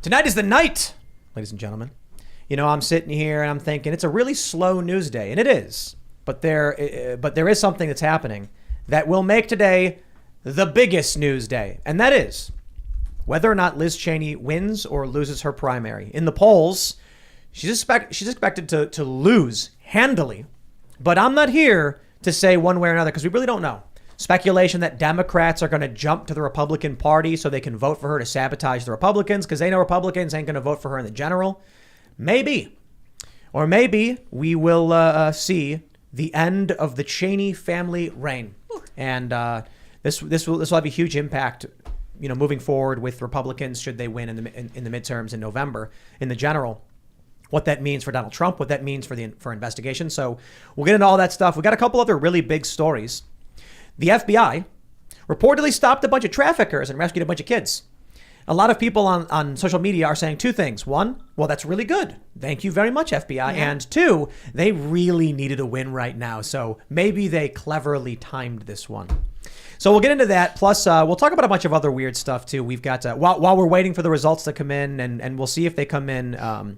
Tonight is the night, ladies and gentlemen. You know, I'm sitting here and I'm thinking it's a really slow news day, and it is. But there is something that's happening that will make today the biggest news day, and that is whether or not Liz Cheney wins or loses her primary. In the polls, she's expected to lose handily, but I'm not here to say one way or another because we really don't know. Speculation that Democrats are going to jump to the Republican Party so they can vote for her to sabotage the Republicans because they know Republicans ain't going to vote for her in the general. Maybe. Or maybe we will see the end of the Cheney family reign. And this will have a huge impact, you know, moving forward with Republicans should they win in the midterms in November in the general. What that means for Donald Trump, what that means for investigation. So we'll get into all that stuff. We got a couple other really big stories. The FBI reportedly stopped a bunch of traffickers and rescued a bunch of kids. A lot of people on social media are saying two things. One, well, that's really good. Thank you very much, FBI. Yeah. And two, they really needed a win right now. So maybe they cleverly timed this one. So we'll get into that. Plus, we'll talk about a bunch of other weird stuff, too. We've got while we're waiting for the results to come in, and we'll see if they come in,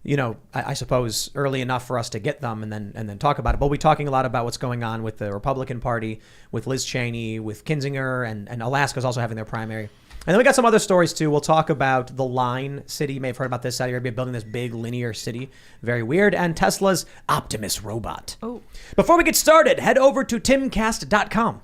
you know, I suppose early enough for us to get them and then talk about it. But we'll be talking a lot about what's going on with the Republican Party, with Liz Cheney, with Kinzinger, and Alaska's also having their primary. And then we got some other stories, too. We'll talk about the Line City. You may have heard about this. Saudi Arabia building this big linear city. Very weird. And Tesla's Optimus robot. Oh. Before we get started, head over to timcast.com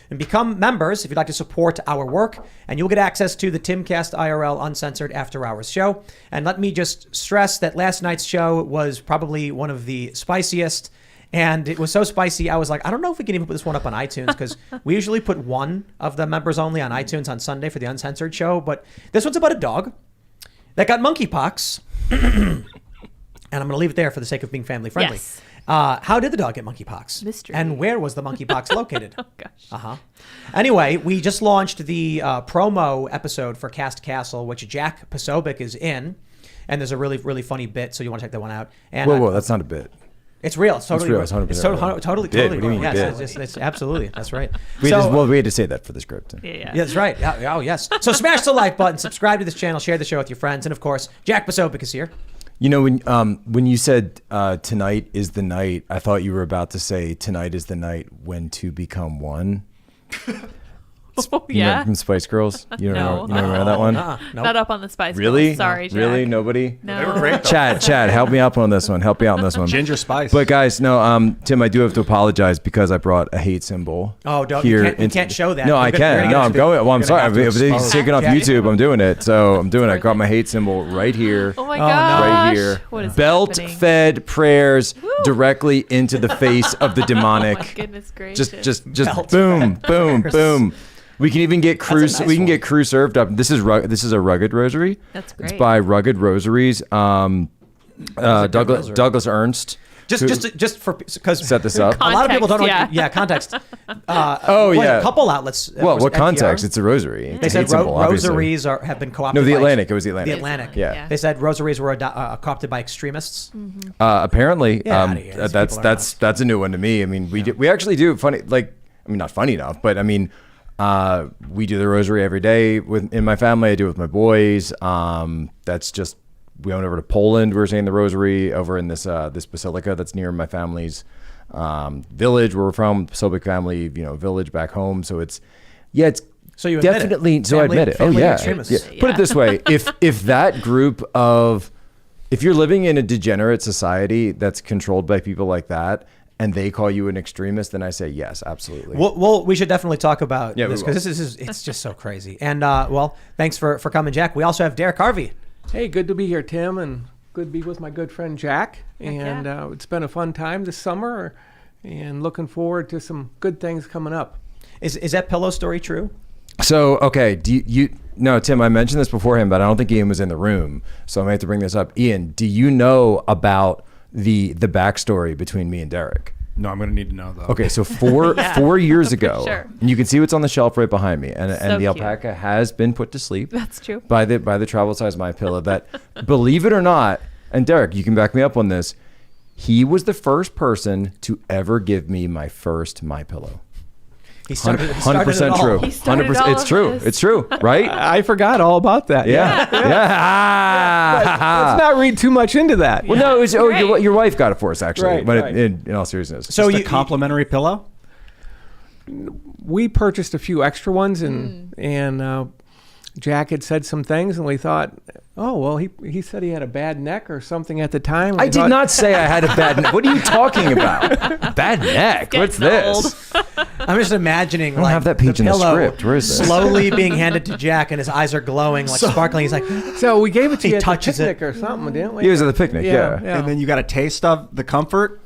and become members if you'd like to support our work. And you'll get access to the Timcast IRL Uncensored After Hours show. And let me just stress that last night's show was probably one of the spiciest. And it was so spicy, I was like, I don't know if we can even put this one up on iTunes because we usually put one of the members only on iTunes on Sunday for the Uncensored show. But this one's about a dog that got monkeypox. And I'm going to leave it there for the sake of being family friendly. Yes. How did the dog get monkeypox? Mystery. And where was the monkeypox located? Oh, gosh. Uh-huh. Anyway, we just launched the promo episode for Cast Castle, which Jack Posobiec is in. And there's a really, really funny bit, so you want to check that one out. And whoa, that's not a bit. It's real. It's totally real. It's 100% It's real. totally What do you real. mean Yes, it's absolutely. That's right. We had to say that for the script. Yeah. That's right. Oh, yes. So smash the like button, subscribe to this channel, share the show with your friends, and of course, Jack Posobiec is here. You know, when you said tonight is the night, I thought you were about to say tonight is the night when two become one. Oh, You yeah. know, from Spice Girls? You No. remember that one? Nope. Not up on the Spice Really? Girls. Sorry, Jack. Really? Nobody? No. They were great. Chad, help me out on this one. Help me out on this one. Ginger spice. But guys, no, Tim, I do have to apologize because I brought a hate symbol. Oh, don't here you can't show that. No, I You're can. gonna No, have I'm to- going. Well, I'm you're sorry. gonna have If to it's expose taken off it. YouTube, I'm doing it. So I'm doing it. I got my hate symbol right here. Oh, my Oh, no. gosh. Right here. What is Belt happening? fed prayers Woo. directly into the face of the demonic. Oh, my goodness gracious. just Belt boom, fed boom, prayers. boom. We can even get crew. That's a nice We can one. get crew served up. This is a rugged rosary. That's It's great. by Rugged Rosaries. Douglas rosary? Douglas Ernst. Just for because Set this up. a lot of people don't know. Context, Context. Yeah. A couple outlets. Well, was what NPR? context? It's a rosary. It's They a said hate symbol, obviously. rosaries have been co-opted. No, the by- Atlantic. It was the Atlantic. The Atlantic. Yeah. They said rosaries were co-opted by extremists. Apparently, Get outta here. These that's people are that's a new one to me. I mean, we actually do funny, like, I mean, not funny enough, but I mean, we do the rosary every day in my family. I do it with my boys. That's just, we went over to Poland. We were saying the rosary over in this basilica that's near my family's village where we're from, Posobiec family, village back home. So it's So you admit it. definitely. So I admit it. Oh family yeah. extremists. Put it this way: if that group of, if you're living in a degenerate society that's controlled by people like that, and they call you an extremist, then I say yes, absolutely. Well, we should definitely talk about Yeah, this we will. because it's just so crazy. And well, thanks for coming, Jack. We also have Derek Harvey. Hey, good to be here, Tim, and good to be with my good friend Jack. And it's been a fun time this summer, and looking forward to some good things coming up. Is that pillow story true? So, okay, no, Tim, I mentioned this beforehand, but I don't think Ian was in the room, so I may have to bring this up. Ian, do you know about the backstory between me and Derek? No, I'm going to need to know, though. Okay, so 4 years ago, sure. and you can see what's on the shelf right behind me, and So the cute. alpaca has been put to sleep. That's true. By the travel size My Pillow. That, believe it or not, and Derek, you can back me up on this, he was the first person to ever give me my first My Pillow. He started 100% true. He started 100%. all It's of true. this. It's true, right? I forgot all about that. Yeah. Let's not read too much into that. Well, no, it was, Right. your wife got it for us, actually. Right, but right. In all seriousness. So Just a complimentary pillow? We purchased a few extra ones, and Jack had said some things, and we thought, oh, well, he said he had a bad neck or something at the time. I did not say I had a bad neck. What are you talking about? Bad neck? What's getting this? I'm just imagining I don't have that page in the script. Where is this? slowly being handed to Jack, and his eyes are glowing, like sparkling. He's like, So we gave it to He you at the touches it. picnic or something, didn't we? He was at the picnic, yeah. And then you got a taste of the comfort?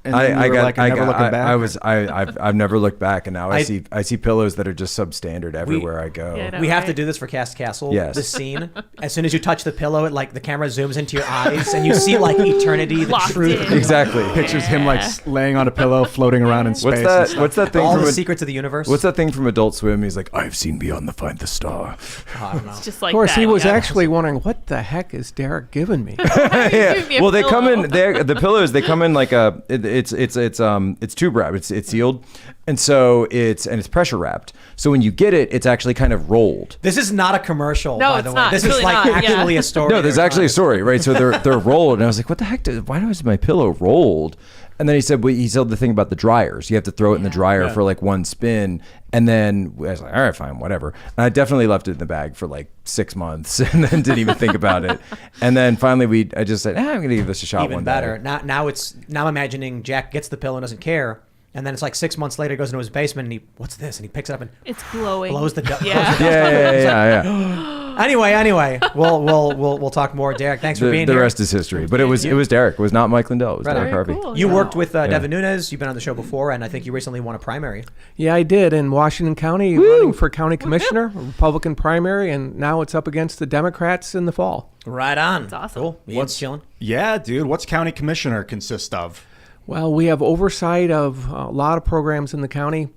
And then you were like, I'm never looking back? I've never looked back, and now I I- see pillows that are just substandard everywhere I go. Yeah, I know. we have to right? do this for Cast Castle. Yes. This scene. As soon as you touch the pillow, it like the camera zooms into your eyes, and you see like eternity, the Locked truth. in. Exactly. Pictures him like laying on a pillow, floating around in space. What's and that? stuff. What's that thing All from the a- secrets of the universe. What's that thing from Adult Swim? He's like, I've seen beyond the find the star. Oh, I don't know. It's just like Of course, that, he was yeah. actually wondering, what the heck is Derek giving me? Give me a Well, they come pillow. in. The pillows they come in like a. It's tube wrap. It's sealed, and so it's pressure wrapped. So when you get it, it's actually kind of rolled. This is not a commercial, No, by it's the way. not. This It's is really like not, yeah. actually a story. No, there's they're actually a telling. story, right? So they're rolled, and I was like, what the heck? Why is my pillow rolled? And then he said the thing about the dryers. You have to throw it in the dryer for like one spin. And then I was like, all right, fine, whatever. And I definitely left it in the bag for like 6 months and then didn't even think about it. And then finally I just said, I'm going to give this a shot Even one better. day. Now I'm imagining Jack gets the pillow and doesn't care. And then it's like 6 months later, he goes into his basement and what's this? And he picks it up and It's glowing. blows the Yeah. Yeah. Anyway, we'll talk more. Derek, thanks for being The here. rest is history. But it was Derek. It was not Mike Lindell. It was Right on. Derek Harvey. Very cool. You Yeah. worked with Devin Nunes. You've been on the show before, and I think you recently won a primary. Yeah, I did in Washington County, running for county commissioner, a Republican primary, and now it's up against the Democrats in the fall. Right on. That's awesome. Cool. What's chilling? Yeah, dude. What's county commissioner consist of? Well, we have oversight of a lot of programs in the county,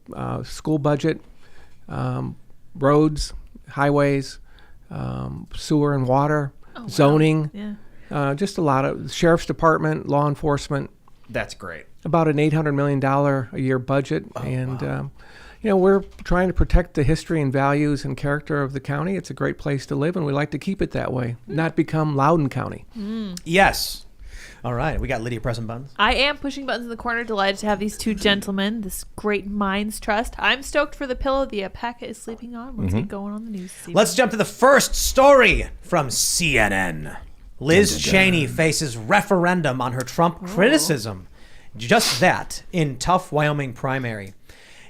school budget, roads, highways, sewer and water, Oh, wow. zoning, Yeah. just a lot of sheriff's department, law enforcement, That's great. about an $800 million a year budget. We're trying to protect the history and values and character of the county. It's a great place to live, and we like to keep it that way, not become Loudoun County. Yes. All right. We got Lydia pressing buttons. I am pushing buttons in the corner. Delighted to have these two gentlemen, this great minds trust. I'm stoked for the pillow the alpaca is sleeping on. Let's get going on the news. this evening. Let's jump to the first story from CNN. Liz Cheney faces referendum on her Trump criticism. Just that in tough Wyoming primary.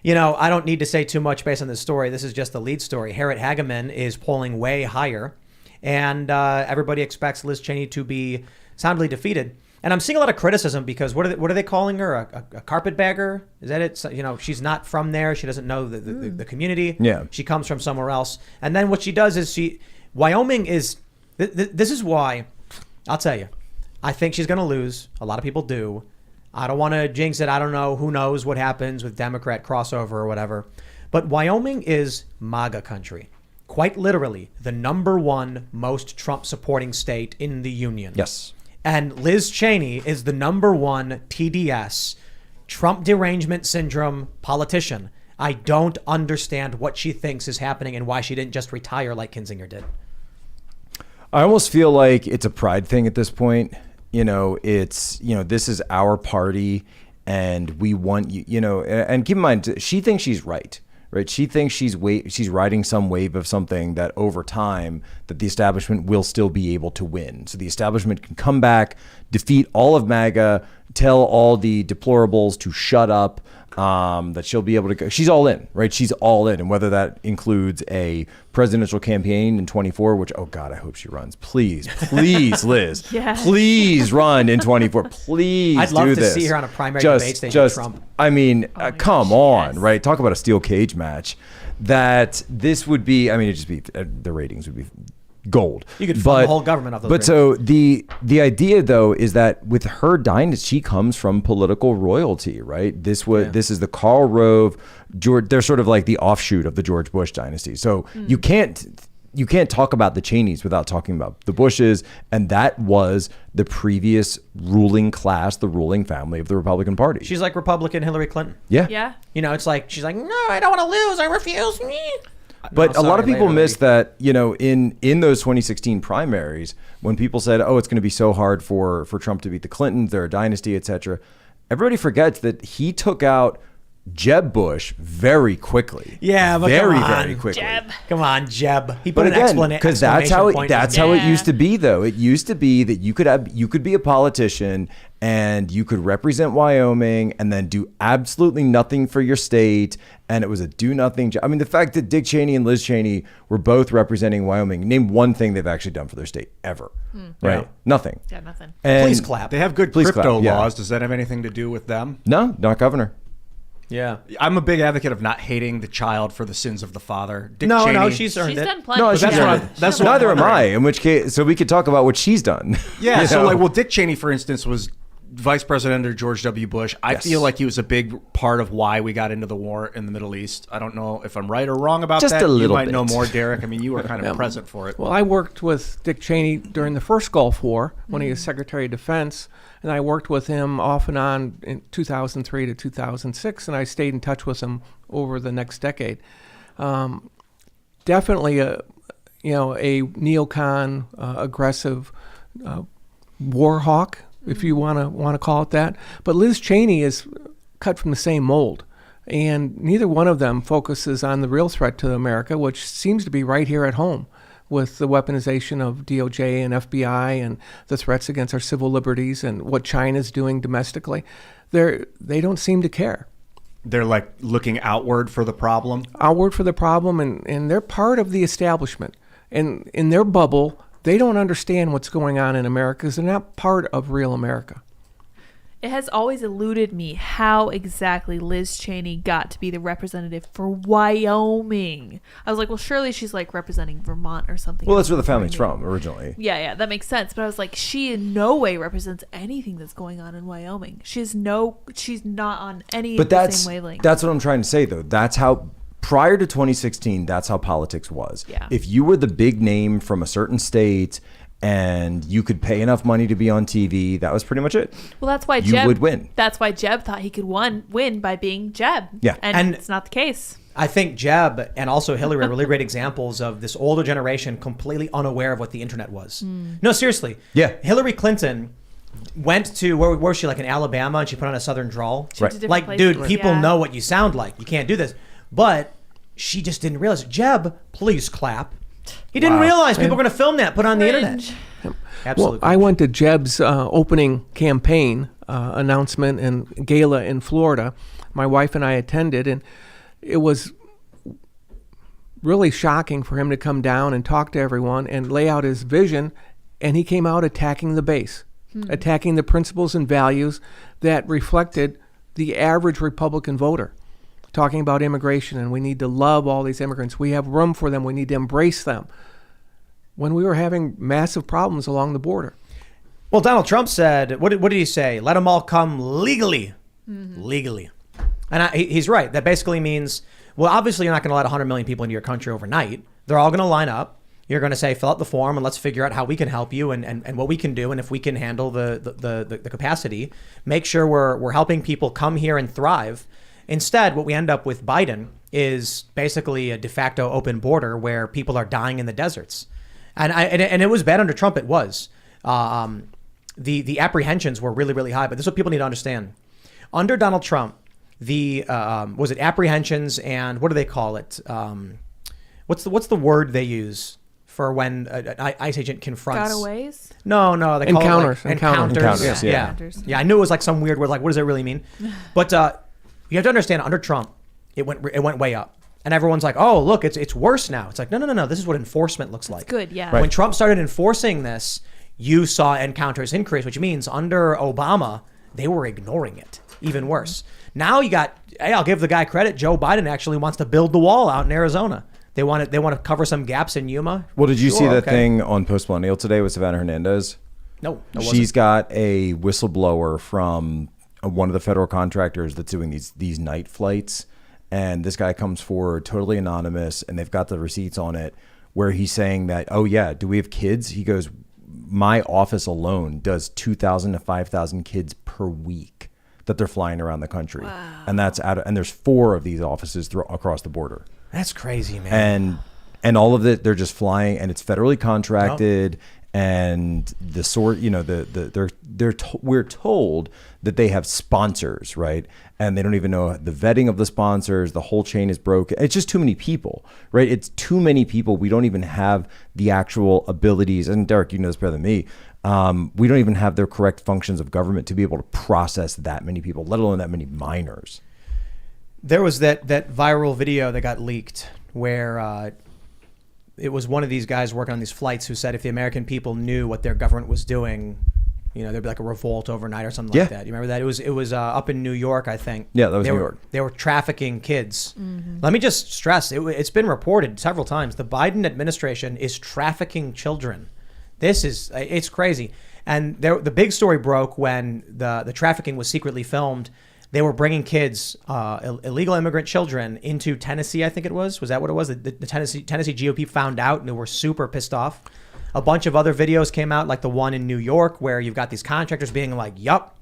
You know, I don't need to say too much based on this story. This is just the lead story. Harriet Hageman is polling way higher, and everybody expects Liz Cheney to be soundly defeated. And I'm seeing a lot of criticism because what are they calling her? A carpetbagger? Is that it? So, you know, she's not from there. She doesn't know the community. Yeah. She comes from somewhere else. And then what she does is Wyoming is, this is why, I'll tell you, I think she's going to lose. A lot of people do. I don't want to jinx it. I don't know. Who knows what happens with Democrat crossover or whatever. But Wyoming is MAGA country. Quite literally, the #1 most Trump supporting state in the union. Yes. And Liz Cheney is the #1 TDS, Trump derangement syndrome politician. I don't understand what she thinks is happening and why she didn't just retire like Kinzinger did. I almost feel like it's a pride thing at this point. You know, this is our party and we want you, and keep in mind, she thinks she's right? She thinks she's riding some wave of something that over time that the establishment will still be able to win. So the establishment can come back, defeat all of MAGA, tell all the deplorables to shut up, that she'll be able to go. She's all in, right? She's all in. And whether that includes a presidential campaign in 24, which, oh God, I hope she runs. Please, Liz. Yes. Please run in 24. Please I'd love do to this. see her on a primary debate stage with Trump. I mean, come gosh, on, yes. right? Talk about a steel cage match. That this would be, I mean, it'd just be, the ratings would be gold. You could fund the whole government off those But so the idea though is that with her dynasty, she comes from political royalty, right? This is the Karl Rove, George. They're sort of like the offshoot of the George Bush dynasty. So you can't you can't talk about the Cheneys without talking about the Bushes, and that was the previous ruling class, the ruling family of the Republican Party. She's like Republican Hillary Clinton. Yeah. Yeah. You know, it's like she's like, no, I don't want to lose. I refuse. But a lot of people later, miss that, you know, in those 2016 primaries, when people said, oh, it's going to be so hard for Trump to beat the Clintons, they're a dynasty, etc. Everybody forgets that he took out Jeb Bush very quickly. Yeah, but very, come on, very quickly. Jeb. Come on, Jeb. He put But an again, because that's how it used to be, though. It used to be that you could be a politician and you could represent Wyoming and then do absolutely nothing for your state, and it was a do nothing job. I mean, the fact that Dick Cheney and Liz Cheney were both representing Wyoming, name one thing they've actually done for their state ever, right? Yeah. Nothing. Yeah, nothing. And Please clap. They have good Please crypto clap, yeah. laws. Does that have anything to do with them? No, not governor. Yeah. I'm a big advocate of not hating the child for the sins of the father. Dick No, Cheney, no, she's earned She's it. done plenty. No, of she's that's that. what done I'm- that's what I'm Neither am I. wondering. In which case, so we could talk about what she's done. Yeah, You so know? like, well, Dick Cheney, for instance, was vice president under George W. Bush. I Yes. feel like he was a big part of why we got into the war in the Middle East. I don't know if I'm right or wrong about Just that. a little you might know bit. more, Derek. I mean, you were kind of present for it. Well, I worked with Dick Cheney during the first Gulf War when he was Secretary of Defense, and I worked with him off and on in 2003 to 2006, and I stayed in touch with him over the next decade. Definitely a neocon, aggressive war hawk, if you want to call it that. But Liz Cheney is cut from the same mold. And neither one of them focuses on the real threat to America, which seems to be right here at home with the weaponization of DOJ and FBI and the threats against our civil liberties and what China's doing domestically. They don't seem to care. They're like looking outward for the problem. Outward for the problem, and they're part of the establishment. And in their bubble, they don't understand what's going on in America because they're not part of real America. It has always eluded me how exactly Liz Cheney got to be the representative for Wyoming. I was like, well, surely she's like representing Vermont or something. Well, that's where the family's from originally. Yeah, that makes sense. But I was like, she in no way represents anything that's going on in Wyoming. She's not on any of the same wavelength. That's what I'm trying to say, though. That's how, prior to 2016, that's how politics was. Yeah. If you were the big name from a certain state and you could pay enough money to be on TV, that was pretty much it. Well, that's why You Jeb would win. That's why Jeb thought he could win by being Jeb. Yeah. And it's not the case. I think Jeb and also Hillary are really great examples of this older generation completely unaware of what the internet was. No, seriously. Yeah. Hillary Clinton went to, where was she, like in Alabama, and she put on a southern drawl? She went to different Like, places. dude, people know what you sound like. You can't do this. But she just didn't realize it. Jeb, please clap. He didn't realize people were going to film that, put it on the internet. Cringe. Absolutely. Well, I went to Jeb's opening campaign announcement and gala in Florida. My wife and I attended, and it was really shocking for him to come down and talk to everyone and lay out his vision, and he came out attacking the base, attacking the principles and values that reflected the average Republican voter, talking about immigration, and we need to love all these immigrants. We have room for them. We need to embrace them. When we were having massive problems along the border. Well, Donald Trump said, what did he say? Let them all come legally. Legally. And he's right. That basically means, well, obviously you're not going to let 100 million people into your country overnight. They're all going to line up. You're going to say, fill out the form and let's figure out how we can help you and what we can do. And if we can handle the capacity, make sure we're helping people come here and thrive. Instead, what we end up with Biden is basically a de facto open border where people are dying in the deserts. And it was bad under Trump. It was. The apprehensions were really, really high. But this is what people need to understand. Under Donald Trump, was it apprehensions and what do they call it? What's the word they use for when an ICE agent confronts? Gotaways? No, they call Encounters. it like encounters. Encounters, yeah. Encounters. Yeah, I knew it was like some weird word. Like, what does that really mean? But you have to understand, under Trump, it went way up. And everyone's like, oh, look, it's worse now. It's like, no. This is what enforcement looks like. Good, yeah. When Trump started enforcing this, you saw encounters increase, which means under Obama, they were ignoring it. Even worse. Now you got, hey, I'll give the guy credit. Joe Biden actually wants to build the wall out in Arizona. They want to cover some gaps in Yuma. Well, did you see the okay. thing on Post Millennial today with Savannah Hernandez? No, She's got a whistleblower from one of the federal contractors that's doing these night flights. And this guy comes forward totally anonymous, and they've got the receipts on it, where he's saying that, oh yeah, do we have kids? He goes, my office alone does 2,000 to 5,000 kids per week that they're flying around the country. Wow. And and there's 4 of these offices across the border. That's crazy, man. And all of it, they're just flying, and it's federally contracted. And the sort, we're told that they have sponsors, right? And they don't even know the vetting of the sponsors. The whole chain is broken. It's just too many people, right? It's too many people. We don't even have the actual abilities. And Derek, you know this better than me. We don't even have the correct functions of government to be able to process that many people, let alone that many minors. There was that viral video that got leaked where it was one of these guys working on these flights who said if the American people knew what their government was doing, there'd be like a revolt overnight or something like that. You remember that? It was up in New York, I think. Yeah, that was New York. They were trafficking kids. Mm-hmm. Let me just stress, it's been reported several times. The Biden administration is trafficking children. It's crazy. And the big story broke when the trafficking was secretly filmed. They were bringing kids, illegal immigrant children, into Tennessee, I think it was. Was that what it was? The Tennessee GOP found out and they were super pissed off. A bunch of other videos came out, like the one in New York, where you've got these contractors being like, yup,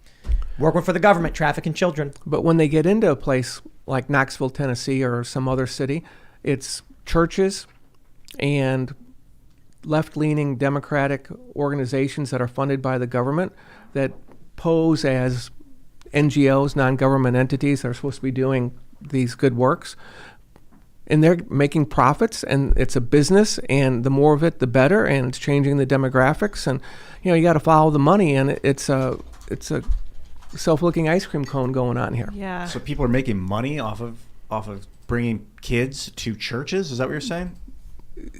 working for the government, trafficking children. But when they get into a place like Knoxville, Tennessee, or some other city, it's churches and left-leaning Democratic organizations that are funded by the government that pose as NGOs, non-government entities that are supposed to be doing these good works, and they're making profits, and it's a business, and the more of it, the better, and it's changing the demographics, and you got to follow the money, and it's a self-looking ice cream cone going on here. Yeah. So people are making money off of bringing kids to churches. Is that what you're saying?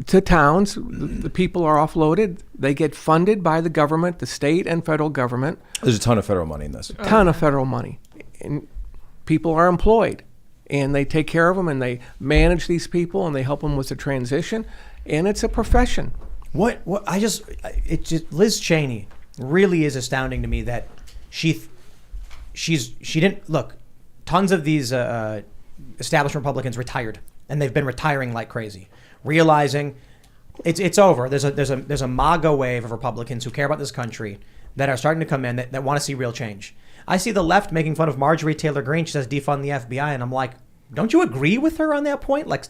To towns, the people are offloaded. They get funded by the government, the state and federal government. There's a ton of federal money in this. A ton of federal money. And people are employed. And they take care of them, and they manage these people, and they help them with the transition. And it's a profession. Liz Cheney really is astounding to me that she didn't look. Tons of these established Republicans retired, and they've been retiring like crazy, realizing it's over. There's a MAGA wave of Republicans who care about this country that are starting to come in that want to see real change. I see the left making fun of Marjorie Taylor Greene. She says defund the FBI, and I'm like, don't you agree with her on that point? Like,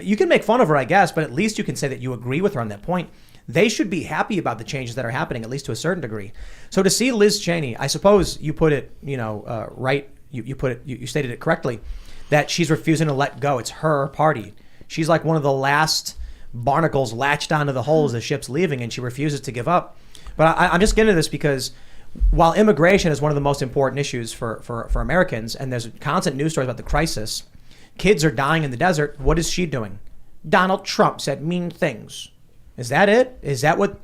you can make fun of her, I guess, but at least you can say that you agree with her on that point. They should be happy about the changes that are happening, at least to a certain degree. So to see Liz Cheney, I suppose you put it, right. You stated it correctly, that she's refusing to let go. It's her party. She's like one of the last barnacles latched onto the hull as the ship's leaving, and she refuses to give up. But I'm just getting to this because while immigration is one of the most important issues for Americans, and there's constant news stories about the crisis, kids are dying in the desert. What is she doing? Donald Trump said mean things. Is that it? Is that what?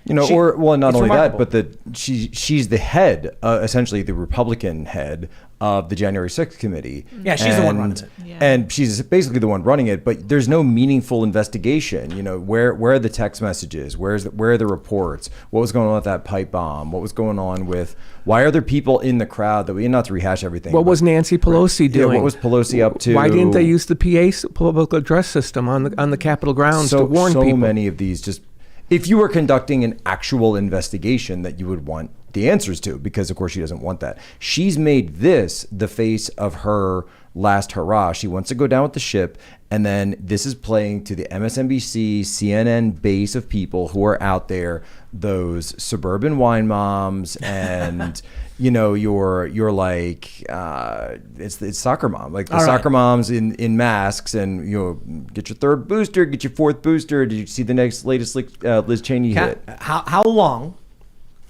Not only remarkable. That, but she's the head, essentially the Republican head of the January 6th committee. Yeah, she's the one running it. Yeah. And she's basically the one running it, but there's no meaningful investigation. Where are the text messages? Where are the reports? What was going on with that pipe bomb? What was going on with, why are there people in the crowd that not to rehash everything. What was Nancy Pelosi doing? What was Pelosi up to? Why didn't they use the PA public address system on the Capitol grounds to warn people? So many of these just, if you were conducting an actual investigation that you would want the answers to, because of course she doesn't want that. She's made this the face of her last hurrah. She wants to go down with the ship, and then this is playing to the MSNBC, CNN base of people who are out there, those suburban wine moms, and you're like it's soccer mom, like the soccer moms in masks, and get your third booster, get your fourth booster. Did you see the latest Liz Cheney hit? How long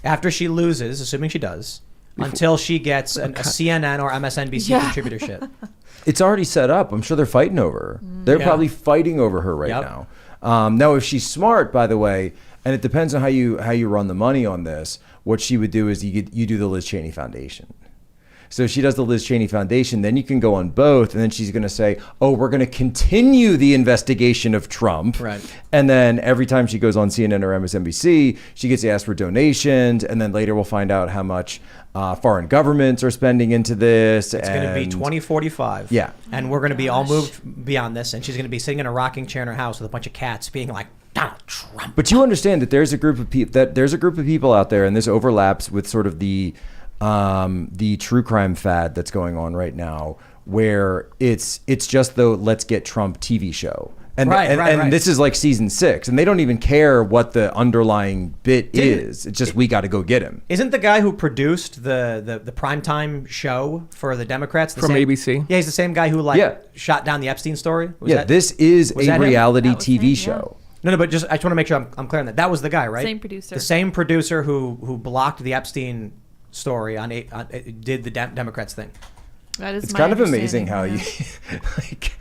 after she loses, assuming she does, until she gets a CNN or MSNBC contributorship? It's already set up. I'm sure they're fighting over her. They're probably fighting over her right now. Now, if she's smart, by the way, and it depends on how you run the money on this, what she would do is you do the Liz Cheney Foundation. So if she does the Liz Cheney Foundation, then you can go on both, and then she's going to say, oh, we're going to continue the investigation of Trump. Right. And then every time she goes on CNN or MSNBC, she gets asked for donations, and then later we'll find out how much foreign governments are spending into this. It's going to be 2045. Yeah. And we're going to be all moved beyond this, and she's going to be sitting in a rocking chair in her house with a bunch of cats being like, Donald Trump. But you understand that there's a group of people out there, and this overlaps with sort of the true crime fad that's going on right now, where it's just the let's get Trump TV show. And, and this is like season 6, and they don't even care what the underlying bit is. It's just we got to go get him. Isn't the guy who produced the primetime show for the Democrats from ABC? Yeah, he's the same guy who shot down the Epstein story. This is a reality TV show. No, but just I just want to make sure I'm clear on that. That was the guy, right? Same producer. The same producer who blocked the Epstein story did the Democrats thing. That is it's kind of amazing how you like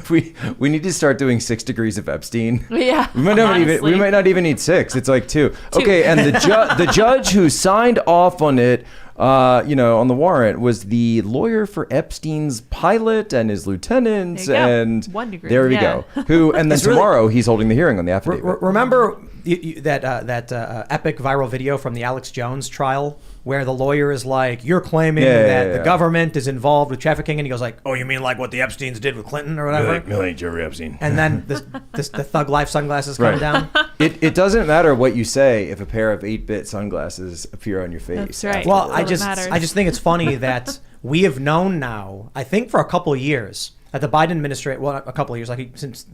we need to start doing 6 degrees of Epstein. Yeah, we might not even need 6. It's like 2. Okay, and the judge who signed off on it, on the warrant, was the lawyer for Epstein's pilot and his lieutenants, and 1 degree. There we go. And then tomorrow he's holding the hearing on the affidavit. Remember that epic viral video from the Alex Jones trial, where the lawyer is like, "You're claiming that the government is involved with trafficking," and he goes like, "Oh, you mean like what the Epsteins did with Clinton or whatever?" No, ain't Jeffrey Epstein. And then the Thug Life sunglasses come down. It doesn't matter what you say if a pair of 8-bit sunglasses appear on your face. That's right. Well, I just think it's funny that we have known now, I think for a couple of years, that the Biden administration, well, a couple of years, like since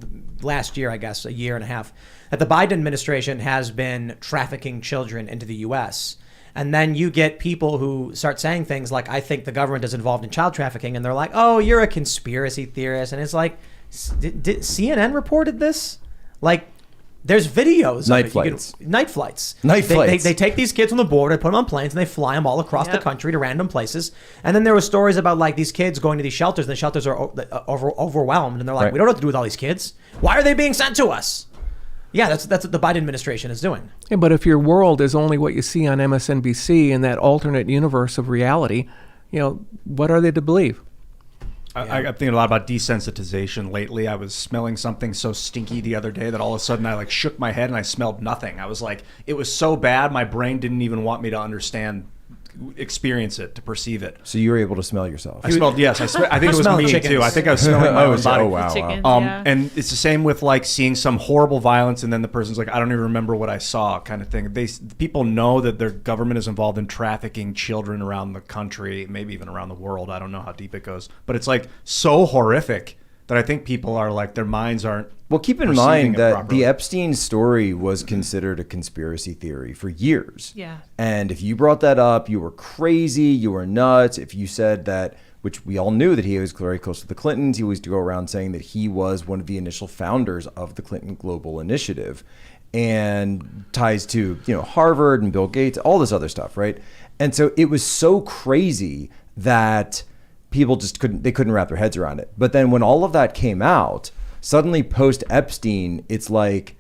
last year, I guess, a year and a half, that the Biden administration has been trafficking children into the U.S. And then you get people who start saying things like, I think the government is involved in child trafficking. And they're like, oh, you're a conspiracy theorist. And it's like, did CNN reported this? Like, there's videos night of it. Flights. Night flights. They take these kids from the border, put them on planes, and they fly them all across the country to random places. And then there were stories about like these kids going to these shelters, and the shelters are overwhelmed, and they're like, we don't know what to do with all these kids. Why are they being sent to us? Yeah, that's what the Biden administration is doing. Yeah, but if your world is only what you see on MSNBC in that alternate universe of reality, what are they to believe? I'm thinking a lot about desensitization lately. I was smelling something so stinky the other day that all of a sudden I shook my head and I smelled nothing. I was like, it was so bad my brain didn't even want me to experience it, to perceive it. So you were able to smell yourself? I smelled, yes. I think it was me chickens. too. I think I was smelling my own body. Oh, wow. Chickens, And it's the same with like seeing some horrible violence and then the person's like, I don't even remember what I saw, kind of thing. People know that their government is involved in trafficking children around the country, maybe even around the world. I don't know how deep it goes. But it's like so horrific that I think people are like, their minds aren't. Well, keep in mind that the Epstein story was considered a conspiracy theory for years. Yeah. And if you brought that up, you were crazy, you were nuts. If you said that, which we all knew that he was very close to the Clintons, he used to go around saying that he was one of the initial founders of the Clinton Global Initiative and ties to, Harvard and Bill Gates, all this other stuff, right? And so it was so crazy that people just couldn't wrap their heads around it. But then when all of that came out, suddenly post Epstein, it's like,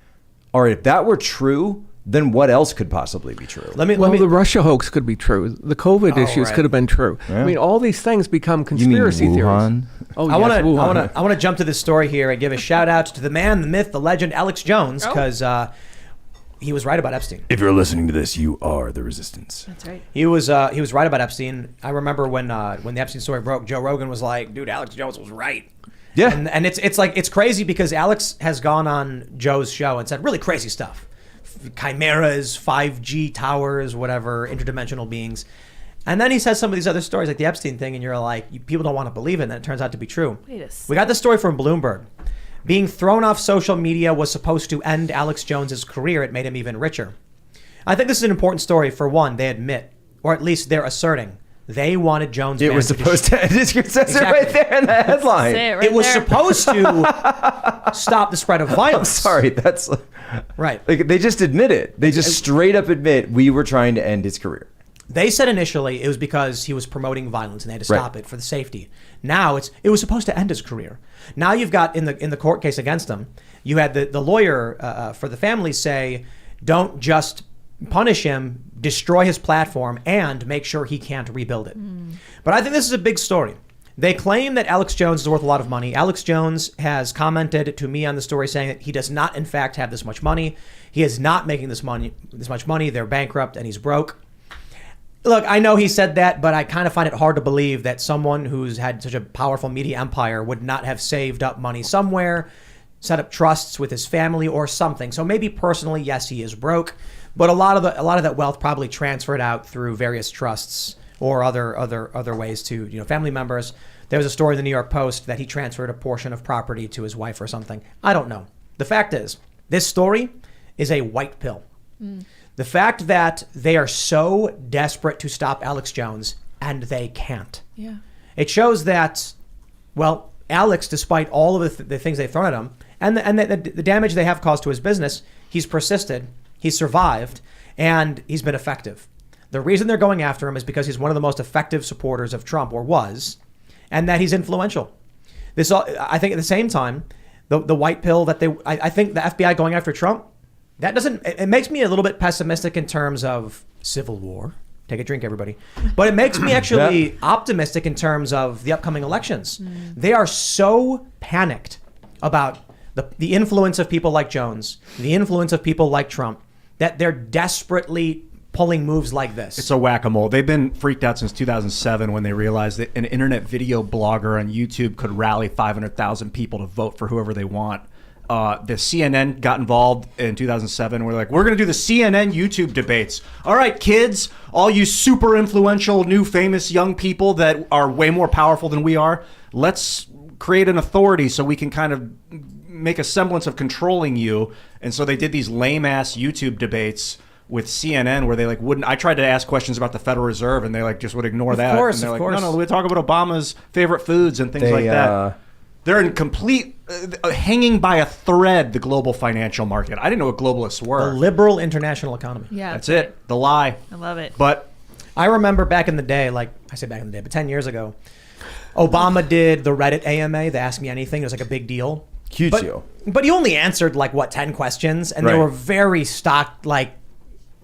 all right, if that were true, then what else could possibly be true? The Russia hoax could be true. The COVID issues could have been true. Yeah. I mean, all these things become conspiracy theories. Oh, I want to jump to this story here and give a shout out to the man, the myth, the legend, Alex Jones, because he was right about Epstein. If you're listening to this, you are the resistance. That's right. He was right about Epstein. I remember when the Epstein story broke, Joe Rogan was like, "Dude, Alex Jones was right." Yeah, and it's crazy because Alex has gone on Joe's show and said really crazy stuff, chimeras, 5G towers, whatever, interdimensional beings, and then he says some of these other stories like the Epstein thing, and you're like, people don't want to believe it, and it turns out to be true. Wait a second. We got this story from Bloomberg. Being thrown off social media was supposed to end Alex Jones's career. It made him even richer. I think this is an important story. For one, they admit, or at least they're asserting, they wanted Jones. It was supposed to. It says it right there in the headline. It was supposed to stop the spread of violence. I'm sorry, that's right. Like, they just admit it. They just straight up admit we were trying to end his career. They said initially it was because he was promoting violence and they had to stop it for the safety. Now it was supposed to end his career. Now you've got in the court case against him, you had the lawyer for the family say, don't just punish him, destroy his platform, and make sure he can't rebuild it. But I think this is a big story. They claim that Alex Jones is worth a lot of money. Alex Jones has commented to me on the story saying that he does not, in fact, have this much money. He is not making this much money. They're bankrupt and he's broke. Look, I know he said that, but I kind of find it hard to believe that someone who's had such a powerful media empire would not have saved up money somewhere set up trusts with his family or something. So maybe personally, yes, he is broke, but a lot of that wealth probably transferred out through various trusts or other ways to, family members. There was a story in the New York Post that he transferred a portion of property to his wife or something. I don't know. The fact is, this story is a white pill. The fact that they are so desperate to stop Alex Jones and they can't. Yeah. It shows that, well, Alex, despite all of the things they've thrown at him and the damage they have caused to his business, he's persisted, he's survived, and he's been effective. The reason they're going after him is because he's one of the most effective supporters of Trump, or was, and that he's influential. I think at the same time, the white pill that I think the FBI going after Trump, it makes me a little bit pessimistic in terms of civil war. Take a drink, everybody. But it makes me actually optimistic in terms of the upcoming elections. They are so panicked about the influence of people like Jones, the influence of people like Trump, that they're desperately pulling moves like this. It's a whack-a-mole. They've been freaked out since 2007 when they realized that an internet video blogger on YouTube could rally 500,000 people to vote for whoever they want. The CNN got involved in 2007. We're like, we're going to do the CNN YouTube debates. All right, kids, all you super influential, new famous young people that are way more powerful than we are, let's create an authority so we can kind of make a semblance of controlling you. And so they did these lame-ass YouTube debates with CNN where they wouldn't. I tried to ask questions about the Federal Reserve and they just would ignore that. Of course, and they're no, we talk about Obama's favorite foods and things like that. They're in complete, hanging by a thread, the global financial market. I didn't know what globalists were. The liberal international economy. Yeah. That's it. The lie. I love it. But I remember back in the day, but 10 years ago, Obama did the Reddit AMA, the Ask Me Anything. It was a big deal. Huge deal. But he only answered 10 questions, and they Right. were very stocked,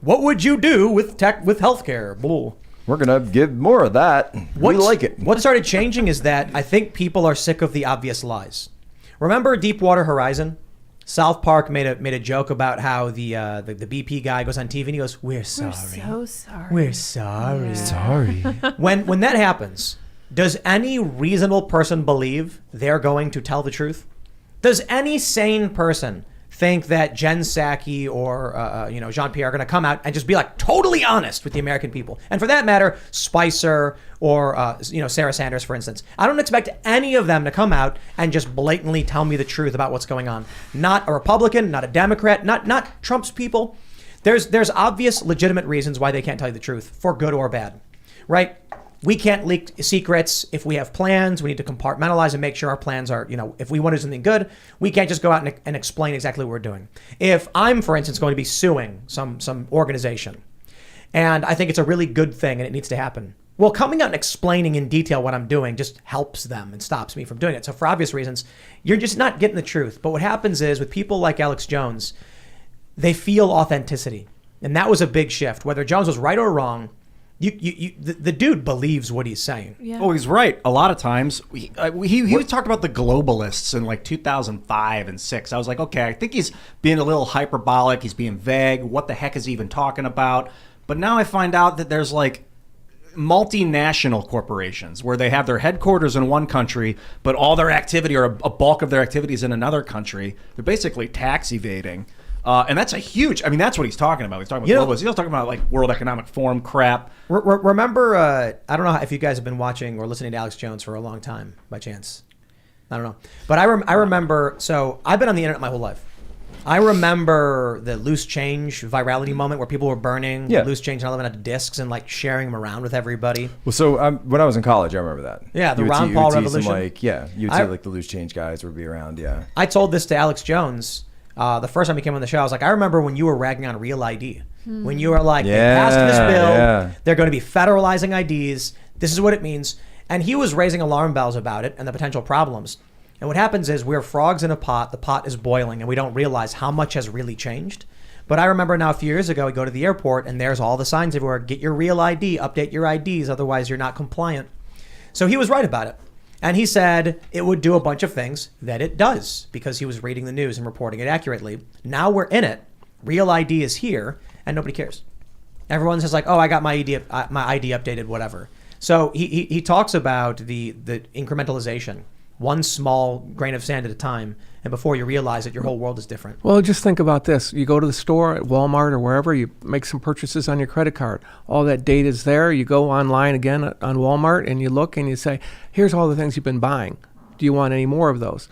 what would you do with healthcare? Bull. We're going to give more of that. We like it. What started changing is that I think people are sick of the obvious lies. Remember Deepwater Horizon? South Park made a joke about how the BP guy goes on TV and he goes, "We're sorry. We're so sorry. We're sorry." Yeah. Sorry. When that happens, does any reasonable person believe they're going to tell the truth? Does any sane person think that Jen Psaki or Jean-Pierre are going to come out and just be totally honest with the American people? And for that matter, Spicer or Sarah Sanders, for instance. I don't expect any of them to come out and just blatantly tell me the truth about what's going on. Not a Republican, not a Democrat, not Trump's people. There's obvious legitimate reasons why they can't tell you the truth, for good or bad, right? We can't leak secrets. If we have plans, we need to compartmentalize and make sure our plans are, if we want to do something good, we can't just go out and explain exactly what we're doing. If I'm, for instance, going to be suing some organization, and I think it's a really good thing and it needs to happen, well, coming out and explaining in detail what I'm doing just helps them and stops me from doing it. So for obvious reasons, you're just not getting the truth. But what happens is with people like Alex Jones, they feel authenticity. And that was a big shift. Whether Jones was right or wrong, the dude believes what he's saying. Yeah. Oh, he's right. A lot of times, he talked about the globalists in 2005 and 6. I was like, okay, I think he's being a little hyperbolic. He's being vague. What the heck is he even talking about? But now I find out that there's multinational corporations where they have their headquarters in one country, but all their activity or a bulk of their activities in another country. They're basically tax evading. And that's that's what he's talking about. He's talking about globalists. He's also talking about World Economic Forum crap. Remember, I don't know if you guys have been watching or listening to Alex Jones for a long time, by chance. I don't know. But I remember, so I've been on the internet my whole life. I remember the loose change virality moment where people were burning loose change and out of discs and sharing them around with everybody. Well, so when I was in college, I remember that. Yeah, the You would Ron see- Paul you would see revolution. you would see the loose change guys would be around. Yeah. I told this to Alex Jones the first time he came on the show. I was like, I remember when you were ragging on Real ID. When you were they passed this bill, they're going to be federalizing IDs. This is what it means. And he was raising alarm bells about it and the potential problems. And what happens is we're frogs in a pot. The pot is boiling, and we don't realize how much has really changed. But I remember now a few years ago, we go to the airport, and there's all the signs everywhere. Get your Real ID, update your IDs, otherwise you're not compliant. So he was right about it. And he said it would do a bunch of things that it does because he was reading the news and reporting it accurately. Now we're in it. Real ID is here, and nobody cares. Everyone's just oh, I got my ID updated, whatever. So he talks about the incrementalization. One small grain of sand at a time And before you realize it, your whole world is different. Well, just think about this. You go to the store at Walmart or wherever, you make some purchases on your credit card. All that data is there. You go online again on Walmart and you look and you say, here's all the things you've been buying. Do you want any more of those?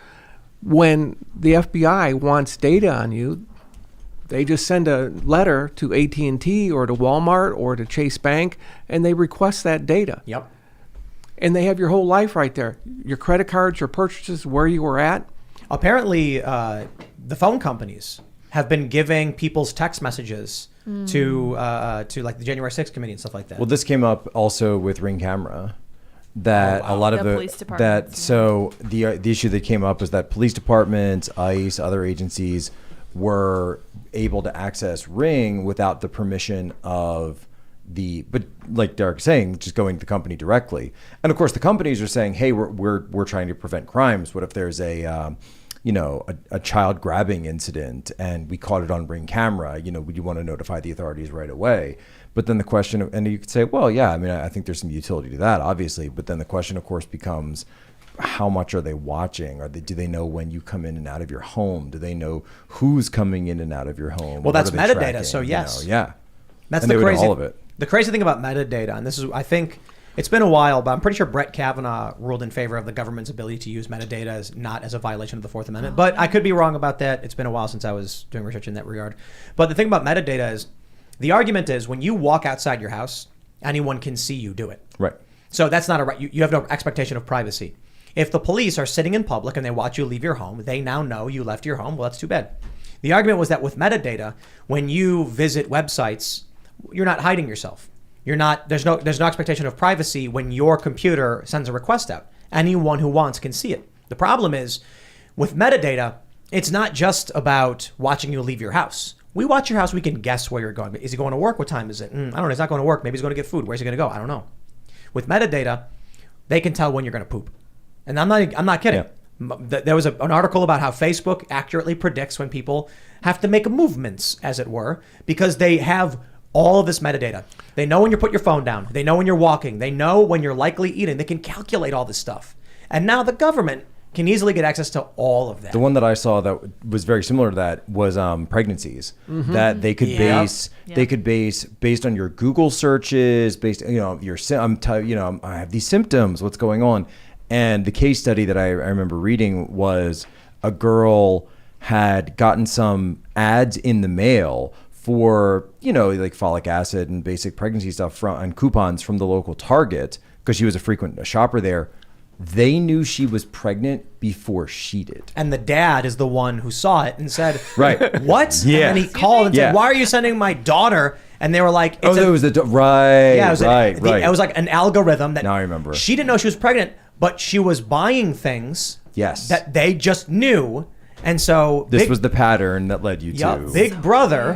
When the FBI wants data on you, they just send a letter to AT&T or to Walmart or to Chase Bank, and they request that data. Yep. And they have your whole life right there. Your credit cards, your purchases, where you were at. Apparently, the phone companies have been giving people's text messages to like the January 6th committee and stuff like that. Well, this came up also with Ring camera. That a lot of The the police departments, that so the issue that came up was that police departments, ICE, other agencies were able to access Ring without the permission of but like Derek's saying, just going to the company directly. And of course, the companies are saying, hey, we're trying to prevent crimes. What if there's a child grabbing incident and we caught it on Ring camera? Would you want to notify the authorities right away? But then the question and you could say, well, yeah, I mean, I think there's some utility to that, obviously. But then the question, of course, becomes, how much are they watching? Do they know when you come in and out of your home? Do they know who's coming in and out of your home? Well, that's What are they metadata, tracking? so yes. Yeah. That's And the they would know crazy. all of it. The crazy thing about metadata, and this is, I think, it's been a while, but I'm pretty sure Brett Kavanaugh ruled in favor of the government's ability to use metadata as not as a violation of the Fourth Amendment. But I could be wrong about that. It's been a while since I was doing research in that regard. But the thing about metadata is, the argument is when you walk outside your house, anyone can see you do it. Right. So that's not a right. You have no expectation of privacy. If the police are sitting in public and they watch you leave your home, they now know you left your home. Well, that's too bad. The argument was that with metadata, when you visit websites, you're not hiding yourself. There's no expectation of privacy when your computer sends a request out. Anyone who wants can see it. The problem is with metadata, it's not just about watching you leave your house. We watch your house, we can guess where you're going. Is he going to work? What time is it? I don't know. He's not going to work. Maybe he's going to get food. Where's he going to go? I don't know. With metadata, they can tell when you're going to poop. And I'm not kidding. Yeah. There was an article about how Facebook accurately predicts when people have to make movements, as it were, because they have all of this metadata. They know when you put your phone down. They know when you're walking. They know when you're likely eating. They can calculate all this stuff. And now the government can easily get access to all of that. The one that I saw that was very similar to that was pregnancies. Mm-hmm. That they could base based on your Google searches, based I have these symptoms. What's going on? And the case study that I remember reading was a girl had gotten some ads in the mail for like folic acid and basic pregnancy stuff and coupons from the local Target because she was a frequent shopper there. They knew she was pregnant before she did. And the dad is the one who saw it and said, right. What? Yeah. And then he called and said, why are you sending my daughter? And they were like, it was right. Yeah, it was right. It was like an algorithm that now I remember. She didn't know she was pregnant, but she was buying things that they just knew. And so this was the pattern that led you to Big Brother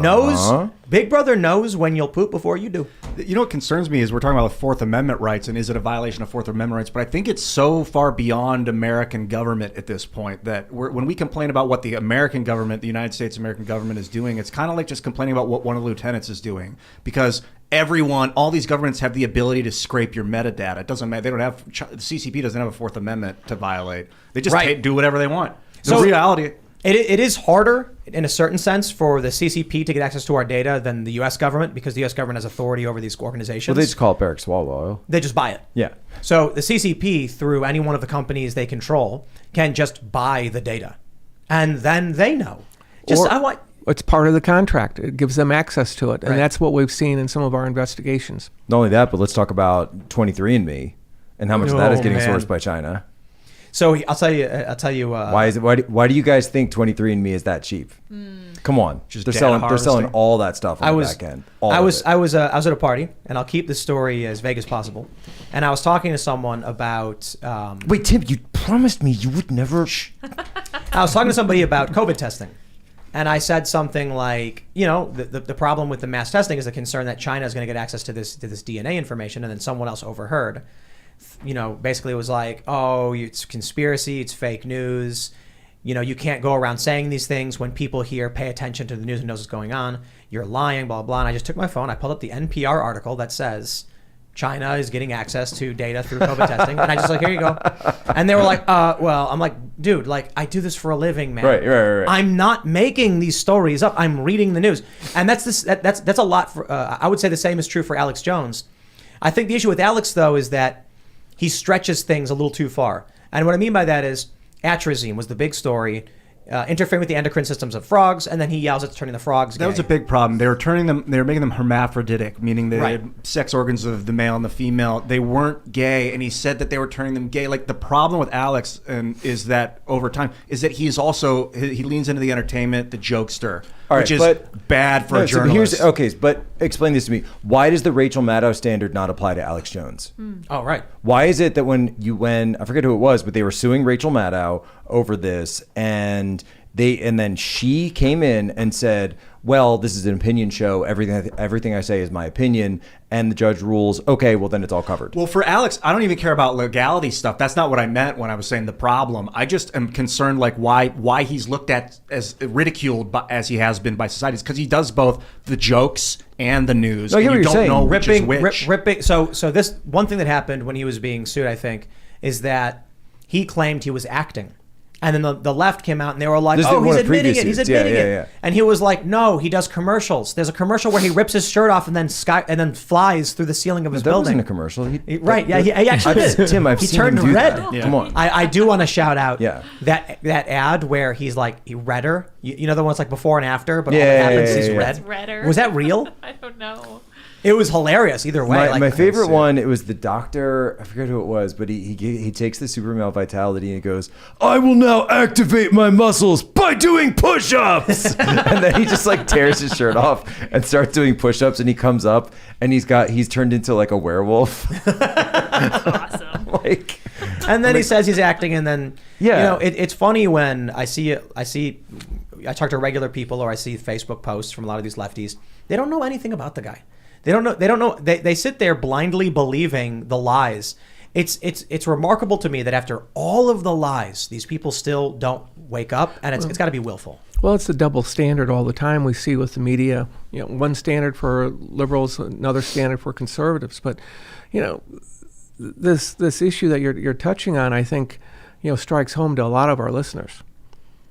knows. Big Brother knows when you'll poop before you do. What concerns me is we're talking about the Fourth Amendment rights, and is it a violation of Fourth Amendment rights? But I think it's so far beyond American government at this point that when we complain about what the American government, the United States American government is doing, it's kind of like just complaining about what one of the lieutenants is doing, because all these governments have the ability to scrape your metadata. It doesn't matter. They don't have the CCP doesn't have a Fourth Amendment to violate. They just do whatever they want. So reality. It is harder in a certain sense for the CCP to get access to our data than the U.S. government, because the U.S. government has authority over these organizations. Well, they just call it Barrack Swallow Oil. They just buy it. Yeah. So the CCP, through any one of the companies they control, can just buy the data, and then they know. It's part of the contract. It gives them access to it, and Right. that's what we've seen in some of our investigations. Not only that, but let's talk about 23andMe and how much of that is getting man. sourced by China. So I'll tell you. Why do you guys think 23andMe is that cheap? Come on, they're selling all that stuff on the back end. I was at a party, and I'll keep this story as vague as possible. And I was talking to someone about. Wait, Tim, you promised me you would never. I was talking to somebody about COVID testing, and I said something like, the problem with the mass testing is the concern that China is going to get access to this DNA information, and then someone else overheard. Basically it was like, oh, it's conspiracy, it's fake news. You can't go around saying these things when people here pay attention to the news and knows what's going on. You're lying, blah, blah. And I just took my phone, I pulled up the NPR article that says China is getting access to data through COVID testing. And I just like, here you go. And they were like, well, I'm like, dude, like I do this for a living, man. Right. I'm not making these stories up. I'm reading the news. And that's a lot for, I would say the same is true for Alex Jones. I think the issue with Alex, though, is that he stretches things a little too far. And what I mean by that is atrazine was the big story. Interfering with the endocrine systems of frogs, and then he yells at turning the frogs gay. That was a big problem. They were making them hermaphroditic, meaning they Right. had sex organs of the male and the female. They weren't gay, and he said that they were turning them gay. Like the problem with Alex is that over time is that he leans into the entertainment, the jokester, which is bad for a journalist. But explain this to me. Why does the Rachel Maddow standard not apply to Alex Jones? Oh, right. Why is it that when I forget who it was, but they were suing Rachel Maddow over this, and then she came in and said, well, this is an opinion show. Everything I say is my opinion. And the judge rules, okay, well, then it's all covered. Well, for Alex, I don't even care about legality stuff. That's not what I meant when I was saying the problem. I just am concerned, like, why he's looked at as ridiculed as he has been by society. Because he does both the jokes and the news. No, I hear what you you're don't saying. know which is which. Ripping. So this one thing that happened when he was being sued, I think, is that he claimed he was acting. And then the left came out and they were like, This is oh, one he's of admitting previous it. He's suits. admitting Yeah, it. yeah. And he was like, no, he does commercials. There's a commercial where he rips his shirt off and then flies through the ceiling of his That building. wasn't a commercial. Right. Yeah, he actually did. Tim, I've he seen turned him do red. that. Yeah. Come on. I do want to shout out Yeah. that ad where he's like redder. You know the ones like before and after, but all Yeah, that happens yeah, is yeah. red. It's redder. Was that real? I don't know. It was hilarious either way. My favorite one, it was the doctor, I forget who it was, but he takes the super male vitality and he goes, I will now activate my muscles by doing push-ups. And then he just like tears his shirt off and starts doing push-ups, and he comes up and he's turned into like a werewolf. That's awesome. Like, And then he says he's acting, and then Yeah. you know it's funny when I talk to regular people or I see Facebook posts from a lot of these lefties. They don't know anything about the guy. They don't know. They sit there blindly believing the lies. It's remarkable to me that after all of the lies, these people still don't wake up, and it's got to be willful. Well, it's a double standard all the time we see with the media. You know, one standard for liberals, another standard for conservatives. But, you know, this issue that you're touching on, I think, you know, strikes home to a lot of our listeners.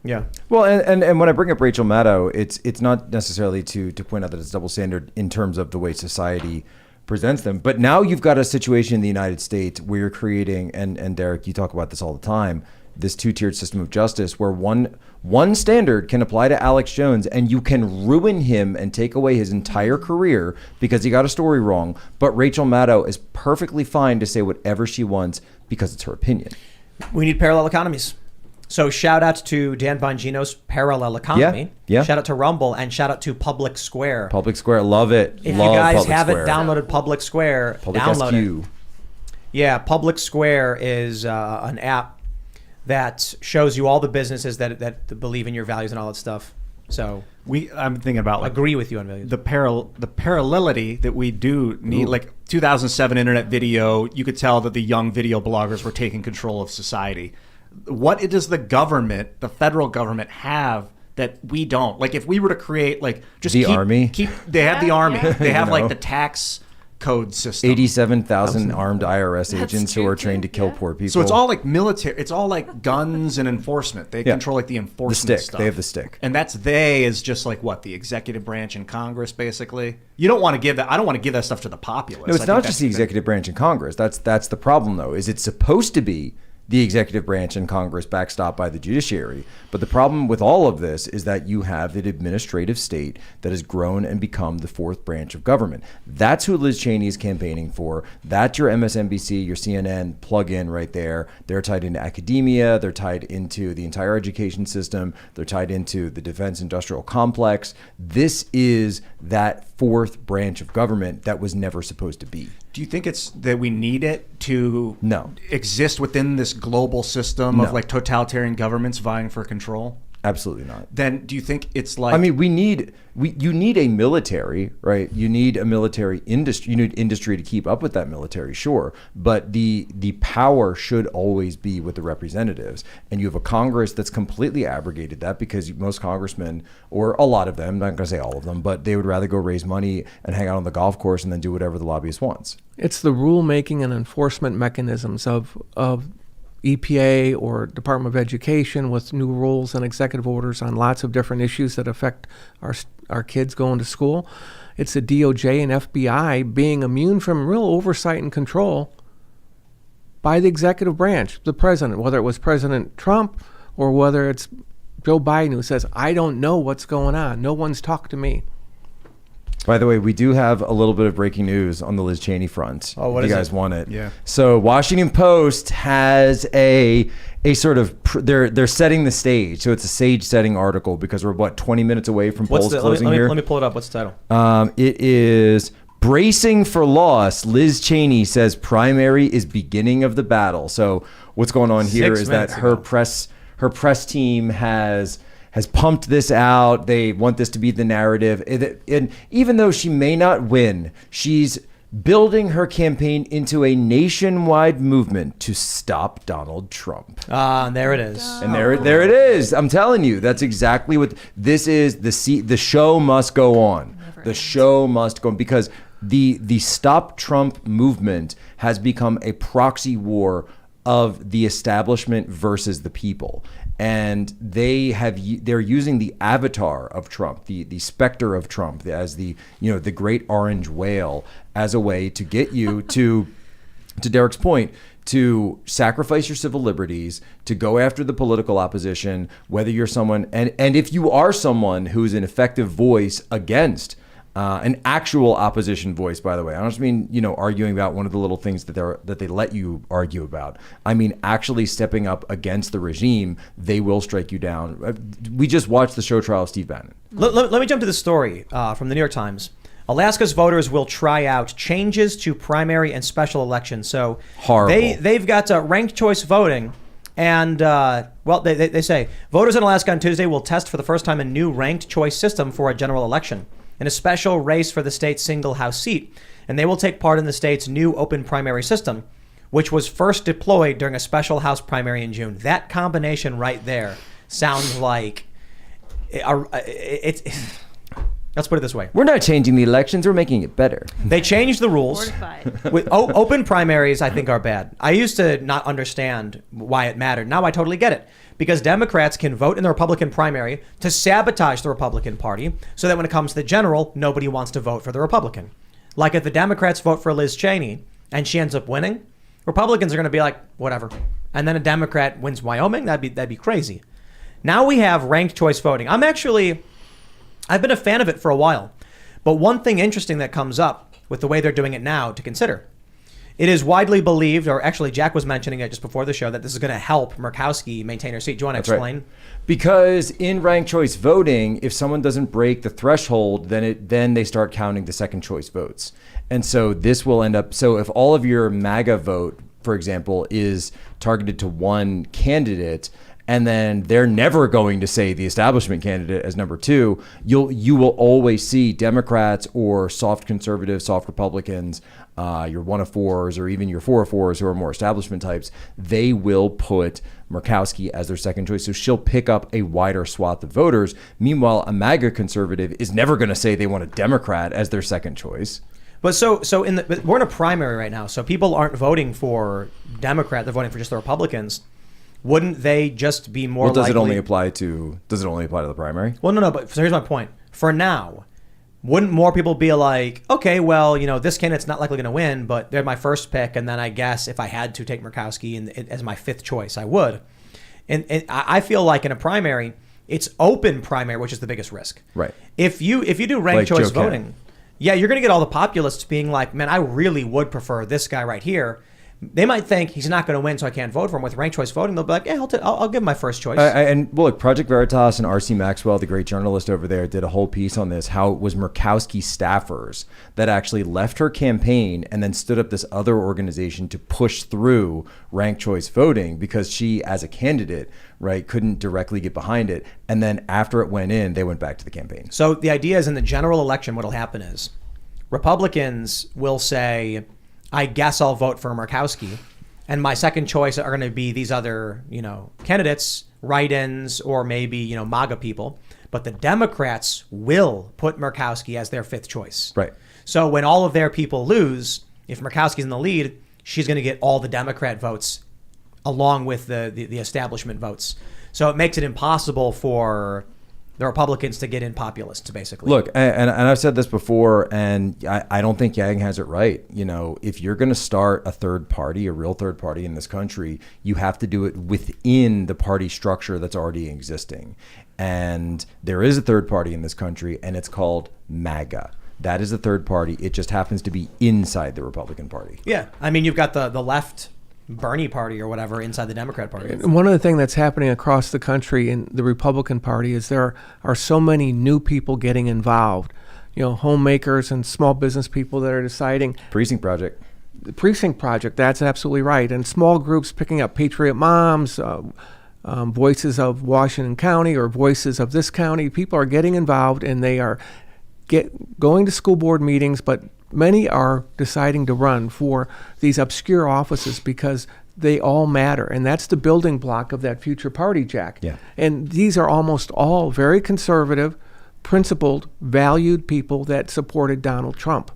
Yeah. well, and when I bring up Rachel Maddow, it's not necessarily to point out that it's double standard in terms of the way society presents them. But now you've got a situation in the United States where you're creating, and Derek, you talk about this all the time, this two-tiered system of justice where one standard can apply to Alex Jones and you can ruin him and take away his entire career because he got a story wrong. But Rachel Maddow is perfectly fine to say whatever she wants because it's her opinion. We need parallel economies. So shout out to Dan Bongino's Parallel Economy. Yeah. Shout out to Rumble, and shout out to Public Square. Public Square, love it. If Love you guys Public haven't Square. downloaded Public Square, Public download SQ. it. Yeah, Public Square is an app that shows you all the businesses that believe in your values and all that stuff. So I'm thinking about like agree with you on values. the parallelity that we do need. Like 2007 internet video, you could tell that the young video bloggers were taking control of society. What does the government, the federal government, have that we don't? Like if we were to create like just The army? They have the Yeah, army. yeah. They have You like know. the tax code system. 87,000 armed IRS That's agents who true, are trained to too. kill Yeah. poor people. So it's all like military. It's all like guns and enforcement. They Yeah. control like the the enforcement stick. stuff. They have the stick. And that's is just like what, the executive branch and Congress, basically. You don't want to give that. I don't want to give that stuff to the populace. No, it's I not think just that's the executive branch and Congress. That's the problem, though. Is it's supposed to be the executive branch and Congress backstopped by the judiciary. But the problem with all of this is that you have an administrative state that has grown and become the fourth branch of government. That's who Liz Cheney is campaigning for. That's your MSNBC, your CNN plug-in right there. They're tied into academia. They're tied into the entire education system. They're tied into the defense industrial complex. This is that fourth branch of government that was never supposed to be. Do you think it's that we need it to No. exist within this global system No. of like totalitarian governments vying for control? Absolutely not. Then do you think it's like? I mean, you need a military, right? You need a military industry. You need industry to keep up with that military, sure. But the power should always be with the representatives. And you have a Congress that's completely abrogated that, because most congressmen, or a lot of them, I'm not going to say all of them, but they would rather go raise money and hang out on the golf course and then do whatever the lobbyist wants. It's the rulemaking and enforcement mechanisms of EPA or Department of Education with new rules and executive orders on lots of different issues that affect our kids going to school. It's the DOJ and FBI being immune from real oversight and control by the executive branch, the president, whether it was President Trump or whether it's Joe Biden, who says, I don't know what's going on. No one's talked to me. By the way, we do have a little bit of breaking news on the Liz Cheney front. Oh, what if is you guys it? want it? Yeah. So Washington Post has a sort of they're setting the stage. So it's a stage setting article, because we're 20 minutes away from polls closing here. Let me pull it up. What's the title? It is Bracing for Loss. Liz Cheney says primary is beginning of the battle. So what's going on here 6 is that minutes her press team has pumped this out. They want this to be the narrative. And even though she may not win, she's building her campaign into a nationwide movement to stop Donald Trump. There it is. And there it is. I'm telling you, that's exactly what this is. The show must go on. The show must go on, because the Stop Trump movement has become a proxy war of the establishment versus the people. And they're using the avatar of Trump, the specter of Trump, as the great orange whale, as a way to get you to Derek's point, to sacrifice your civil liberties, to go after the political opposition, whether you're someone, and if you are someone who's an effective voice against an actual opposition voice, by the way. I don't just mean, arguing about one of the little things that they let you argue about. I mean, actually stepping up against the regime, they will strike you down. We just watched the show trial of Steve Bannon. Let me jump to the story from the New York Times. Alaska's voters will try out changes to primary and special elections. So horrible. They've got ranked choice voting. And, they say voters in Alaska on Tuesday will test for the first time a new ranked choice system for a general election in a special race for the state's single House seat. And they will take part in the state's new open primary system, which was first deployed during a special House primary in June. That combination right there sounds like let's put it this way. We're not changing the elections. We're making it better. They changed the rules. Fortified. With open primaries, I think, are bad. I used to not understand why it mattered. Now I totally get it. Because Democrats can vote in the Republican primary to sabotage the Republican Party, so that when it comes to the general, nobody wants to vote for the Republican. Like if the Democrats vote for Liz Cheney and she ends up winning, Republicans are going to be like, whatever. And then a Democrat wins Wyoming. That'd be crazy. Now we have ranked choice voting. I've been a fan of it for a while. But one thing interesting that comes up with the way they're doing it now to consider. It is widely believed, or actually Jack was mentioning it just before the show, that this is going to help Murkowski maintain her seat. Do you want to explain? Right. Because in ranked choice voting, if someone doesn't break the threshold, then they start counting the second choice votes. And so this will end up, so if all of your MAGA vote, for example, is targeted to one candidate, and then they're never going to say the establishment candidate as number two, you will always see Democrats or soft conservatives, soft Republicans, your 1 of 4s, or even your 4 of 4s who are more establishment types, they will put Murkowski as their second choice. So she'll pick up a wider swath of voters. Meanwhile, a MAGA conservative is never going to say they want a Democrat as their second choice. But we're in a primary right now, so people aren't voting for Democrat; they're voting for just the Republicans. Wouldn't they just be more likely? Does it only apply to the primary? Well, no. But so here's my point. For now, wouldn't more people be like, okay, well, this candidate's not likely going to win, but they're my first pick, and then I guess if I had to take Murkowski as my fifth choice, I would. And I feel like in a primary, it's open primary, which is the biggest risk. Right. If you do ranked choice voting, yeah, you're going to get all the populists being like, man, I really would prefer this guy right here. they might think he's not going to win, so I can't vote for him. With ranked choice voting, they'll be like, yeah, I'll give him my first choice. And well, look, Project Veritas and R.C. Maxwell, the great journalist over there, did a whole piece on this, how it was Murkowski staffers that actually left her campaign and then stood up this other organization to push through ranked choice voting because she, as a candidate, right, couldn't directly get behind it. And then after it went in, they went back to the campaign. So the idea is in the general election, what will happen is Republicans will say, I guess I'll vote for Murkowski, and my second choice are going to be these other, candidates, write-ins, or maybe, MAGA people. But the Democrats will put Murkowski as their fifth choice. Right. So when all of their people lose, if Murkowski's in the lead, she's going to get all the Democrat votes along with the establishment votes. So it makes it impossible for the Republicans to get in populists, basically. Look, and I've said this before, and I don't think Yang has it right. If you're going to start a third party, a real third party in this country, you have to do it within the party structure that's already existing. And there is a third party in this country, and it's called MAGA. That is a third party. It just happens to be inside the Republican Party. Yeah. I mean, you've got the left Bernie party or whatever inside the Democrat Party. And one of the things that's happening across the country in the Republican Party is there are so many new people getting involved. Homemakers and small business people that are deciding. Precinct Project. The Precinct Project, that's absolutely right. And small groups picking up Patriot Moms, Voices of Washington County or Voices of this county. People are getting involved and they are going to school board meetings, but many are deciding to run for these obscure offices because they all matter. And that's the building block of that future party, Jack. Yeah. And these are almost all very conservative, principled, valued people that supported Donald Trump.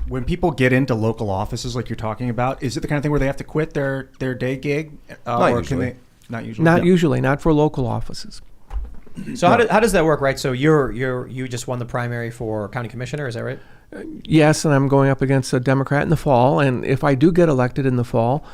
When people get into local offices like you're talking about, is it the kind of thing where they have to quit their day gig? Not or usually. Can they? Not usually. Not usually, not for local offices. So how does that work, right? So you just won the primary for county commissioner, is that right? Yes, and I'm going up against a Democrat in the fall. And if I do get elected in the fall,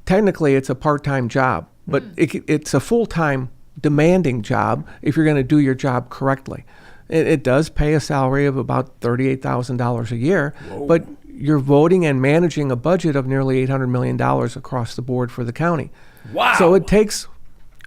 technically it's a part-time job, but it's a full-time demanding job if you're going to do your job correctly. It does pay a salary of about $38,000 a year, but you're voting and managing a budget of nearly $800 million across the board for the county. Wow. So it takes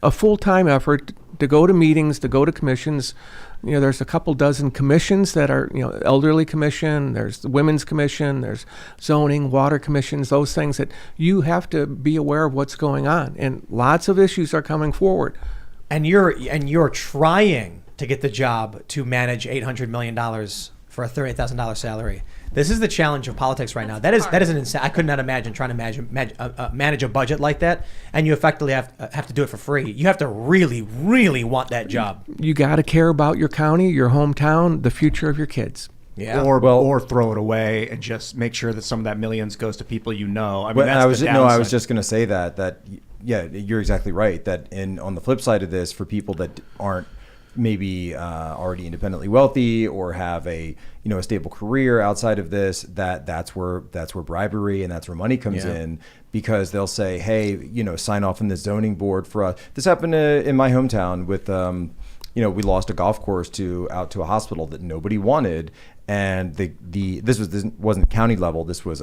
a full-time effort to go to meetings, to go to commissions. There's a couple dozen commissions that are, elderly commission, there's the women's commission, there's zoning, water commissions, those things that you have to be aware of what's going on. And lots of issues are coming forward. And you're trying to get the job to manage $800 million for a $38,000 salary. This is the challenge of politics right now. That is an insane. I could not imagine trying to manage a budget like that, and you effectively have to do it for free. You have to really, really want that job. You got to care about your county, your hometown, the future of your kids. Yeah. Or throw it away and just make sure that some of that millions goes to people you know. I mean, I was downside. just going to say that yeah, you're exactly right. That on the flip side of this, for people that aren't maybe already independently wealthy or have a stable career outside of this, that's where bribery and that's where money comes in, because they'll say, hey, sign off on the zoning board for us. This happened in my hometown with we lost a golf course out to a hospital that nobody wanted, and this wasn't county level, this was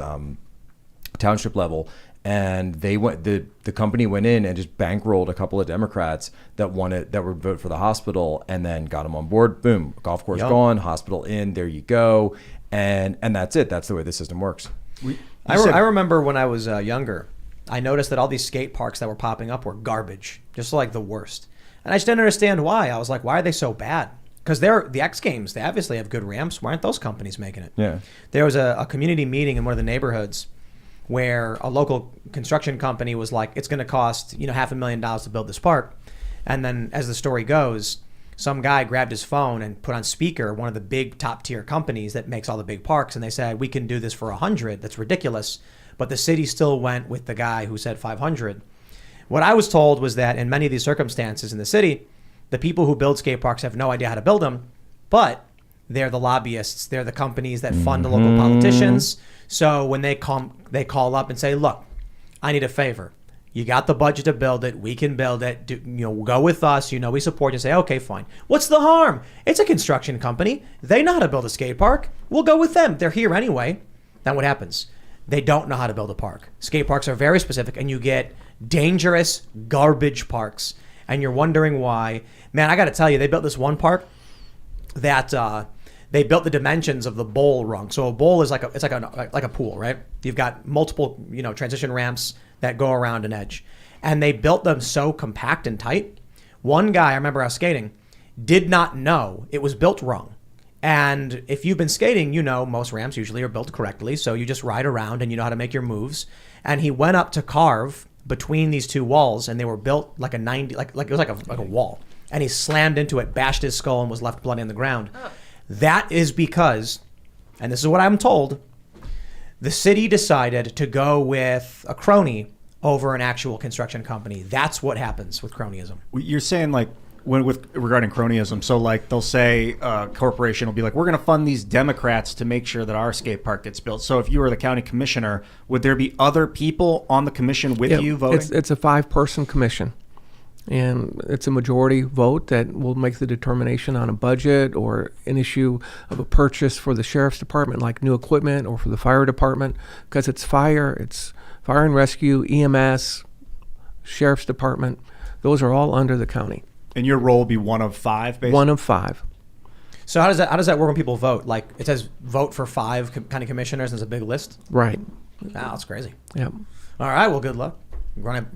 township level. And the company went in and just bankrolled a couple of Democrats that would vote for the hospital, and then got them on board. Boom, golf course gone, hospital in. There you go, and that's it. That's the way the system works. I remember when I was younger, I noticed that all these skate parks that were popping up were garbage, just like the worst. And I just didn't understand why. I was like, why are they so bad? Because they're the X Games. They obviously have good ramps. Why aren't those companies making it? Yeah. There was a community meeting in one of the neighborhoods where a local construction company was like, it's going to cost $500,000 to build this park. And then as the story goes, some guy grabbed his phone and put on speaker one of the big top tier companies that makes all the big parks, and they said, we can do this for 100. That's ridiculous. But the city still went with the guy who said 500. What I was told was that in many of these circumstances in the city, the people who build skate parks have no idea how to build them, but they're the lobbyists. They're the companies that fund the local politicians. So when they call up and say, look, I need a favor. You got the budget to build it. We can build it. Go with us. We support you. Say, okay, fine. What's the harm? It's a construction company. They know how to build a skate park. We'll go with them. They're here anyway. Then what happens? they don't know how to build a park. Skate parks are very specific, and you get dangerous garbage parks, and you're wondering why. Man, I got to tell you, they built this one park that they built the dimensions of the bowl wrong. So a bowl is like a pool, right? You've got multiple transition ramps that go around an edge, and they built them so compact and tight. One guy, I remember I was skating, did not know it was built wrong. And if you've been skating, most ramps usually are built correctly. So you just ride around and you know how to make your moves. And he went up to carve between these two walls, and they were built like a 90, like it was like a wall. And he slammed into it, bashed his skull, and was left bloody on the ground. Oh. That is because, and this is what I'm told, the city decided to go with a crony over an actual construction company. That's what happens with cronyism. You're saying regarding cronyism, so they'll say a corporation will be like, we're going to fund these Democrats to make sure that our skate park gets built. So if you were the county commissioner, would there be other people on the commission with you voting? It's a 5-person commission, and it's a majority vote that will make the determination on a budget or an issue of a purchase for the sheriff's department, like new equipment, or for the fire department, because it's fire and rescue, EMS, sheriff's department. Those are all under the county. And your role will be one of 5, basically? One of 5. So how does that work when people vote? Like, it says vote for 5 county commissioners, and it's a big list? Right. Wow, that's crazy. Yeah. All right, well, good luck.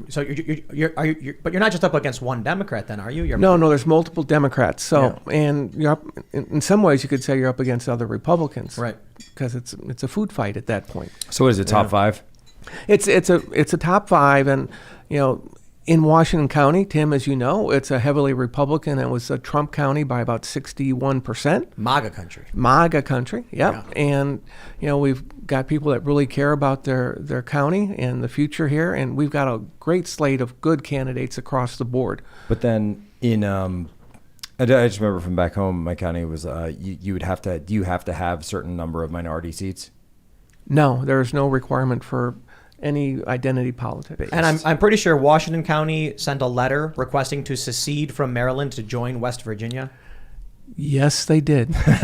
So but you're not just up against one Democrat then, are you? No, there's multiple Democrats. So, and you're up, in some ways you could say you're up against other Republicans. Right. Because it's a food fight at that point. So what is it, top 5? It's a top 5, and in Washington County, Tim, as you know, it's a heavily Republican. It was a Trump county by about 61%. MAGA country. Yep. Yeah. And we've got people that really care about their county and the future here, and we've got a great slate of good candidates across the board. But then I just remember from back home, my county was you have to have certain number of minority seats. No, there is no requirement for any identity politics. And I'm pretty sure Washington County sent a letter requesting to secede from Maryland to join West Virginia. Yes, they did. What's the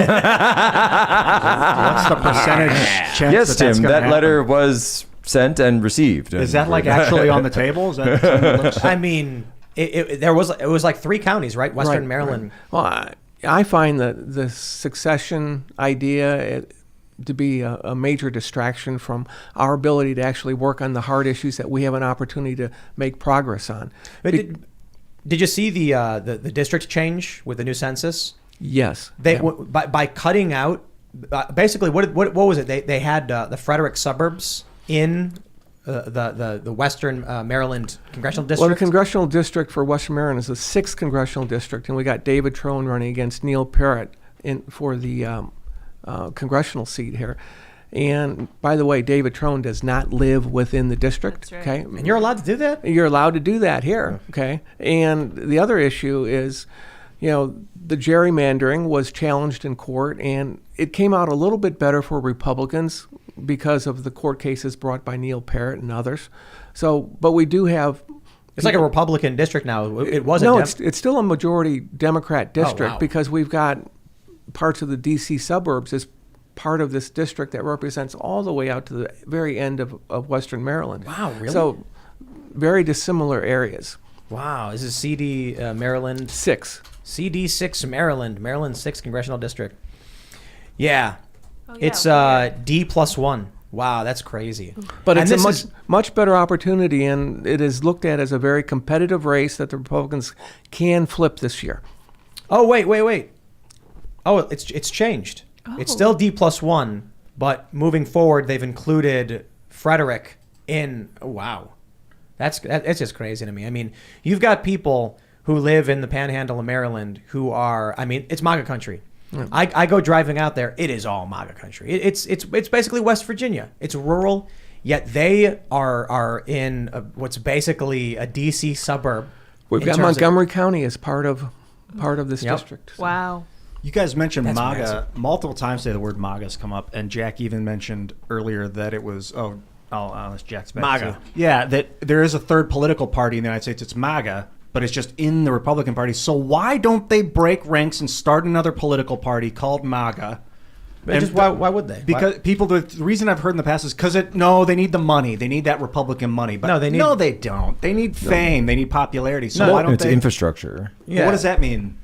percentage chance yes, that's Tim, that happen? letter was sent and received. Is that actually on the table? Is that I mean, it was like 3 counties, right? Western Maryland. Right. Well, I find that the succession idea to be a major distraction from our ability to actually work on the hard issues that we have an opportunity to make progress on. But did you see the district change with the new census? Yes. By cutting out basically what was it? They had the Frederick suburbs in the Western Maryland congressional district. Well, the congressional district for Western Maryland is the 6th congressional district, and we got David Trone running against Neil Parrott for the congressional seat here. And by the way, David Trone does not live within the district. That's right. Okay, and you're allowed to do that? You're allowed to do that here. Okay, and the other issue is, the gerrymandering was challenged in court, and it came out a little bit better for Republicans because of the court cases brought by Neil Parrott and others. So, but we do have. It's like a Republican district now. It wasn't. No, it's still a majority Democrat district because we've got parts of the D.C. suburbs as part of this district that represents all the way out to the very end of Western Maryland. Wow, really? So very dissimilar areas. Wow, this is CD Maryland 6. CD 6 Maryland 6th congressional district. Yeah, it's D+1. Wow, that's crazy. But it's a much better opportunity, and it is looked at as a very competitive race that the Republicans can flip this year. Oh, wait. Oh, it's changed. Oh. It's still D+1, but moving forward, they've included Frederick in. Oh, wow, it's just crazy to me. I mean, you've got people who live in the Panhandle of Maryland who are. I mean, it's MAGA country. Mm. I go driving out there. It is all MAGA country. It's basically West Virginia. It's rural, yet they are in what's basically a DC suburb. We've got Montgomery County as part of this district. So. Wow. You guys mentioned That's MAGA massive. multiple times today. The word MAGA has come up, and Jack even mentioned earlier that it was that's Jack's back MAGA. too. Yeah, that there is a third political party in the United States. It's MAGA, but it's just in the Republican Party. So why don't they break ranks and start another political party called MAGA, Why would they? Because people, the reason I've heard in the past is because they need the money. They need that Republican money. But no, they don't. They need fame. They need popularity. So why don't it's they? Infrastructure. Yeah. What does that mean?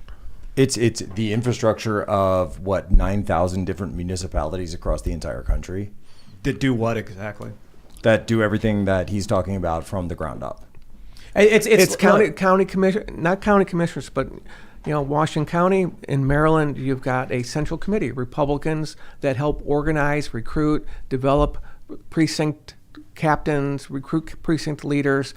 It's the infrastructure of 9,000 different municipalities across the entire country. That do what exactly? That do everything that he's talking about from the ground up. It's county commission, not county commissioners, but Washington County in Maryland, you've got a central committee, Republicans that help organize, recruit, develop precinct captains, recruit precinct leaders,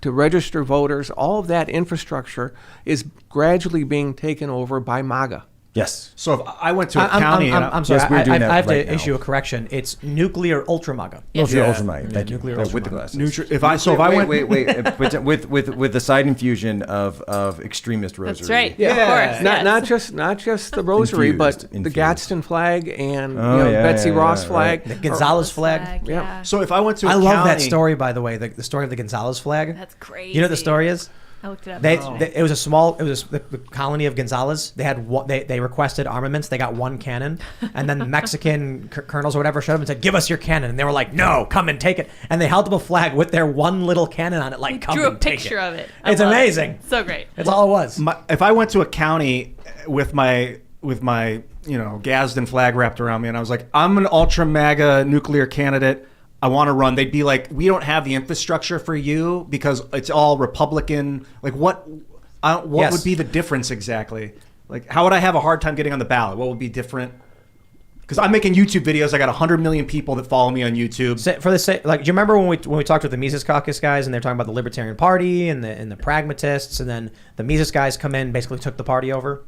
to register voters. All of that infrastructure is gradually being taken over by MAGA. Yes. So if I went to a county, I'm sorry, Yes, we're doing that I have right to now. issue a correction. It's nuclear ultra MAGA. Ultra MAGA. Thank you. Nuclear With ultra the MAGA. glasses. Wait. With the side infusion of extremist rosary. That's right. Yeah. Of course. yes. Not just the rosary, but Infused. the Gadsden flag and yeah, Betsy yeah, Ross yeah, flag. The Gonzalez flag. Yeah. So if I went to a I county, love that story, by the way. The story of the Gonzalez flag. That's crazy. You know what the story is? I looked it up. It was the colony of Gonzalez. They had they requested armaments. They got one cannon, and then the Mexican colonels or whatever showed up and said, "Give us your cannon." And they were like, "No, come and take it." And they held up a flag with their one little cannon on it, like, "Come Drew a and take picture it." of it. It's I love amazing. It. So great. That's all it was. if I went to a county with my Gadsden flag wrapped around me, and I was like, I'm an ultra MAGA nuclear candidate, I want to run, they'd be like, we don't have the infrastructure for you because it's all Republican. Like, what Yes. would be the difference exactly? Like, how would I have a hard time getting on the ballot? What would be different? Because I'm making YouTube videos. I got 100 million people that follow me on YouTube. For the sake, like, do you remember when we talked with the Mises Caucus guys and they're talking about the Libertarian Party and the pragmatists, and then the Mises guys come in, basically took the party over?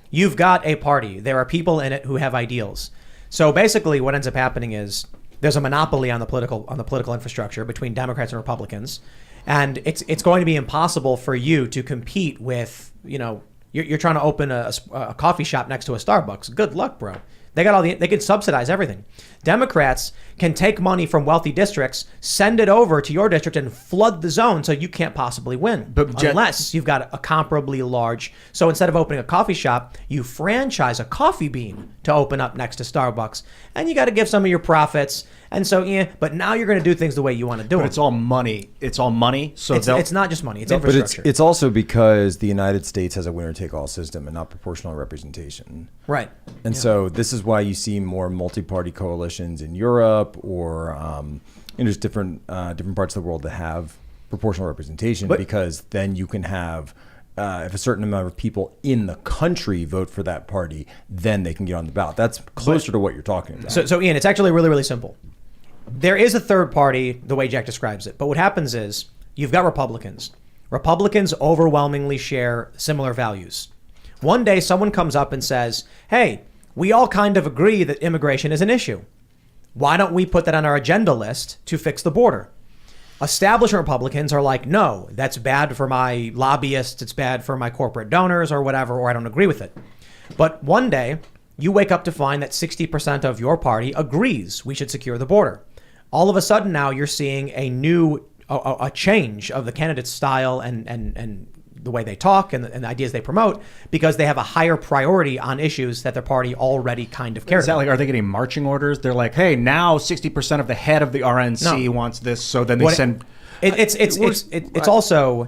You've got a party. There are people in it who have ideals. So basically, what ends up happening is there's a monopoly on the political infrastructure between Democrats and Republicans, and it's going to be impossible for you to compete with, you're trying to open a coffee shop next to a Starbucks. Good luck, bro. They can subsidize everything. Democrats can take money from wealthy districts, send it over to your district, and flood the zone so you can't possibly win. Unless you've got a comparably large. So instead of opening a coffee shop, you franchise a coffee bean to open up next to Starbucks. And you got to give some of your profits. And so, but now you're going to do things the way you want to do But them. it's all money. It's all money. So It's not just money. It's But infrastructure. it's also because the United States has a winner-take-all system and not proportional representation. Right. And so this is why you see more multi-party coalitions in Europe or just different parts of the world that have proportional representation, because then you can have if a certain amount of people in the country vote for that party, then they can get on the ballot. That's closer to what you're talking about. So Ian, it's actually really, really simple. There is a third party, the way Jack describes it. But what happens is you've got Republicans. Republicans overwhelmingly share similar values. One day someone comes up and says, hey, we all kind of agree that immigration is an issue. Why don't we put that on our agenda list to fix the border? Establishment Republicans are like, no, that's bad for my lobbyists. It's bad for my corporate donors or whatever, or I don't agree with it. But one day you wake up to find that 60% of your party agrees we should secure the border. All of a sudden now you're seeing a change of the candidate's style and the way they talk and the ideas they promote, because they have a higher priority on issues that their party already kind of cares Is that about. like, are they getting marching orders? They're like, hey, now 60% of the head of the RNC wants this, so then they send. It's also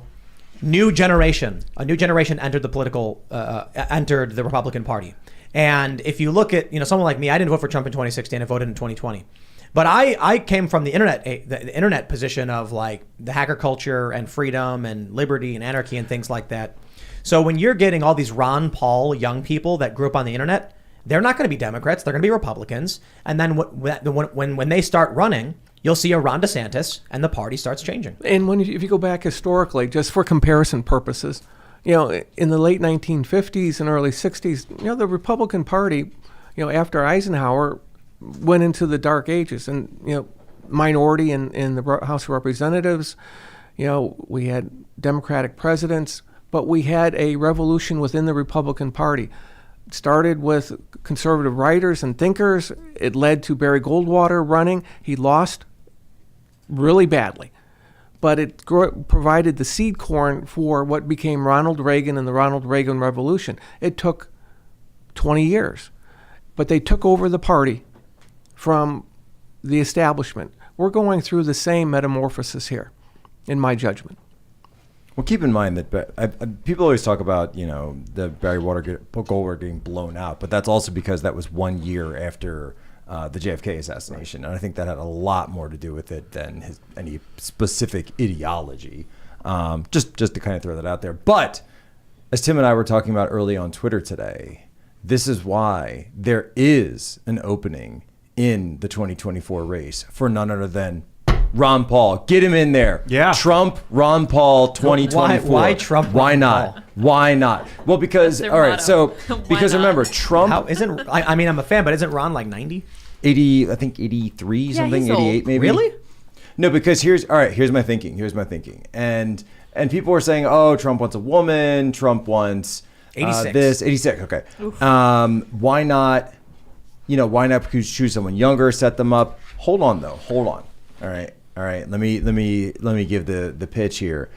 new generation. A new generation entered entered the Republican Party, and if you look at someone like me, I didn't vote for Trump in 2016. I voted in 2020. But I came from the internet position of like the hacker culture and freedom and liberty and anarchy and things like that. So when you're getting all these Ron Paul young people that grew up on the internet, they're not going to be Democrats. They're going to be Republicans. And then when they start running, you'll see a Ron DeSantis and the party starts changing. And if you go back historically, just for comparison purposes, in the late 1950s and early 60s, the Republican Party, after Eisenhower, went into the dark ages, and minority in the House of Representatives. We had Democratic presidents, but we had a revolution within the Republican Party. It started with conservative writers and thinkers. It led to Barry Goldwater running. He lost really badly, but it provided the seed corn for what became Ronald Reagan and the Ronald Reagan Revolution. It took 20 years. but they took over the party from the establishment. We're going through the same metamorphosis here, in my judgment. Well, keep in mind that people always talk about, the Barry Goldwater getting blown out, but that's also because that was 1 year after the JFK assassination. And I think that had a lot more to do with it than any specific ideology. Just to kind of throw that out there. But as Tim and I were talking about early on Twitter today, this is why there is an opening in the 2024 race for none other than Ron Paul. Get him in there. Yeah. Trump, Ron Paul, 2024. Why Trump? Why Ron not? Paul? Why not? Well, because, That's all their right, motto. so, Why because not? remember, Trump, I mean, I'm a fan, but isn't Ron like 90? 80, I think 83, something, he's old. 88 maybe. Really? No, because here's my thinking. And people were saying, oh, Trump wants a woman. Trump wants 86. this, 86. Okay. Why not? Why not choose someone younger, set them up? Hold on, though. Hold on. All right. Let me give the pitch here.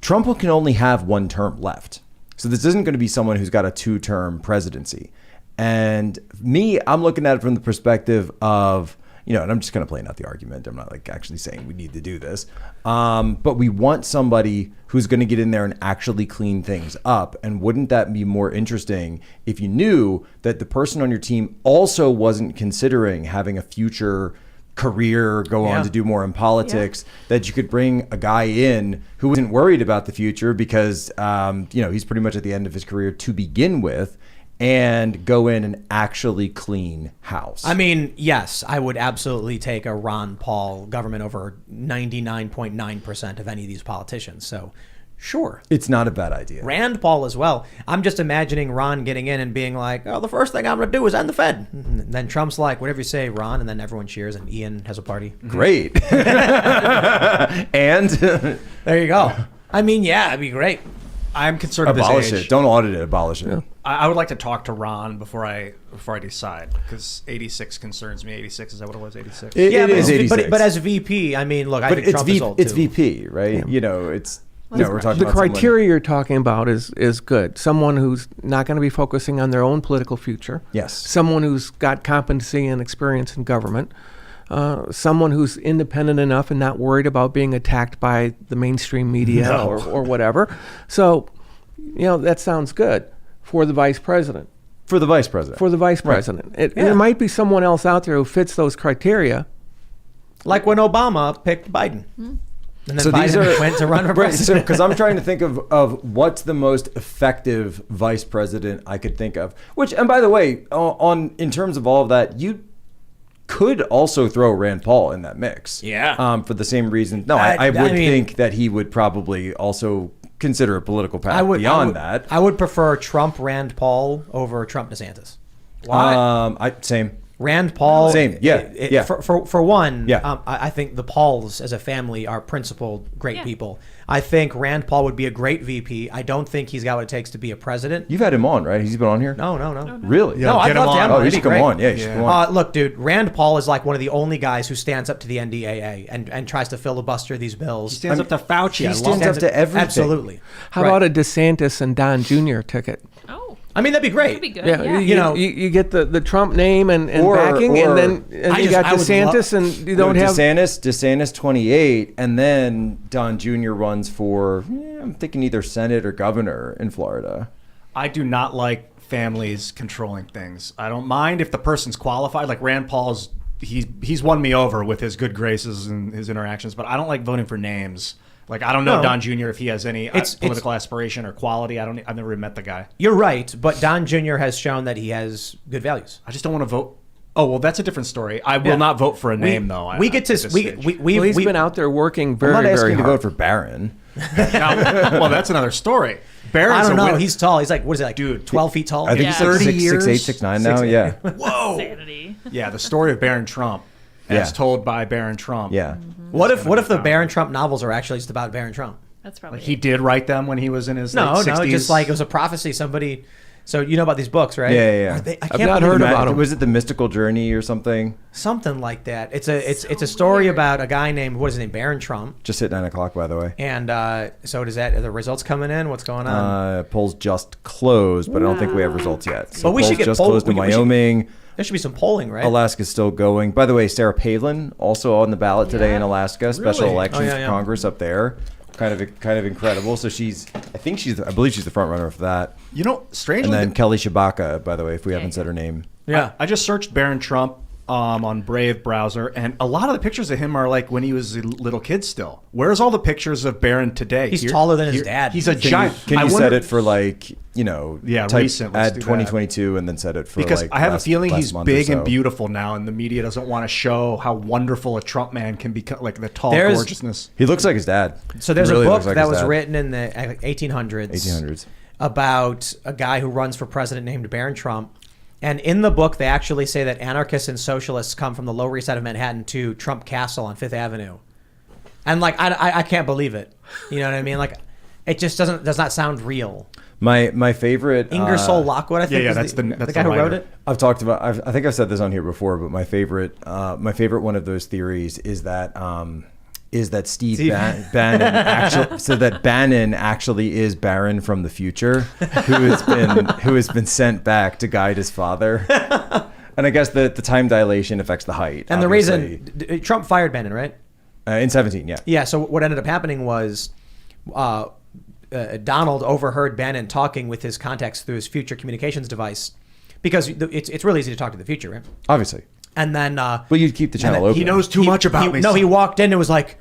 Trump can only have one term left, so this isn't going to be someone who's got a 2-term presidency. And I'm looking at it from the perspective of, and I'm just kind of playing out the argument. I'm not like actually saying we need to do this. But we want somebody who's going to get in there and actually clean things up. And wouldn't that be more interesting if you knew that the person on your team also wasn't considering having a future career, go on to do more in politics, that you could bring a guy in who isn't worried about the future because, he's pretty much at the end of his career to begin with, and go in and actually clean house. I mean, yes, I would absolutely take a Ron Paul government over 99.9% of any of these politicians. So, sure. It's not a bad idea. Rand Paul as well. I'm just imagining Ron getting in and being like, oh, the first thing I'm going to do is end the Fed. And then Trump's like, whatever you say, Ron. And then everyone cheers and Ian has a party. Great. And There you go. I mean, yeah, it'd be great. I'm concerned with abolish his age. it. Don't audit it. Abolish it. Yeah. I would like to talk to Ron before I decide, because 86 concerns me. 86, is that what it was? 86. It but is as- 86. But as VP, I mean, look, I think Trump is old it's too. VP, right? It's we're talking The about criteria you're talking about is good. Someone who's not going to be focusing on their own political future. Yes. Someone who's got competency and experience in government. Someone who's independent enough and not worried about being attacked by the mainstream media or whatever. So, that sounds good for the vice president. For the vice president. For the vice president. There might be someone else out there who fits those criteria. Like when Obama picked Biden. And then So Biden these are went to run for right. So president. because I'm trying to think of what's the most effective vice president I could think of. Which, and by the way, in terms of all of that, you could also throw Rand Paul in that mix. Yeah. For the same reason. No, I would think that he would probably also consider a political path beyond that. I would prefer Trump Rand Paul over Trump DeSantis. Same. Rand Paul. Same. Yeah. For one, Yeah. I think the Pauls as a family are principled, great Yeah. people. I think Rand Paul would be a great VP. I don't think he's got what it takes to be a president. You've had him on, right? He's been on here? No. Really? No, I'd get him love to on. have him. Oh, he It'd should be come great. on. Yeah, he should come on. Look, dude, Rand Paul is like one of the only guys who stands up to the NDAA and tries to filibuster these bills. He stands up to Fauci. I he love stands it. up to everything. Absolutely. How about a DeSantis and Don Jr. ticket? Oh, I mean, that'd be great. that'd be good. Yeah, Yeah. You know- you get the Trump name and Or- backing, or- and you got I would DeSantis, love- and you don't have. DeSantis 28, and then Don Jr. runs for, I'm thinking either Senate or governor in Florida. I do not like families controlling things. I don't mind if the person's qualified. Like Rand Paul's, he's won me over with his good graces and his interactions, but I don't like voting for names. Like I don't know No. Don Jr. if he has any It's- political aspiration or quality. I've never even met the guy. You're right, but Don Jr. has shown that he has good values. I just don't want to vote. Oh well, that's a different story. I will not vote for a name though. We get to at this we stage. we Well, he's we been out there working I'm very, not very asking you to hard. vote for Barron. well, that's another story. Barron's I don't a know. winner. He's tall. He's like, what is it, like, dude, 12 feet tall? I think Yeah. he's like 30 6'8", years? 6'9" now. Yeah. Sanity. Yeah, the story of Barron Trump, as Yeah. told by Barron Trump. Yeah. What if the Barron Trump novels are actually just about Barron Trump? That's probably Like he did write them when he was in his No, late 60s. just like it was a prophecy. Somebody So you know about these books, right? Yeah. I I've can't not believe heard it. about 'em. Was it The Mystical Journey or something? Something like that. It's a story weird. about a guy named, what is his name, Barron Trump. Just hit 9 o'clock, by the way. And so does that? Are the results coming in? What's going on? Polls just closed, but I don't think we have results yet. So But we should polls get just poll- closed in we should- Wyoming. There should be some polling, right? Alaska's still going. By the way, Sarah Palin also on the ballot today in Alaska. Special Really? elections Oh, yeah. for Congress up there. Kind of incredible. So I believe she's the front runner for that. You know, strangely, And then Kelly Shabaka, by the way, if we haven't said her name. Yeah. I just searched Barron Trump on Brave browser, and a lot of the pictures of him are like when he was a little kid still. Where's all the pictures of Barron today? He's taller than his dad. He's a Can giant. you I set wonder- it for like, type recent. Let's add do that. 2022 and then set it for Because like I have last- a feeling last he's month or big and so. beautiful now, and the media doesn't want to show how wonderful a Trump man can become, like the tall There's- gorgeousness. He looks like his dad. So there's He really a book looks like that his was dad. written in the 1800s. 1800s. About a guy who runs for president named Barron Trump. And in the book, they actually say that anarchists and socialists come from the Lower East Side of Manhattan to Trump Castle on Fifth Avenue. And like, I can't believe it. You know what I mean? Like, it just does not sound real. My favorite Ingersoll Lockwood, I think, yeah, is that's the the guy who wrote writer. it. I've talked about. I think I've said this on here before, but my favorite one of those theories is that Steve Bannon actually, so that Bannon actually is Barron from the future, who has been sent back to guide his father. And I guess the time dilation affects the height. And the obviously. reason Trump fired Bannon, right? In 17, yeah. Yeah. So what ended up happening was Donald overheard Bannon talking with his contacts through his future communications device, because it's really easy to talk to the future, right? Obviously. And then Well, you'd keep the channel then open. He knows too much about me. No, he walked in and was like,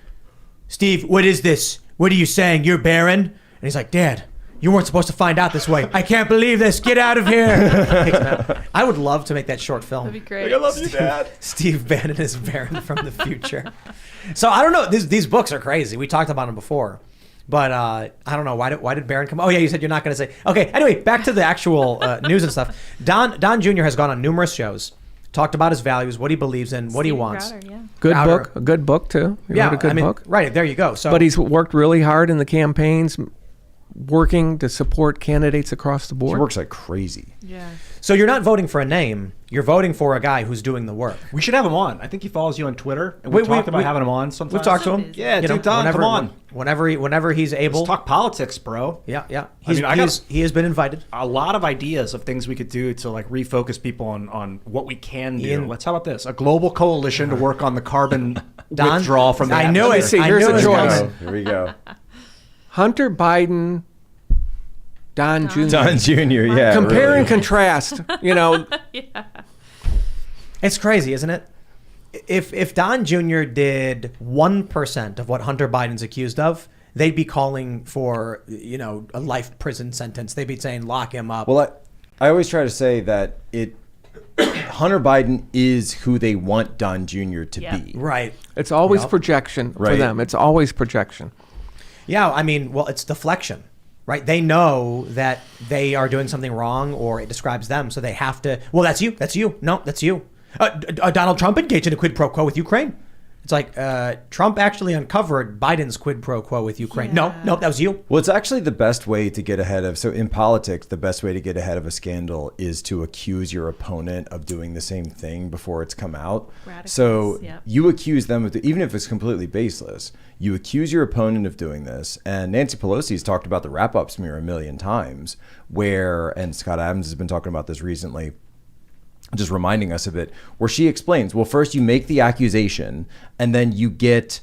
"Steve, what is this? What are you saying? You're Barron?" And he's like, "Dad, you weren't supposed to find out this way. I can't believe this. Get out of here." I would love to make that short film. That'd be great. I love you, Dad. Steve Bannon is Barron from the future. So I don't know. These books are crazy. We talked about them before. But I don't know. Why did Barron come? Oh, yeah, you said you're not going to say. Okay, anyway, back to the actual news and stuff. Don Jr. has gone on numerous shows, talked about his values, what he believes in, what he Stephen wants. Crowder, yeah. Good Crowder. book, a good book too. He wrote a good book. Right, there you go. So, But he's worked really hard in the campaigns, working to support candidates across the He board. works like crazy. Yeah. so you're not voting for a name. You're voting for a guy who's doing the work. We should have him on. I think he follows you on Twitter, and we talked about having him on sometime. We've talked to him. Yeah, You know, dude, Don, whenever, come on. Whenever he's able. Let's talk politics, bro. Yeah. I mean, He has been invited. A lot of ideas of things we could do to like refocus people on what we can do. Ian- Let's how about this? A global coalition to work on the carbon Don, withdrawal from the I knew it. atmosphere. See, here's I knew a it was choice. coming. Here we go. Hunter Biden, Don Jr. Don Jr. Yeah. Compare really. and contrast. You know, It's crazy, isn't it? If Don Jr. did 1% of what Hunter Biden's accused of, they'd be calling for, a life prison sentence. They'd be saying lock him up. Well, I always try to say that Hunter Biden is who they want Don Jr. to Yeah. be. right. it's always Yep. projection for Right. them. It's always projection. Yeah, I mean, well, it's deflection, right? They know that they are doing something wrong, or it describes them, so they have to. Well, that's you. That's you. No, that's you. Donald Trump engaged in a quid pro quo with Ukraine. It's like Trump actually uncovered Biden's quid pro quo with Ukraine. Yeah. No, that was you. Well, it's actually the best way to get ahead of. So in politics, the best way to get ahead of a scandal is to accuse your opponent of doing the same thing before it's come out. Radicals, So yep. you accuse them of, even if it's completely baseless, you accuse your opponent of doing this. And Nancy Pelosi has talked about the wrap-up smear a million times, and Scott Adams has been talking about this recently, just reminding us of it, where she explains, well, first you make the accusation, and then you get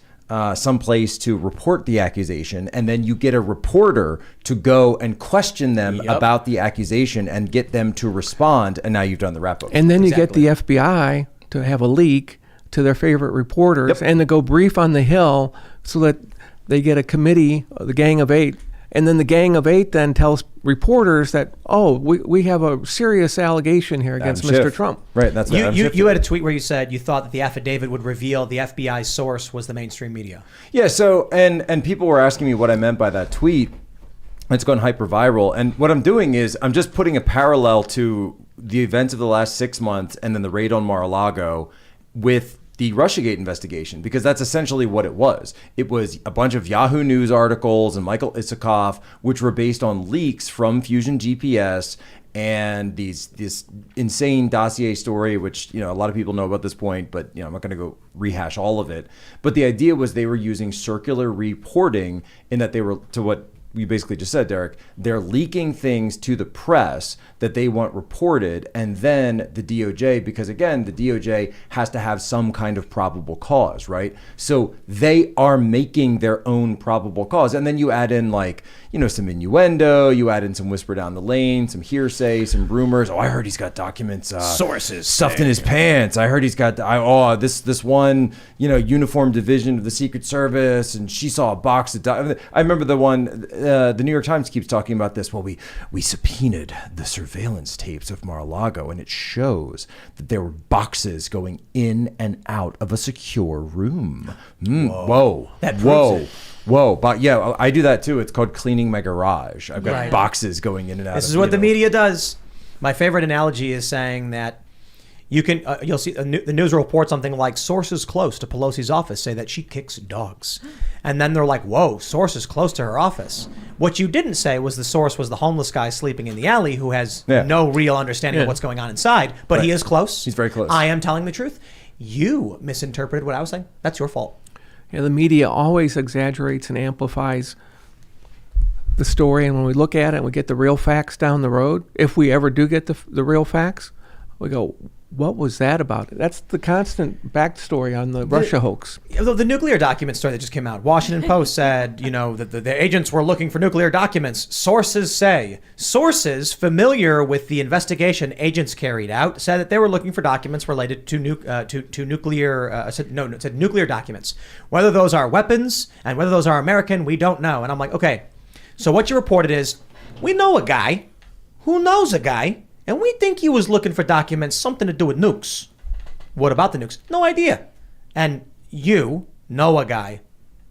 some place to report the accusation, and then you get a reporter to go and question them Yep. about the accusation and get them to respond, and now you've done the wrap-up. And then you get Exactly. the FBI to have a leak to their favorite reporters Yep. and to go brief on the Hill so that they get a committee, the Gang of Eight. And then the Gang of Eight then tells reporters that, we have a serious allegation here against Adam Mr. Schiff. Trump. Right, that's what Adam Schiff You did. had a tweet where you said you thought that the affidavit would reveal the FBI's source was the mainstream media. Yeah, so, and people were asking me what I meant by that tweet. It's gone hyper viral. And what I'm doing is I'm just putting a parallel to the events of the last 6 months and then the raid on Mar-a-Lago with the Russiagate investigation, because that's essentially what it was. It was a bunch of Yahoo News articles and Michael Isikoff, which were based on leaks from Fusion GPS and this insane dossier story, which, you know, a lot of people know about this point, but, you know, I'm not going to go rehash all of it. But the idea was they were using circular reporting in that they were, to what you basically just said, Derek, they're leaking things to the press that they want reported, and then the DOJ, because again, the DOJ has to have some kind of probable cause, right? So they are making their own probable cause. And then you add in, like, you know, some innuendo, you add in some whisper down the lane, some hearsay, some rumors. Oh, I heard he's got documents, Sources stuffed in his pants. I heard he's got, this one, you know, uniform division of the Secret Service, and she saw a box of I remember the one, the New York Times keeps talking about this. Well, we subpoenaed the surveillance tapes of Mar-a-Lago, and it shows that there were boxes going in and out of a secure room. Whoa. That proves it. Whoa. But yeah, I do that too. It's called cleaning my garage. I've got Right. boxes going in and out. This is what the media does. My favorite analogy is saying that you can, you'll see the news will report something like sources close to Pelosi's office say that she kicks dogs. And then they're like, whoa, sources close to her office. What you didn't say was the source was the homeless guy sleeping in the alley who has no real understanding of what's going on inside, but he is close. He's very close. I am telling the truth. You misinterpreted what I was saying. That's your fault. Yeah, the media always exaggerates and amplifies the story, and when we look at it and we get the real facts down the road, if we ever do get the real facts, we go, what was that about? That's the constant backstory on the Russia hoax. The nuclear document story that just came out, Washington Post said, you know, that the agents were looking for nuclear documents. Sources say. Sources familiar with the investigation agents carried out said that they were looking for documents related to nuclear. Said nuclear documents. Whether those are weapons and whether those are American, we don't know. And I'm like, okay, so what you reported is, we know a guy who knows a guy. And we think he was looking for documents, something to do with nukes. What about the nukes? No idea. And you know a guy.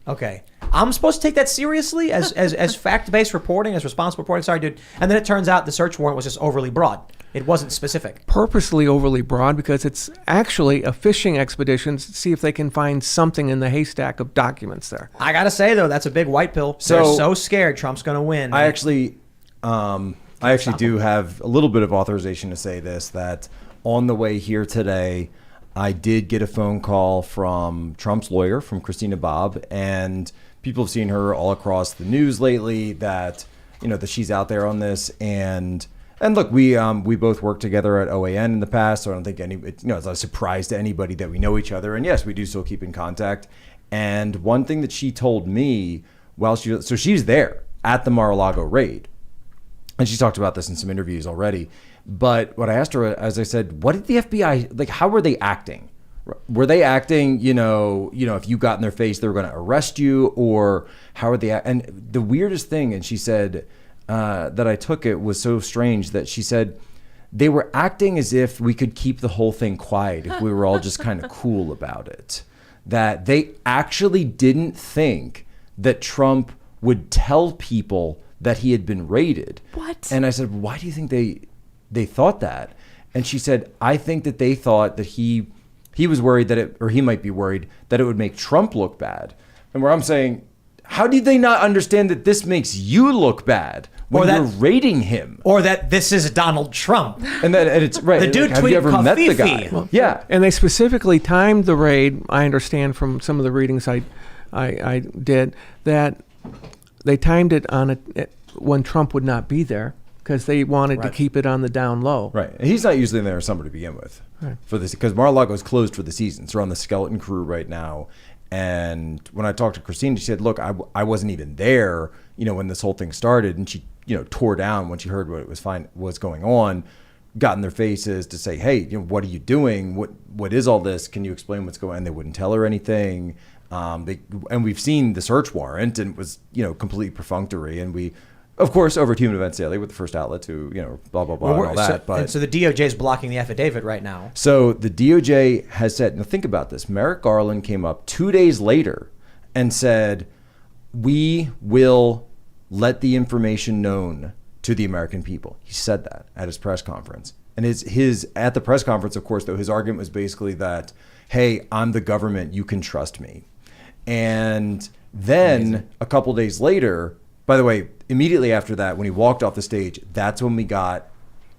Okay. I'm supposed to take that seriously as fact-based reporting, as responsible reporting. Sorry, dude. And then it turns out the search warrant was just overly broad. It wasn't specific. Purposely overly broad because it's actually a fishing expedition to see if they can find something in the haystack of documents there. I got to say, though, that's a big white pill. They're so scared Trump's going to win. I actually do have a little bit of authorization to say this, that on the way here today, I did get a phone call from Trump's lawyer, from Christina Bobb, and people have seen her all across the news lately that, you know, that she's out there on this. And look, we both worked together at OAN in the past, so I don't think it's not a surprise to anybody that we know each other. And yes, we do still keep in contact. And one thing that she told me so she's there at the Mar-a-Lago raid. And she talked about this in some interviews already. But what I asked her, as I said, what did the FBI, like, how were they acting? Were they acting, you know, if you got in their face, they were going to arrest you? Or how are they? And the weirdest thing, and she said that I took it was so strange that she said they were acting as if we could keep the whole thing quiet if we were all just kind of cool about it. That they actually didn't think that Trump would tell people that he had been raided. What? And I said, why do you think they thought that? And she said, I think that they thought that he was worried or he might be worried that it would make Trump look bad. And where I'm saying, how did they not understand that this makes you look bad when you're raiding him? Or that this is Donald Trump. And it's right. The dude have you ever met the guy? Well, yeah. And they specifically timed the raid, I understand from some of the readings I did, that they timed it on when Trump would not be there because they wanted to keep it on the down low. Right. And he's not usually in there summer to begin with for this, because Mar-a-Lago is closed for the season. So we're on the skeleton crew right now. And when I talked to Christine, she said, look, I wasn't even there, you know, when this whole thing started. And she, you know, tore down when she heard what was going on, got in their faces to say, hey, you know, what are you doing? What is all this? Can you explain what's going on? And they wouldn't tell her anything. And we've seen the search warrant, and it was, you know, completely perfunctory. And we, of course, over at Human Events Daily, with the first outlet to, you know, blah, blah, blah, and all that. So the DOJ is blocking the affidavit right now. So the DOJ has said, now think about this. Merrick Garland came up 2 days later and said, we will let the information known to the American people. He said that at his press conference. And his at the press conference, of course, though, his argument was basically that, hey, I'm the government, you can trust me. And then a couple days later, by the way, immediately after that, when he walked off the stage, that's when we got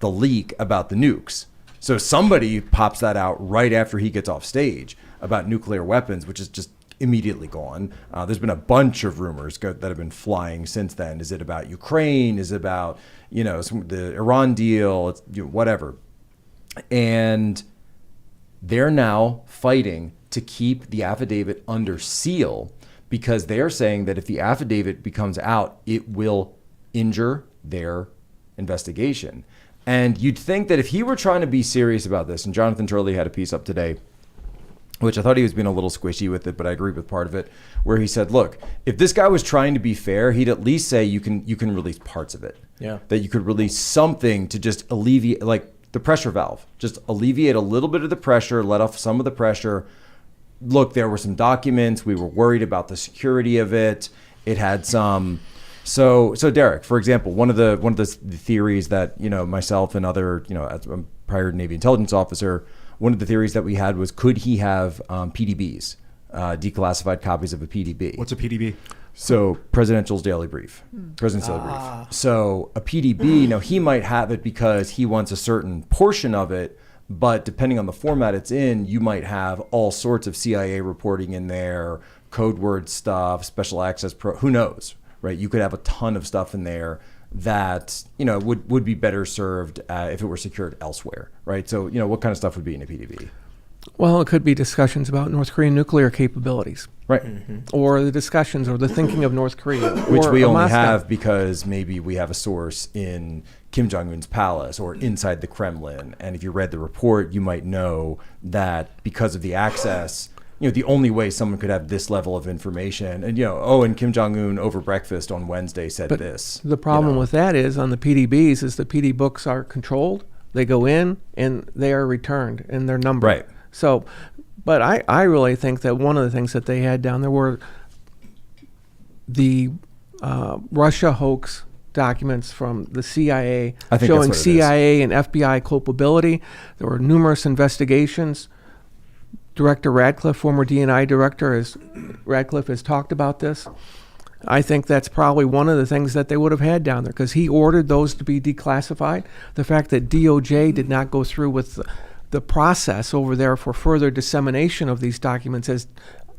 the leak about the nukes. So somebody pops that out right after he gets off stage about nuclear weapons, which is just immediately gone. There's been a bunch of rumors that have been flying since then. Is it about Ukraine? Is it about, the Iran deal? It's, whatever. And they're now fighting to keep the affidavit under seal because they're saying that if the affidavit becomes out, it will injure their investigation. And you'd think that if he were trying to be serious about this, and Jonathan Turley had a piece up today, which I thought he was being a little squishy with it, but I agree with part of it, where he said, look, if this guy was trying to be fair, he'd at least say you can release parts of it. Yeah. That you could release something to just alleviate, like the pressure valve, just alleviate a little bit of the pressure, let off some of the pressure. Look, there were some documents. We were worried about the security of it. It had some. So Derek, for example, one of the theories that myself and other as a prior Navy intelligence officer, one of the theories that we had was, could he have PDBs, declassified copies of a PDB? What's a PDB? So Presidential's Daily Brief, President's Daily Brief. So a PDB, he might have it because he wants a certain portion of it, but depending on the format it's in, you might have all sorts of CIA reporting in there, code word stuff, special access who knows, right? You could have a ton of stuff in there that would be better served if it were secured elsewhere, right? So what kind of stuff would be in a PDB? Well, it could be discussions about North Korean nuclear capabilities, right? Or the discussions or the thinking of North Korea, which we only Moscow. have because maybe we have a source in Kim Jong-un's palace or inside the Kremlin, and if you read the report, you might know that because of the access. The only way someone could have this level of information, and and Kim Jong-un over breakfast on Wednesday said but this. The problem with that is on the PDBs is the PD books are controlled. They go in and they are returned and they're numbered. Right. So, but I really think that one of the things that they had down there were the Russia hoax documents from the CIA showing CIA and FBI culpability. There were numerous investigations. Director Radcliffe, former DNI director, Radcliffe has talked about this. I think that's probably one of the things that they would have had down there because he ordered those to be declassified. The fact that DOJ did not go through with the process over there for further dissemination of these documents as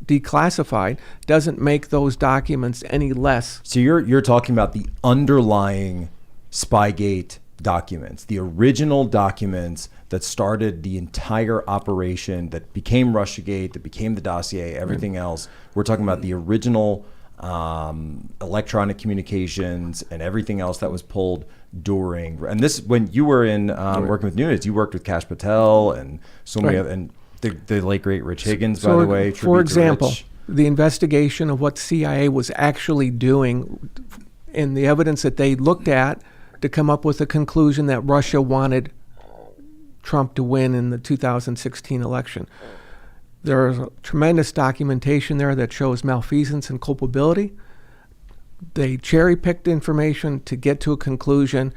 declassified doesn't make those documents any less. So you're talking about the underlying Spygate documents, the original documents that started the entire operation that became Russiagate, that became the dossier, everything else. We're talking about the original electronic communications and everything else that was pulled during. And this, when you were in working with Nunes, you worked with Kash Patel and so many other, and the late great Rich Higgins, by the way. For example, the investigation of what CIA was actually doing and the evidence that they looked at to come up with a conclusion that Russia wanted Trump to win in the 2016 election. There's tremendous documentation there that shows malfeasance and culpability. They cherry-picked information to get to a conclusion,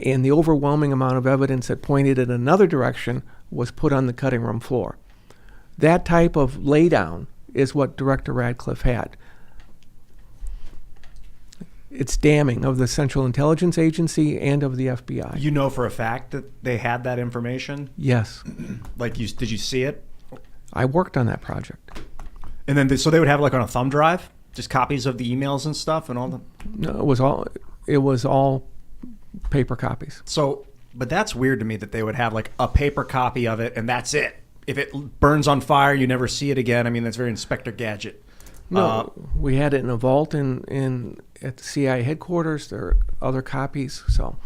and the overwhelming amount of evidence that pointed in another direction was put on the cutting room floor. That type of laydown is what Director Radcliffe had. It's damning of the Central Intelligence Agency and of the FBI. You know for a fact that they had that information? Yes. Did you see it? I worked on that project. And then so they would have like on a thumb drive, just copies of the emails and stuff and all the. No, it was all paper copies. So, but that's weird to me that they would have like a paper copy of it and that's it. If it burns on fire, you never see it again. I mean, that's very Inspector Gadget. No, we had it in a vault at the CIA headquarters. There are other copies. So,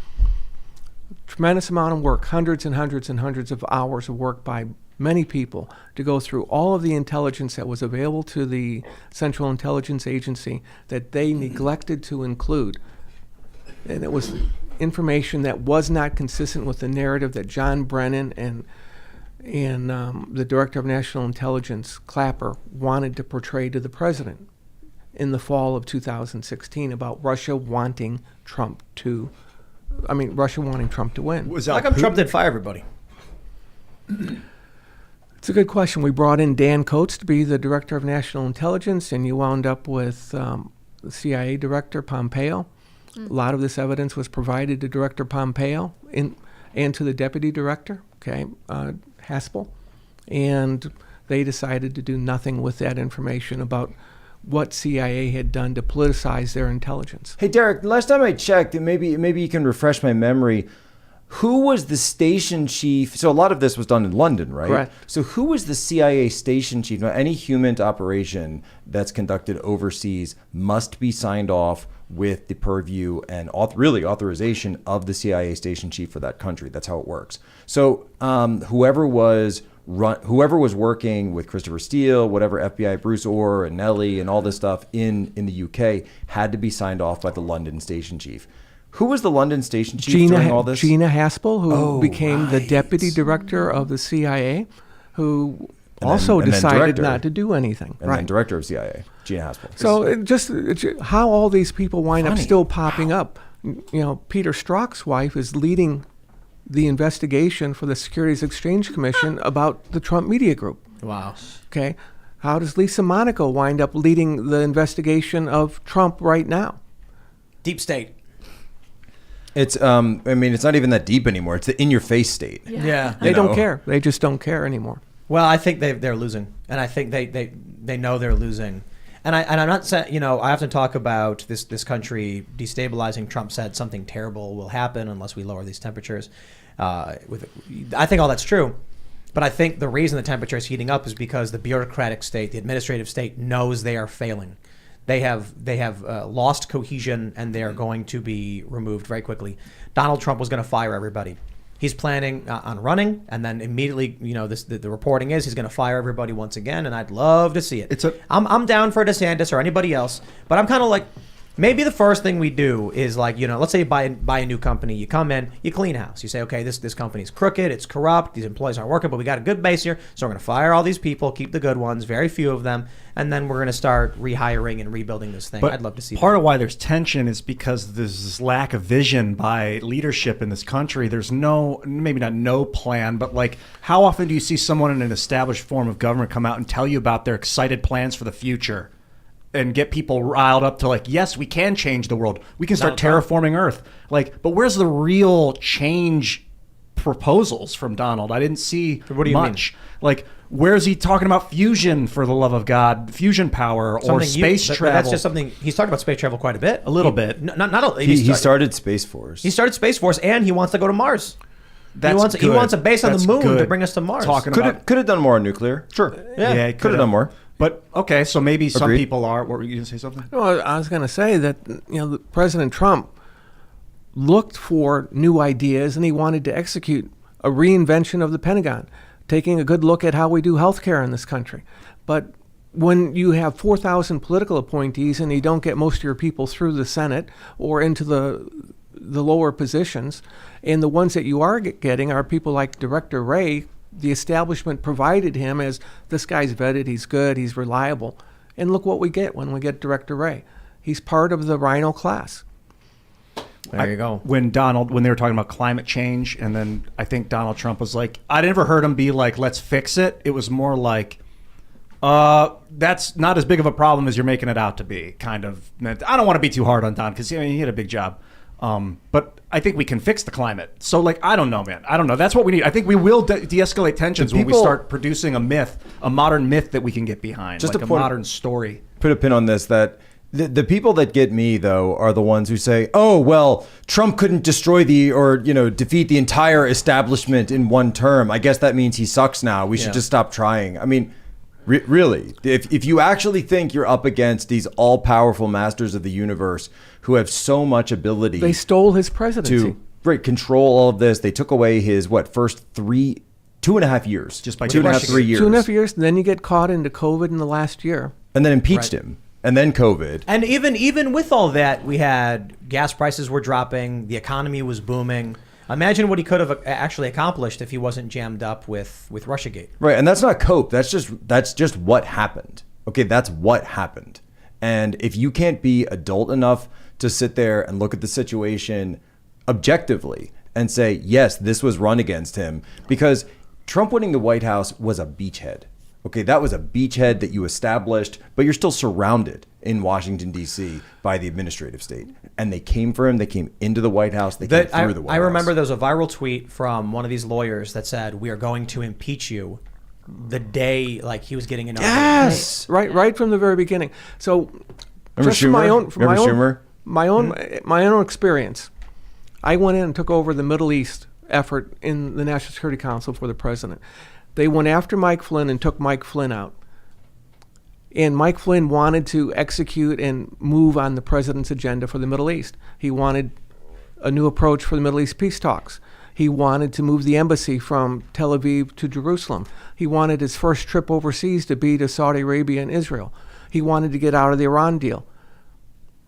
tremendous amount of work, hundreds and hundreds and hundreds of hours of work by many people to go through all of the intelligence that was available to the Central Intelligence Agency that they neglected to include. And it was information that was not consistent with the narrative that John Brennan and the Director of National Intelligence, Clapper, wanted to portray to the president in the fall of 2016 about Russia wanting Trump to win. Was that How come Trump didn't fire everybody? It's a good question. We brought in Dan Coates to be the Director of National Intelligence, and you wound up with the CIA Director Pompeo. A lot of this evidence was provided to Director Pompeo and to the Deputy Director, Haspel, and they decided to do nothing with that information about what CIA had done to politicize their intelligence. Hey, Derek, last time I checked, and maybe you can refresh my memory, who was the station chief? So a lot of this was done in London, right? Correct. So who was the CIA station chief? Now, any human operation that's conducted overseas must be signed off with the purview and authorization of the CIA station chief for that country. That's how it works. So whoever was working with Christopher Steele, whatever FBI, Bruce Orr and Nellie and all this stuff in the UK had to be signed off by the London station chief. Who was the London station chief during all this? Gina Haspel, who became the deputy director of the CIA, who also decided not to do anything. And then director of CIA, Gina Haspel. So it's how all these people wind up still popping up. Peter Strzok's wife is leading the investigation for the Securities Exchange Commission about the Trump Media Group. Wow. Okay. How does Lisa Monaco wind up leading the investigation of Trump right now? Deep state. It's it's not even that deep anymore. It's the in-your-face state. Yeah. They don't care. They just don't care anymore. Well, I think they're losing, and I think they know they're losing. And I'm not saying, I often talk about this country destabilizing. Trump said something terrible will happen unless we lower these temperatures. I think all that's true, but I think the reason the temperature is heating up is because the bureaucratic state, the administrative state, knows they are failing. They have lost cohesion, and they are going to be removed very quickly. Donald Trump was going to fire everybody. He's planning on running, and then immediately, the reporting is he's going to fire everybody once again, and I'd love to see it. I'm down for DeSantis or anybody else, but I'm kind of like, maybe the first thing we do is let's say you buy a new company, you come in, you clean house, you say, okay, this company's crooked, it's corrupt, these employees aren't working, but we got a good base here, so we're going to fire all these people, keep the good ones, very few of them, and then we're going to start rehiring and rebuilding this thing. But I'd love to see part of why there's tension is because there's this lack of vision by leadership in this country. There's maybe not no plan, but how often do you see someone in an established form of government come out and tell you about their excited plans for the future? And get people riled up to yes, we can change the world. We can start terraforming Earth. But where's the real change proposals from Donald? I didn't see what do you much. Mean? Where's he talking about fusion, for the love of God, fusion power or space travel? That's just something he's talked about space travel quite a bit. A little bit. He started Space Force. He started Space Force, and he wants to go to Mars. He wants a base on the moon to bring us to Mars. Could have done more on nuclear. Sure. Yeah, could have done more. But okay, so maybe some Agreed. people are. What were you going to say something? Well, I was going to say that President Trump looked for new ideas, and he wanted to execute a reinvention of the Pentagon, taking a good look at how we do healthcare in this country. But when you have 4,000 political appointees and you don't get most of your people through the Senate or into the lower positions, and the ones that you are getting are people like Director Wray. The establishment provided him as, this guy's vetted, he's good, he's reliable. And look what we get when we get Director Wray. He's part of the Rhino class. There you go. When they were talking about climate change, and then I think Donald Trump was I never heard him be let's fix it. It was more that's not as big of a problem as you're making it out to be, kind of. I don't want to be too hard on Don because he had a big job. But I think we can fix the climate. So, I don't know, man. I don't know. That's what we need. I think we will de-escalate tensions when we start producing a modern myth that we can get behind, just a modern story. Put a pin on this, that the people that get me, though, are the ones who say, oh, well, Trump couldn't destroy defeat the entire establishment in one term. I guess that means he sucks now. We should just stop trying. I mean, really, if you actually think you're up against these all-powerful masters of the universe who have so much ability, they stole his presidency to control all of this. They took away his first 2.5 years, just by 2.5, 3 years, 2.5 years. And then you get caught into COVID in the last year, and then impeached him, and then COVID. And even with all that, we had gas prices were dropping, the economy was booming. Imagine what he could have actually accomplished if he wasn't jammed up with Russiagate. Right, and that's not cope. That's just what happened. Okay, that's what happened. And if you can't be adult enough to sit there and look at the situation objectively and say, yes, this was run against him, because Trump winning the White House was a beachhead. Okay, that was a beachhead that you established, but you're still surrounded in Washington, D.C. by the administrative state. And they came for him. They came into the White House. They came through the White House. I remember there was a viral tweet from one of these lawyers that said, "We are going to impeach you," the day like he was getting inaugurated. Yes, right from the very beginning. So, Remember just Schumer? my own experience, I went in and took over the Middle East effort in the National Security Council for the president. They went after Mike Flynn and took Mike Flynn out. And Mike Flynn wanted to execute and move on the president's agenda for the Middle East. He wanted a new approach for the Middle East peace talks. He wanted to move the embassy from Tel Aviv to Jerusalem. He wanted his first trip overseas to be to Saudi Arabia and Israel. He wanted to get out of the Iran deal.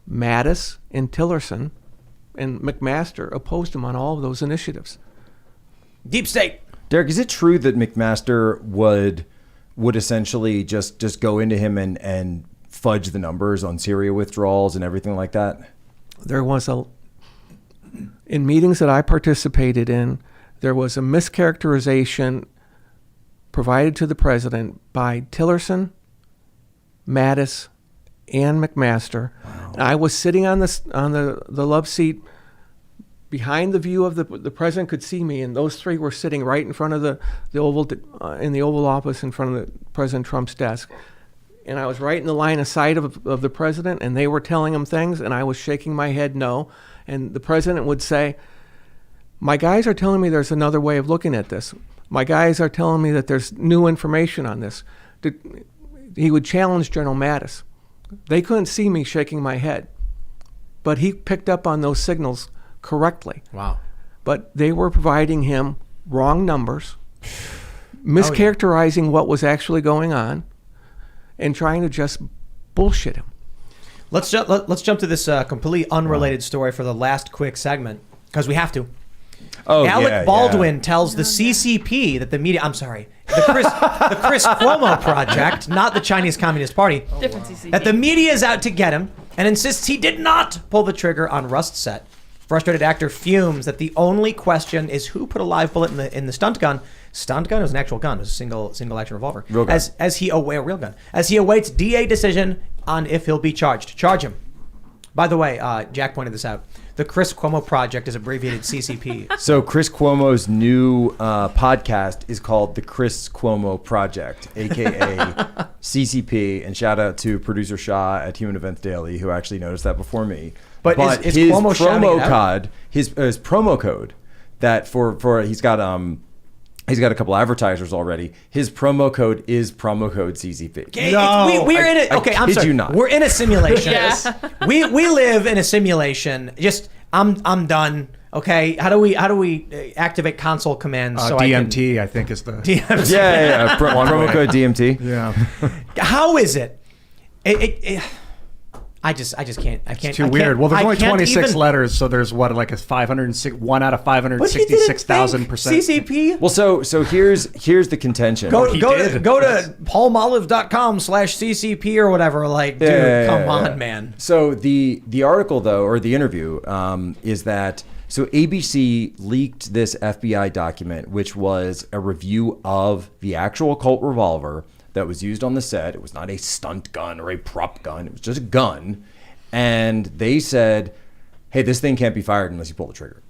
Mattis and Tillerson and McMaster opposed him on all of those initiatives. Deep state. Derek, is it true that McMaster would essentially just go into him and fudge the numbers on Syria withdrawals and everything like that? There was in meetings that I participated in, there was a mischaracterization provided to the president by Tillerson, Mattis, and McMaster. Wow. I was sitting on the love seat behind the view of the president could see me, and those three were sitting right in front of the Oval in the Oval Office in front of the President Trump's desk. And I was right in the line of sight of the president, and they were telling him things, and I was shaking my head no. And the president would say, "My guys are telling me there's another way of looking at this. My guys are telling me that there's new information on this." He would challenge General Mattis. They couldn't see me shaking my head, but he picked up on those signals correctly. Wow. But they were providing him wrong numbers, mischaracterizing what was actually going on, and trying to just bullshit him. Let's jump to this completely unrelated story for the last quick segment, because we have to. Alec Baldwin tells the CCP that the media, I'm sorry, the Chris Cuomo project, not the Chinese Communist Party, Different CCP. that the media is out to get him and insists he did not pull the trigger on Rust's set. Frustrated actor fumes that the only question is who put a live bullet in the stunt gun. Stunt gun was an actual gun. It was a single action revolver. Real gun. Real gun. As he awaits DA decision on if he'll be charged. Charge him. By the way, Jack pointed this out. The Chris Cuomo project is abbreviated CCP. So Chris Cuomo's new podcast is called The Chris Cuomo Project, a.k.a. CCP. And shout out to producer Shaw at Human Events Daily, who actually noticed that before me. But is his Cuomo promo code, his promo code that for he's got a couple advertisers already. His promo code is promo code CCP. We're in it. Okay, I'm sorry. You not. We're in a simulation. Yes. We live in a simulation. Just I'm done. Okay, how do we activate console commands? So DMT, I think, is the DMT. Yeah. Promo code DMT. Yeah. How is it? I just can't. It's too weird. Well, there's only 26 letters, so there's what, like a 506, 1 out of 566,000%. CCP. Well, so here's the contention. Go to paulmolive.com/CCP or whatever. Like, dude, come on, man. So the article though, or the interview, is that so ABC leaked this FBI document, which was a review of the actual Colt revolver that was used on the set. It was not a stunt gun or a prop gun. It was just a gun. And they said, hey, this thing can't be fired unless you pull the trigger.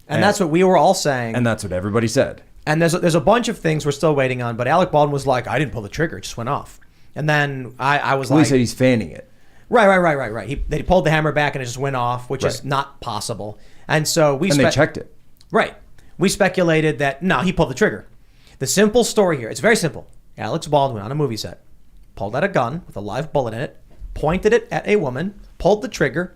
And that's what we were all saying. And that's what everybody said. And there's a bunch of things we're still waiting on. But Alec Baldwin was like, I didn't pull the trigger. It just went off. And then I was like... He said he's fanning it. Right. He pulled the hammer back and it just went off, which is not possible. And so they checked it. Right. We speculated that, no, he pulled the trigger. The simple story here, it's very simple. Alex Baldwin on a movie set pulled out a gun with a live bullet in it, pointed it at a woman, pulled the trigger,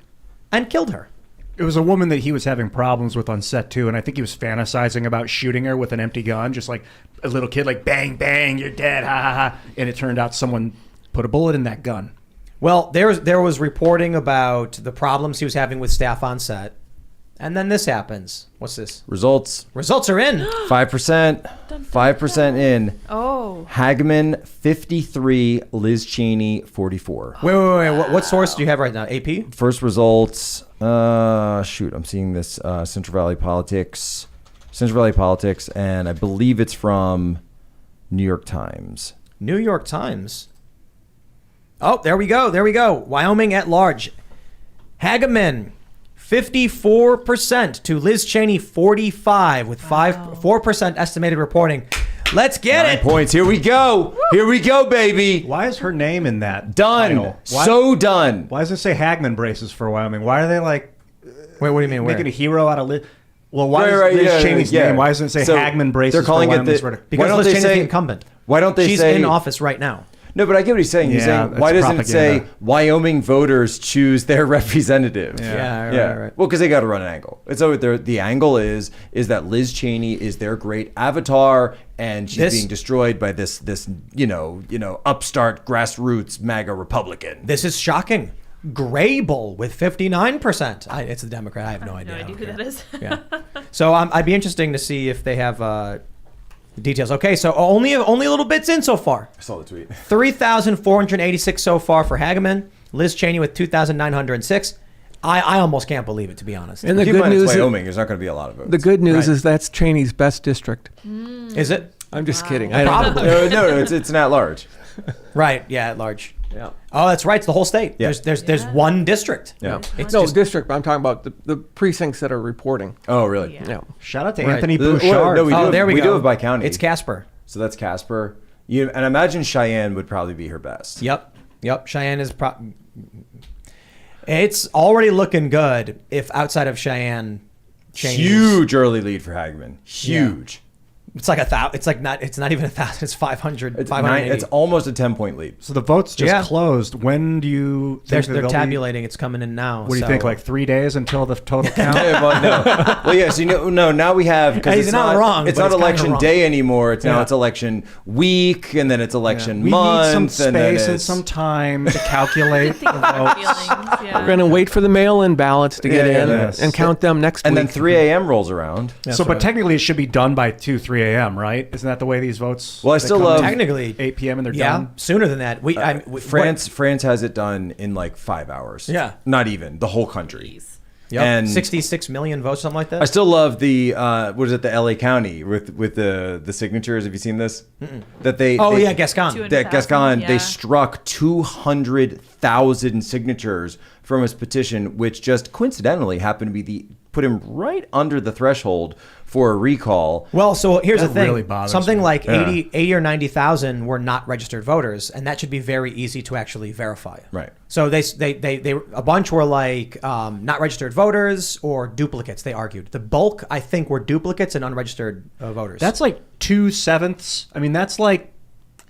and killed her. It was a woman that he was having problems with on set too, and I think he was fantasizing about shooting her with an empty gun, just like a little kid, like bang, bang, you're dead, ha ha ha. And it turned out someone put a bullet in that gun. Well, there was reporting about the problems he was having with staff on set. And then this happens. What's this? Results are in. 5%. 5% in. Oh. Hagman 53, Liz Cheney 44. Wait. What source do you have right now? AP? First results. I'm seeing this Central Valley Politics. Central Valley Politics, and I believe it's from New York Times. New York Times. Oh, there we go. Wyoming at large. Hageman, 54% to Liz Cheney, 45%, with 4% estimated reporting. Let's get 9 it. points. Here we go. Here we go, baby. Why is her name in that Done. title? Why, So done. Why does it say Hagman braces for Wyoming? Why are they like Wait, what do you mean? making Where? a hero out of Liz? Well, why Right, is Liz yeah, Cheney's yeah. name? Why doesn't it say So Hagman braces they're calling for it Wyoming's the- verdict? Because Why don't Liz they Cheney's say- the incumbent. Why don't they She's say in office right now. No, but I get what he's saying. He's Yeah, saying, why that's doesn't it say propaganda. Wyoming voters choose their representative? Yeah, right. Well, because they got to run an angle. And so the angle is that Liz Cheney is their great avatar, and she's being destroyed by this upstart grassroots MAGA Republican. This is shocking. Grable with 59%. It's the Democrat. I have no idea. No I idea don't who care. that is. Yeah. So I'd be interesting to see if they have details. Okay, so only little bits in so far. I saw the tweet. 3,486 so far for Hageman. Liz Cheney with 2,906. I almost can't believe it, to be honest. And the Keep in good mind, it's news, Wyoming. There's not going to be a lot of votes. the good news Right. is that's Cheney's best district. Is it? I'm just kidding. I don't Probably. no, it's an at large. Right. Yeah, at large. Yeah. Oh, that's right. It's the whole state. Yeah. There's one district. Yeah. It's No, just, district, but I'm talking about the precincts that are reporting. Oh, really? Yeah. Yeah. Shout out to Right. Anthony Well, Bouchard. no, we do oh, have- there we we go. do have by county. It's Casper. So that's Casper. And I imagine Cheyenne would probably be her best. Yep. Cheyenne is it's already looking good if outside of Cheyenne. Cheney's- Huge early lead for Hagman. Huge. It's like 1,000. It's not even 1,000. It's 500. It's 580. it's almost a 10-point lead. So the votes just Yeah. closed. When do you They're think that they'll be- tabulating. It's coming in now. What do you so- think? Like 3 days until the total count? Well, no. Well, yeah. So now we have because He's it's not wrong, It's but not it's kinda election wrong. day anymore. It's now Yeah. it's election week, and then it's election We month, need some and then space and it's some time to calculate the votes. Feelings, yeah. We're going to wait for the mail-in ballots to get Yeah, in yes. and count them next and week. then 3 a.m. rolls around. So, but technically, it should be done by 3 a.m., right? Isn't that the way these votes? Well, I they still come love- in? Technically, 8 p.m. and they're yeah, done. sooner than that. France has it done in like 5 hours. Yeah. Not even the whole country. Yep, And 66 million votes, something like that. I still love the what is it, the LA County with the signatures. Have you seen this? That they yeah, Gascon. 200,000, That Gascon yeah. they struck 200,000 signatures from his petition, which just coincidentally happened to be put him right under the threshold for a recall. Well, so here's That the thing. really bothers Something me. like Yeah. 80 or 90,000 were not registered voters, and that should be very easy to actually verify. Right. So they a bunch were like not registered voters or duplicates. They argued the bulk, I think, were duplicates and unregistered voters. That's like 2/7. I mean, that's like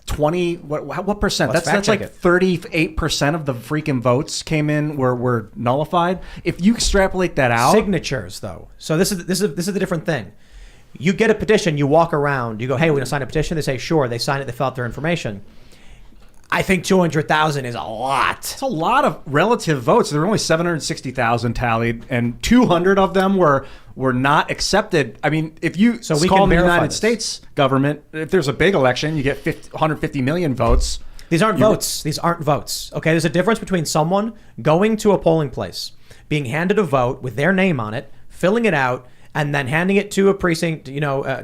20. What percent? Let's That's fact like check it. 38% of the freaking votes came in were nullified. If you extrapolate that out, signatures though. So this is the different thing. You get a petition, you walk around, you go, hey, we're gonna sign a petition. They say sure. They sign it. They fill out their information. I think 200,000 is a lot. it's a lot of relative votes. There were only 760,000 tallied, and 200 of them were not accepted. I mean, if you So we call can the verify United this. States government, if there's a big election, you get 150 million votes. These aren't votes. These aren't votes. Okay, there's a difference between someone going to a polling place, being handed a vote with their name on it, filling it out, and then handing it to a precinct,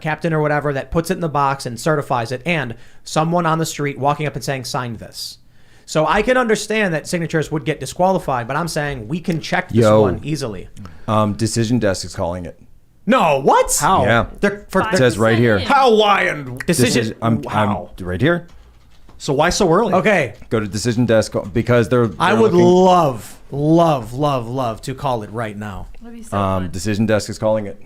captain or whatever that puts it in the box and certifies it, and someone on the street walking up and saying, sign this. So I can understand that signatures would get disqualified, but I'm saying we can check this one easily. Decision Desk is calling it. No, what? How? Yeah. It says right here. How? Why? And Decision. I'm Wow. right here. So why so early? Okay, Go to Decision Desk because they're I would looking- love to call it right now. That'd be so fun. Decision Desk is calling it.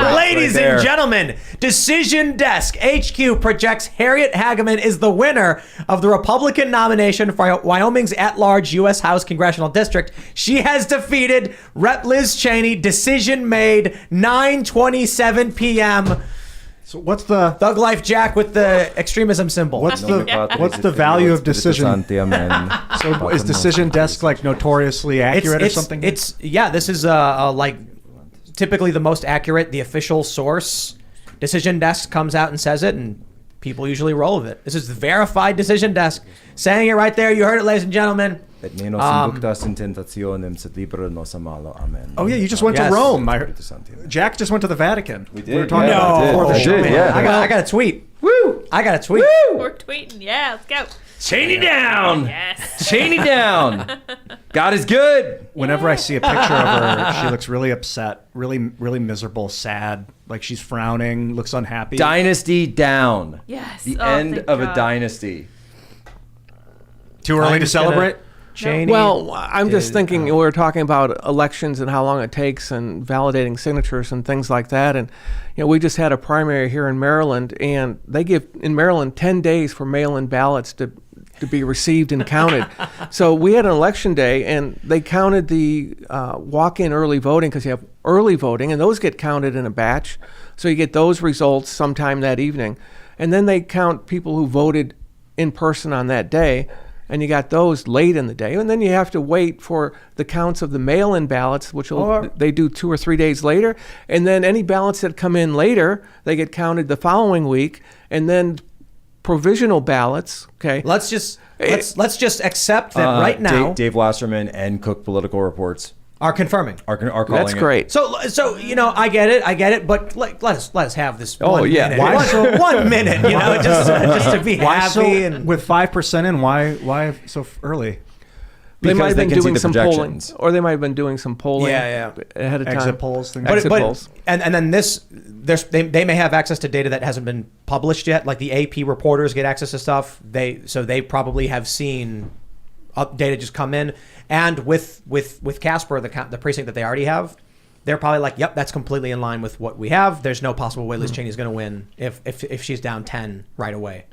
Ladies right there. and gentlemen, Decision Desk HQ projects Harriet Hageman is the winner of the Republican nomination for Wyoming's at-large U.S. House Congressional District. She has defeated Rep. Liz Cheney. Decision made 9:27 p.m. So what's the Thug Life Jack with the extremism symbol. what's the value of decision? So is Decision Desk like notoriously accurate or something? This is like typically the most accurate, the official source. Decision Desk comes out and says it, and people usually roll with it. This is the verified decision desk saying it right there. You heard it, ladies and gentlemen. Et ne nos inductas in tentationem, sed libera nos a malo. Amen. Oh yeah, you just went Yes. to Rome. Jack just went to the Vatican. We did. We were talking Yeah, about I it did. before the I show. did, yeah. I got a tweet. Woo! I got a tweet. We're tweeting. Yeah, let's go. Cheney down. Yes. Cheney down. God is good. Whenever I see a picture of her, she looks really upset, really miserable, sad, like she's frowning, looks unhappy. Dynasty down. Yes. The Oh, end thank of a God. dynasty. Too early to Time's gonna- celebrate? Cheney. Well, I'm just is, thinking we were talking about elections and how long it takes and validating signatures and things like that. And we just had a primary here in Maryland, and they give in Maryland 10 days for mail-in ballots to be received and counted. So we had an election day, and they counted the walk-in early voting because you have early voting, and those get counted in a batch. So you get those results sometime that evening, and then they count people who voted in person on that day. And you got those late in the day, and then you have to wait for the counts of the mail-in ballots, which they do 2 or 3 days later, and then any ballots that come in later, they get counted the following week, and then provisional ballots. Okay, let's just accept that right now Dave Wasserman and Cook Political Reports are confirming. are calling that's it. great. So I get it, but let us have this. Oh, 1 yeah. minute. Why One- 1 minute, just to be Why happy so, and with 5% in? Why so early? They might Because have they been can see doing the some polling, projections. or they might have been doing some polling Yeah, ahead of time. Exit polls, things Exit but, polls. and then they may have access to data that hasn't been published yet. Like the AP reporters get access to stuff. They probably have seen data just come in, and with Casper, the precinct that they already have, they're probably like, yep, that's completely in line with what we have. There's no possible way Liz Cheney is going to win if she's down 10 right away.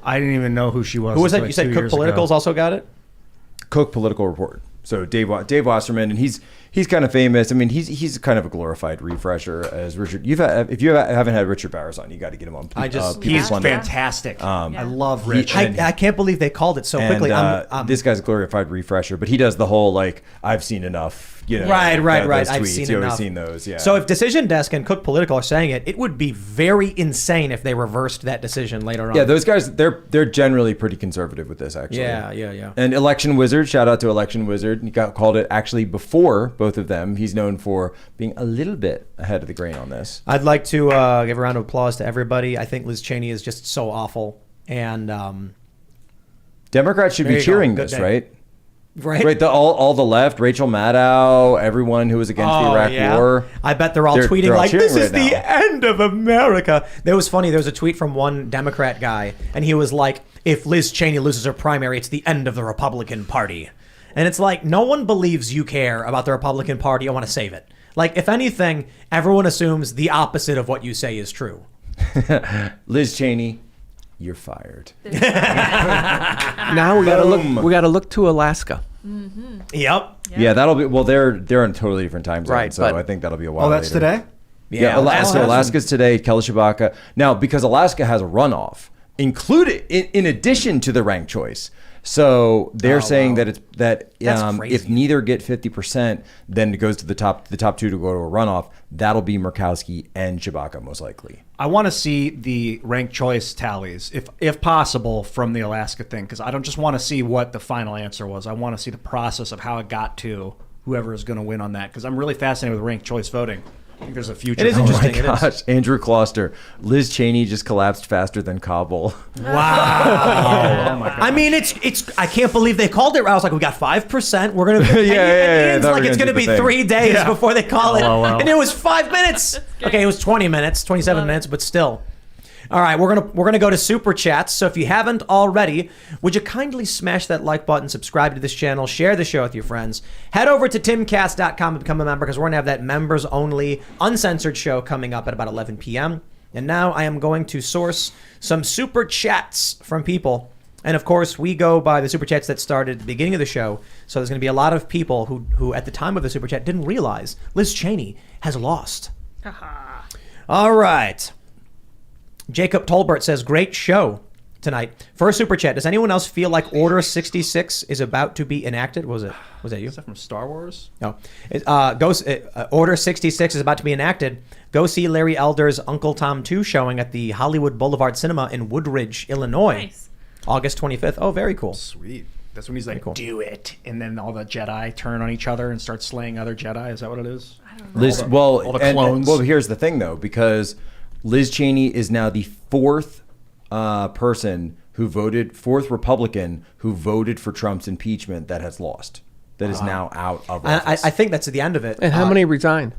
I didn't even know who she was. Who was that? until You said 2 Cook years ago. Politicals also got it? Cook Political Report. So Dave Wasserman, and he's kind of famous. I mean, he's kind of a glorified refresher as Richard. If you haven't had Richard Bowers on, you got to get him on. He's One. fantastic. I love Rich. I can't believe they called it so quickly. This guy's a glorified refresher, but he does the whole like I've seen enough. Right. those I've tweets. seen You've always enough. seen those. Yeah. So if Decision Desk and Cook Political are saying it would be very insane if they reversed that decision later on. yeah, those guys they're generally pretty conservative with this actually. Yeah. And Election Wizard, shout out to Election Wizard. He called it actually before both of them. He's known for being a little bit ahead of the grain on this. I'd like to give a round of applause to everybody. I think Liz Cheney is just so awful, and Democrats should There be you go. cheering Good this, day. right? right. All the left, Rachel Maddow, everyone who was against the Iraq War. I bet they're all They're tweeting all like, cheering "This is right the now." end of America." That was funny. There was a tweet from one Democrat guy, and he was like, "If Liz Cheney loses her primary, it's the end of the Republican Party." And it's like, no one believes you care about the Republican Party. I want to save it. Like, if anything, everyone assumes the opposite of what you say is true. Liz Cheney, you're fired. Now we got to look. Boom. We got to look to Alaska. Yep. Yeah, that'll be they're in a totally different time zone, Right, so but- I think that'll be a while. Oh, that's later. today? Yeah, Alaska's today. Kelly Shabaka. Now, because Alaska has a runoff included in addition to the ranked choice, so they're saying that it's That's if crazy. neither get 50%, then it goes to the top two to go to a runoff. That'll be Murkowski and Shabaka most likely. I want to see the ranked choice tallies, if possible, from the Alaska thing, because I don't just want to see what the final answer was. I want to see the process of how it got to whoever is going to win on that, because I'm really fascinated with ranked choice voting. I think there's a future. It is for interesting. Oh my gosh, Andrew Closter. Liz Cheney just collapsed faster than Kabul. Wow. Oh my God. I mean, it's. I can't believe they called it. I was like, we got 5%. We're gonna. Yeah, It's I thought like we were it's gonna gonna do be the thing. 3 days before they call it, LOL. and it was 5 minutes. Okay, it was 20 minutes, 27 minutes, but still. All right, we're gonna go to super chats. So if you haven't already, would you kindly smash that like button, subscribe to this channel, share the show with your friends, head over to timcast.com and become a member, because we're gonna have that members only uncensored show coming up at about 11 p.m. And now I am going to source some super chats from people. And of course, we go by the super chats that started at the beginning of the show. So there's going to be a lot of people who at the time of the super chat didn't realize Liz Cheney has lost. All right. Jacob Tolbert says, great show. tonight. First super chat. Does anyone else feel like Order 66 is about to be enacted? Was that you? Is that from Star Wars? No. Order 66 is about to be enacted. Go see Larry Elder's Uncle Tom 2 showing at the Hollywood Boulevard Cinema in Woodridge, Illinois. Nice. August 25th. Oh, very cool. Sweet. That's when he's like, cool. do it. And then all the Jedi turn on each other and start slaying other Jedi. Is that what it is? I don't know. Liz, all the clones. well, here's the thing, though, because Liz Cheney is now the fourth Republican who voted for Trump's impeachment that has lost, that is now out of office. I think that's the end of it. And how many resigned?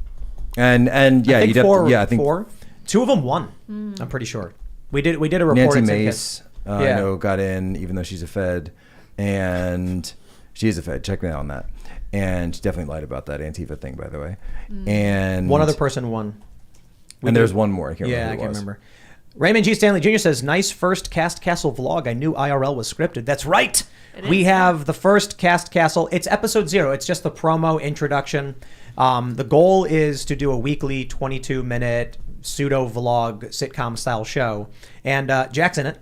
And yeah, I think you'd four. have to, I think four. Two of them won. I'm pretty sure. We did a report. Nancy at Mace, Timcast. I know, got in, even though she's a Fed, and she is a Fed. Check me out on that. And she definitely lied about that Antifa thing, by the way. And One other person won. There's one more. I can't remember. I who it can't was. remember. Raymond G. Stanley Jr. says, nice first Cast Castle vlog. I knew IRL was scripted. That's right. We have the first Cast Castle. It's episode 0. It's just the promo introduction. The goal is to do a weekly 22-minute pseudo vlog sitcom style show. And Jack's in it.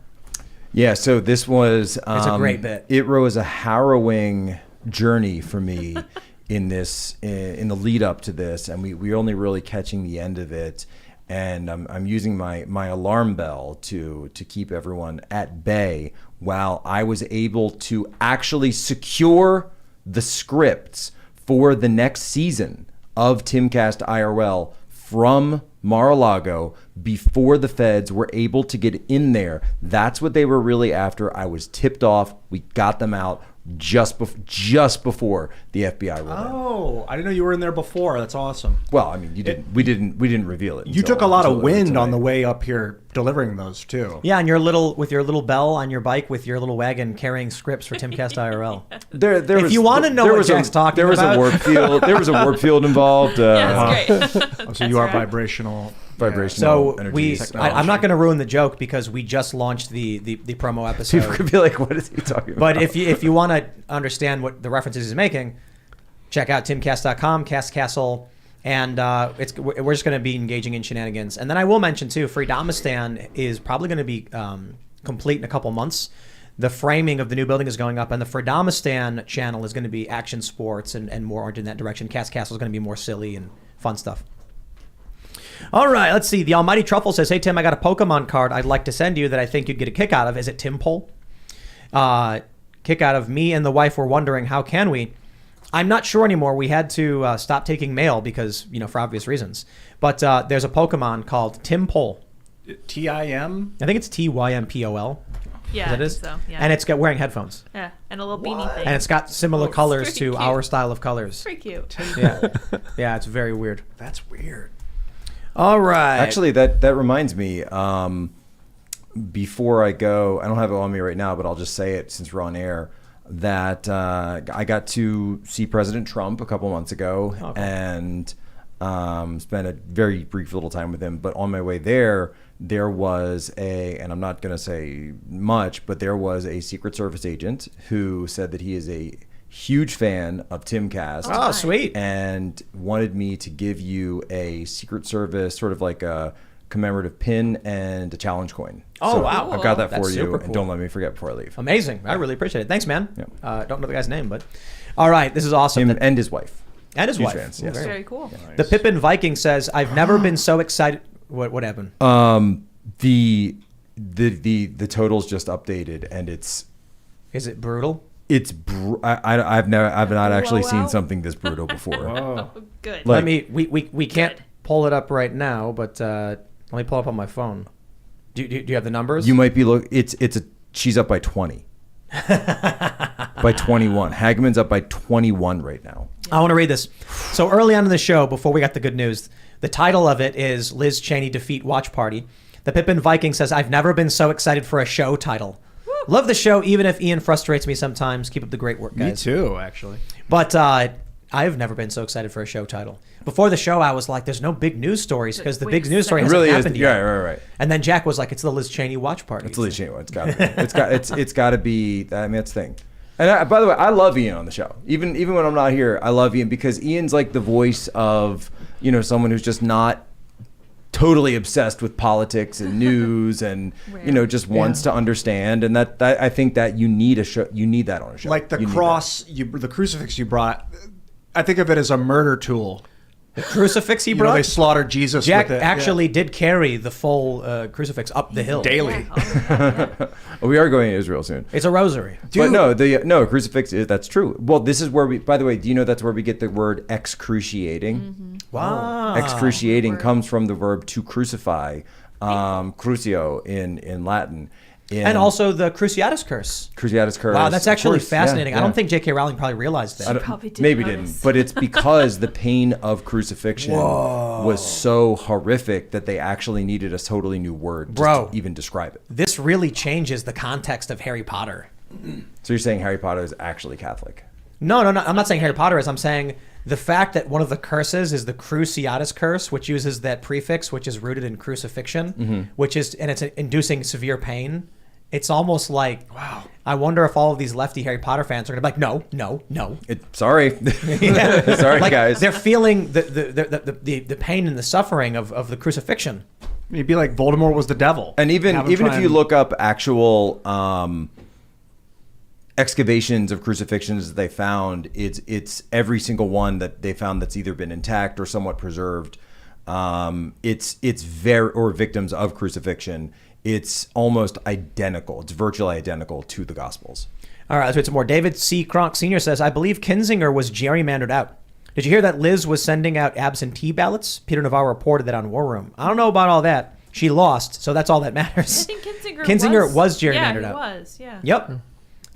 Yeah, so this was... It's a great bit. It was a harrowing journey for me in the lead up to this, and we're only really catching the end of it. And I'm using my alarm bell to keep everyone at bay while I was able to actually secure the scripts for the next season of Timcast IRL from Mar-a-Lago before the feds were able to get in there. That's what they were really after. I was tipped off. We got them out just before the FBI rolled in. Oh, I didn't know you were in there before. That's awesome. Well, I mean, we didn't reveal it. You took a lot of wind tonight. on the way up here delivering those too. Yeah, and with your little bell on your bike with your little wagon carrying scripts for Timcast IRL. If you wanna know what Jack's talking there was about. a warp field. There was a warp field involved. Yeah, that's great. Oh, so you are vibrational. So energy I'm not going to ruin the joke because we just launched the promo episode. People could be like, "What is he talking about?" But if you want to understand what the references he's making, check out timcast.com, Cast Castle, and we're just going to be engaging in shenanigans. And then I will mention too, Freedomistan is probably going to be complete in a couple months. The framing of the new building is going up, and the Freedomistan channel is going to be action sports and more in that direction. Cast Castle is going to be more silly and fun stuff. All right, let's see. The Almighty Truffle says, hey, Tim, I got a Pokemon card I'd like to send you that I think you'd get a kick out of. Is it Tim Pole? Kick out of me and the wife were wondering, how can we? I'm not sure anymore. We had to stop taking mail because, for obvious reasons. But there's a Pokemon called Tim Pole. TIM? I think it's TYMPOL. Yeah, It is? so. Yeah. And it's got wearing headphones. Yeah, and a little beanie thing. And it's got similar Oh, it's colors pretty to cute. our style of colors. Pretty cute. Yeah. Yeah, it's very weird. That's weird. All right. Actually, that reminds me. Before I go, I don't have it on me right now, but I'll just say it since we're on air. That I got to see President Trump a couple months ago, and spent a very brief little time with him. But on my way there was and I'm not going to say much, but there was a Secret Service agent who said that he is a huge fan of Timcast. Oh, sweet. And wanted me to give you a Secret Service sort of like a commemorative pin and a challenge coin. Oh, So wow. I've got that That's for you, super and cool. don't let me forget before I leave. Amazing. I really appreciate it. Thanks, man. Yeah. Don't know the guy's name, but all right. This is awesome. Him and his wife. And his Huge wife. fans, yes. Very cool. The Pippin Viking says, I've never been so excited. What happened? The totals just updated, and it's Is it brutal? I've not actually seen Blowout? something this brutal before. Oh. Good. Like- we can't Good. pull it up right now, but let me pull it up on my phone. Do you have the numbers? You might be she's up by 20. By 21. Hageman's up by 21 right now. I want to read this. So early on in the show, before we got the good news, the title of it is Liz Cheney Defeat Watch Party. The Pippin Viking says, I've never been so excited for a show title. Love the show, even if Ian frustrates me sometimes. Keep up the great work, guys. Me too, actually. But I've never been so excited for a show title. Before the show, I was like, there's no big news stories because the Wait big a news story second. It hasn't really is. happened yet. Yeah, right. And then Jack was like, it's the Liz Cheney Watch Party. It's Liz Cheney. It's got to be. It's got to be. I mean, that's the thing. And by the way, I love Ian on the show. Even when I'm not here, I love Ian because Ian's like the voice of someone who's just not totally obsessed with politics and news and just wants to understand, and that I think that you need that on a show. Like the cross, the crucifix you brought, I think of it as a murder tool. The crucifix he You brought? know, they slaughtered Jesus Jack with it. actually did carry the full crucifix up the hill. Daily. We are going to Israel soon. It's a rosary. But no, crucifix, that's true. Well, this is where by the way, do you know that's where we get the word excruciating? Mm-hmm. Wow. Excruciating comes from the verb to crucify, crucio in Latin. And also the Cruciatus Curse. Cruciatus Curse. Wow, that's actually course, fascinating. yeah. I don't think J.K. Rowling probably realized that. Probably didn't Maybe notice. didn't, but it's because the pain of crucifixion was so horrific that they actually needed a totally new word just to even describe it. This really changes the context of Harry Potter. So you're saying Harry Potter is actually Catholic? No. I'm not saying Harry Potter is. I'm saying the fact that one of the curses is the Cruciatus Curse, which uses that prefix, which is rooted in crucifixion, which is, and it's inducing severe pain. It's almost like, wow. I wonder if all of these lefty Harry Potter fans are going to be like, no. Sorry. Sorry, like, guys. They're feeling the pain and the suffering of the crucifixion. It'd be like Voldemort was the devil. And even if you look up actual excavations of crucifixions that they found, it's every single one that they found that's either been intact or somewhat preserved. It's very, or victims of crucifixion. It's almost identical. It's virtually identical to the Gospels. All right, let's read some more. David C. Kronk Sr. says, I believe Kinzinger was gerrymandered out. Did you hear that Liz was sending out absentee ballots? Peter Navarro reported that on War Room. I don't know about all that. She lost, so that's all that matters. I think Kinzinger was gerrymandered out. out. He was, yeah. Yep.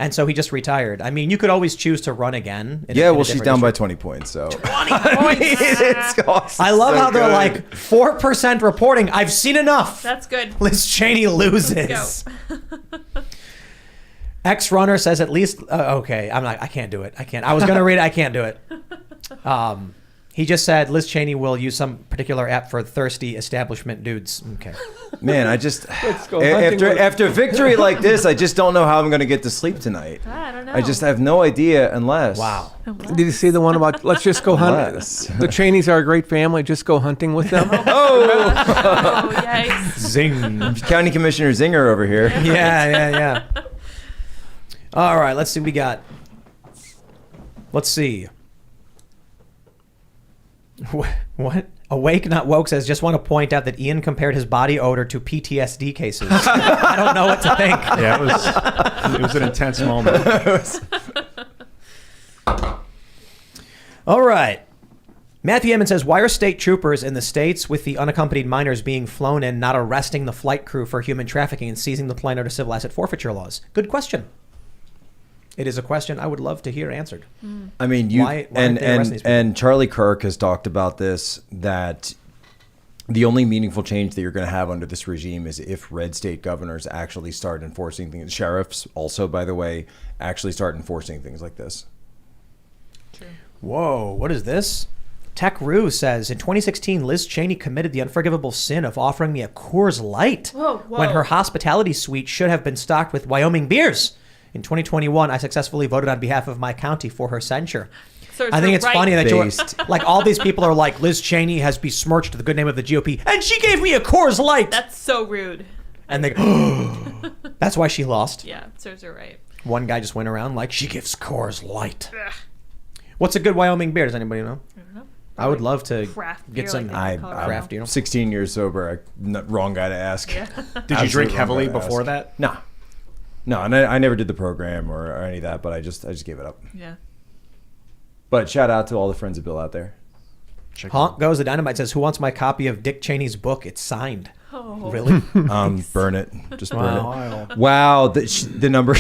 And so he just retired. I mean, you could always choose to run again. She's down by 20 points, so. 20 points! I love how they're like, 4% reporting. I've seen enough. That's good. Liz Cheney loses. Let's go. X-Runner says at least, okay, I can't do it. I was going to read it. I can't do it. He just said Liz Cheney will use some particular app for thirsty establishment dudes. Okay. Man, after victory like this, I just don't know how I'm going to get to sleep tonight. I don't know. I just have no idea unless. Wow. Did you see the one about let's just go hunting? The Cheneys are a great family. Just go hunting with them. Oh, yikes. Zing. County Commissioner Zinger over here. Yeah. All right, let's see what we got. Let's see. What? Awake Not Woke says, just want to point out that Ian compared his body odor to PTSD cases. I don't know what to think. Yeah, it was an intense moment. All right. Matthew Emmons says, why are state troopers in the states with the unaccompanied minors being flown in not arresting the flight crew for human trafficking and seizing the plane under civil asset forfeiture laws? Good question. It is a question I would love to hear answered. I mean, why aren't they arresting these people? and Charlie Kirk has talked about this, that the only meaningful change that you're going to have under this regime is if red state governors actually start enforcing things. Sheriffs also, by the way, actually start enforcing things like this. True. Whoa, what is this? Tech Rue says, in 2016, Liz Cheney committed the unforgivable sin of offering me a Coors Light when her hospitality suite should have been stocked with Wyoming beers. In 2021, I successfully voted on behalf of my county for her censure. I think it's funny that you're like, all these people are like, Liz Cheney has besmirched the good name of the GOP, and she gave me a Coors Light. That's so rude. And they that's why she lost. Yeah, serves her right. One guy just went around like, she gives Coors Light. Ugh. What's a good Wyoming beer? Does anybody know? I don't know. I would love to Craft get beer some like craft, you know? 16 years sober. Wrong guy to ask. Yeah. Did you drink heavily before that? No, and I never did the program or any of that, but I just gave it up. Yeah. But shout out to all the friends of Bill out there. Honk Goes the Dynamite says, who wants my copy of Dick Cheney's book? It's signed. Oh. Really? Burn it. Just burn it. Wow. The number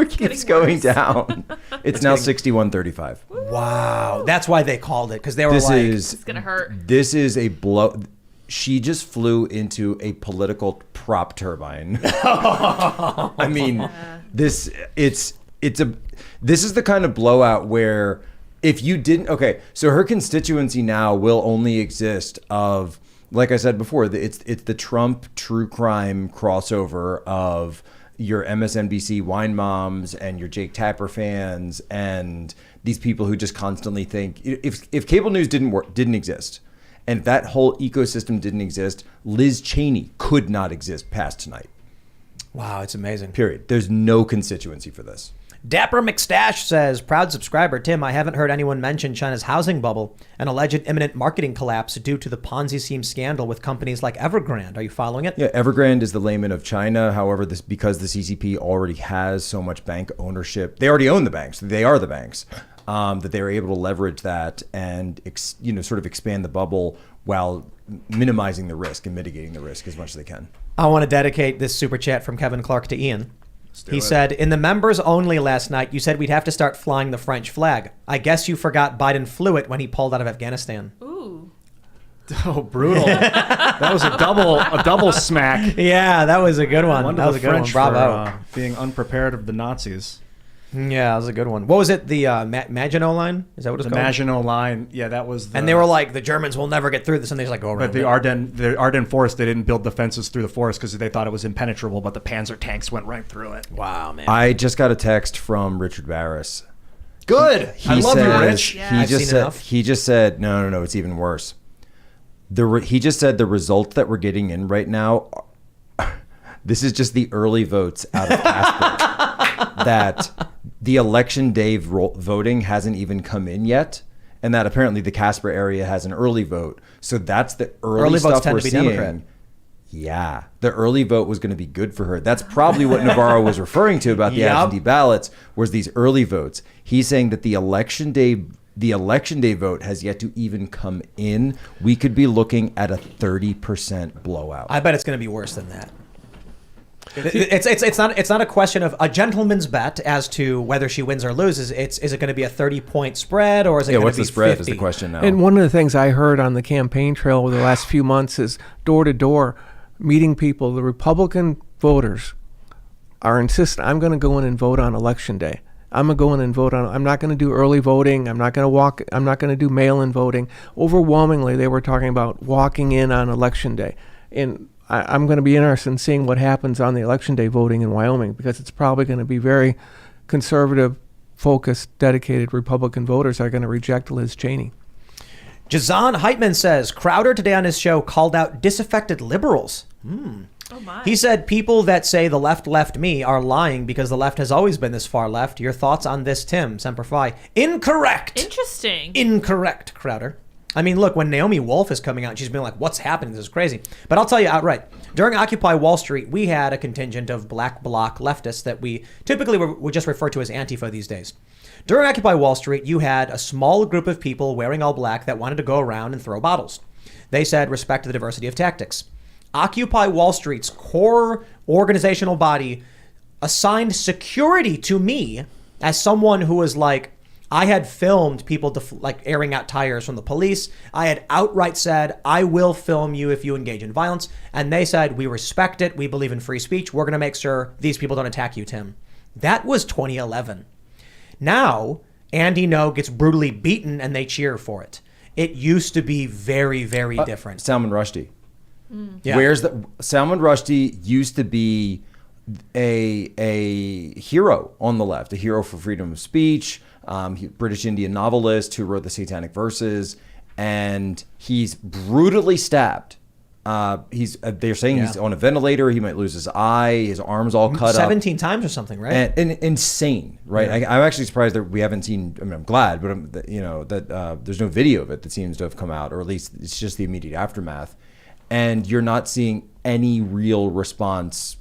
keeps going down. It's now 6135. Wow. That's why they called it, because they were it's going to hurt. This is a blow. She just flew into a political prop turbine. I mean, this is the kind of blowout where if you didn't, okay, so her constituency now will only exist of, like I said before, it's the Trump true crime crossover of your MSNBC wine moms and your Jake Tapper fans and these people who just constantly think if cable news didn't exist, And if that whole ecosystem didn't exist, Liz Cheney could not exist past tonight. Wow, it's amazing. Period. There's no constituency for this. Dapper McStash says, proud subscriber, Tim, I haven't heard anyone mention China's housing bubble and alleged imminent marketing collapse due to the Ponzi scheme scandal with companies like Evergrande. Are you following it? Yeah, Evergrande is the layman of China. However, because the CCP already has so much bank ownership, they already own the banks. They are the banks. That they were able to leverage that and sort of expand the bubble while minimizing the risk and mitigating the risk as much as they can. I want to dedicate this super chat from Kevin Clark to Ian. He said, in the members only last night, you said we'd have to start flying the French flag. I guess you forgot Biden flew it when he pulled out of Afghanistan. Ooh. Oh, brutal. That was a double smack. Yeah, that was a good one. That was a good one. Bravo. For, being unprepared of the Nazis. Yeah, that was a good one. What was it? The Maginot Line? Is that what it's called? The Maginot Line. Yeah, that was and they were like, the Germans will never get through this. And they just like go around. But the Ardennes forest, they didn't build defenses through the forest because they thought it was impenetrable, but the Panzer tanks went right through it. Wow, man. I just got a text from Richard Barris. Good. I love you, Rich. Yeah. He just said, no, it's even worse. He just said the results that we're getting in right now, this is just the early votes out of Casper. That the election day voting hasn't even come in yet, and that apparently the Casper area has an early vote. So that's the early votes stuff tend we're to be seeing. Democrat. Yeah, the early vote was going to be good for her. That's probably what Navarro was referring to about the absentee ballots, was these early votes. He's saying that the election day vote has yet to even come in. We could be looking at a 30% blowout. I bet it's going to be worse than that. It's not a question of a gentleman's bet as to whether she wins or loses. Is it going to be a 30-point spread or is it going to be 50? What's the spread is the question now. And one of the things I heard on the campaign trail over the last few months is door to door, meeting people. The Republican voters are insistent, I'm going to go in and vote on election day. I'm going to go in and vote on, I'm not going to do early voting. I'm not going to do mail-in voting. Overwhelmingly, they were talking about walking in on election day. And I'm going to be interested in seeing what happens on the election day voting in Wyoming, because it's probably going to be very conservative, focused, dedicated Republican voters are going to reject Liz Cheney. Jazan Heitman says, Crowder today on his show called out disaffected liberals. Oh my. He said people that say the left left me are lying because the left has always been this far left. Your thoughts on this, Tim? Semper Fi. Incorrect. Interesting. Incorrect, Crowder. I mean, look, when Naomi Wolf is coming out, she's been like, what's happening? This is crazy. But I'll tell you outright, during Occupy Wall Street, we had a contingent of black bloc leftists that we typically would just refer to as Antifa these days. During Occupy Wall Street, you had a small group of people wearing all black that wanted to go around and throw bottles. They said, respect the diversity of tactics. Occupy Wall Street's core organizational body assigned security to me as someone who was like, I had filmed people airing out tires from the police. I had outright said, I will film you if you engage in violence. And they said, we respect it. We believe in free speech. We're going to make sure these people don't attack you, Tim. That was 2011. Now, Andy No gets brutally beaten and they cheer for it. It used to be very, very different. Salman Rushdie. Yeah. Salman Rushdie used to be a hero on the left, a hero for freedom of speech, British Indian novelist who wrote the Satanic Verses, and he's brutally stabbed. They're saying he's on a ventilator. He might lose his eye. His arm's all cut 17 times or something, right? And insane, right? Yeah. I'm actually surprised that we haven't seen. I mean, I'm glad, but there's no video of it that seems to have come out, or at least it's just the immediate aftermath. And you're not seeing any real response,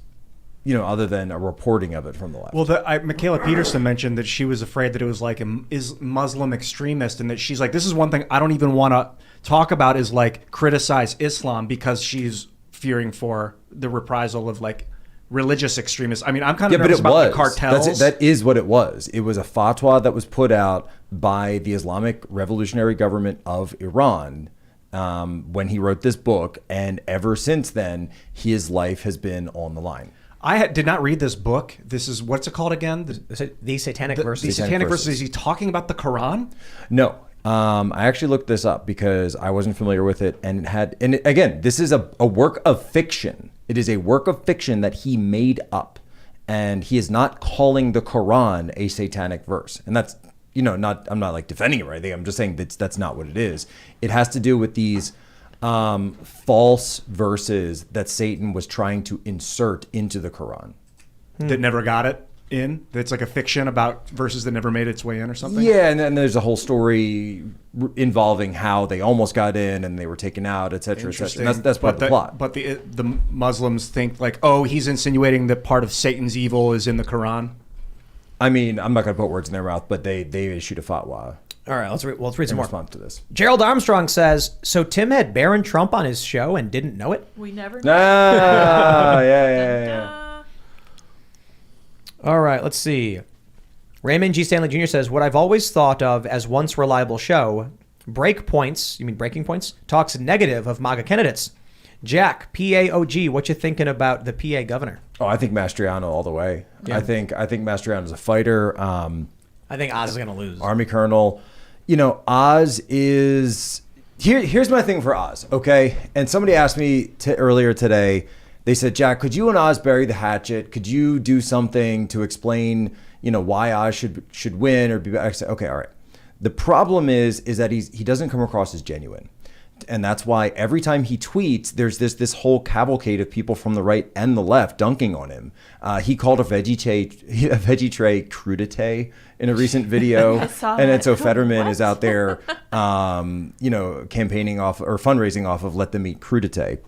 other than a reporting of it from the left. Well, Michaela Peterson mentioned that she was afraid that it was like is Muslim extremist, and that she's like, this is one thing I don't even want to talk about is like criticize Islam, because she's fearing for the reprisal of like religious extremists. I mean, I'm kind of nervous about the cartels. That is what it was. It was a fatwa that was put out by the Islamic Revolutionary Government of Iran when he wrote this book, and ever since then, his life has been on the line. I did not read this book. This is, what's it called again? The Satanic Verses. The Satanic Verses. Is he talking about the Quran? No. I actually looked this up because I wasn't familiar with it, and again, this is a work of fiction. It is a work of fiction that he made up, and he is not calling the Quran a satanic verse. And that's, I'm not like defending it or anything. I'm just saying that's not what it is. It has to do with these false verses that Satan was trying to insert into the Quran. That never got it in? That's like a fiction about verses that never made its way in or something? Yeah, and then there's a whole story involving how they almost got in and they were taken out, et cetera, et cetera. And that's part of the plot. But the Muslims think like, oh, he's insinuating that part of Satan's evil is in the Quran? I mean, I'm not going to put words in their mouth, but they issued a fatwa. All right, let's read some in more. response to this. Gerald Armstrong says, so Tim had Barron Trump on his show and didn't know it? We never know. Ah, yeah. All right, let's see. Raymond G. Stanley Jr. says, what I've always thought of as once reliable show, Breaking Points, talks negative of MAGA candidates. Jack, PAOG, what you thinking about the PA governor? Oh, I think Mastriano all the way. Yeah. I think Mastriano's a fighter. I think Oz is going to lose. Army colonel. You know, Oz is... Here's my thing for Oz, okay? And somebody asked me earlier today, they said, Jack, could you and Oz bury the hatchet? Could you do something to explain, why Oz should win or be... I said, okay, all right. The problem is that he doesn't come across as genuine. And that's why every time he tweets, there's this whole cavalcade of people from the right and the left dunking on him. He called a veggie tray crudité in a recent video. I saw and then that. so Fetterman What? is out there, campaigning off or fundraising off of Let Them Eat Crudité.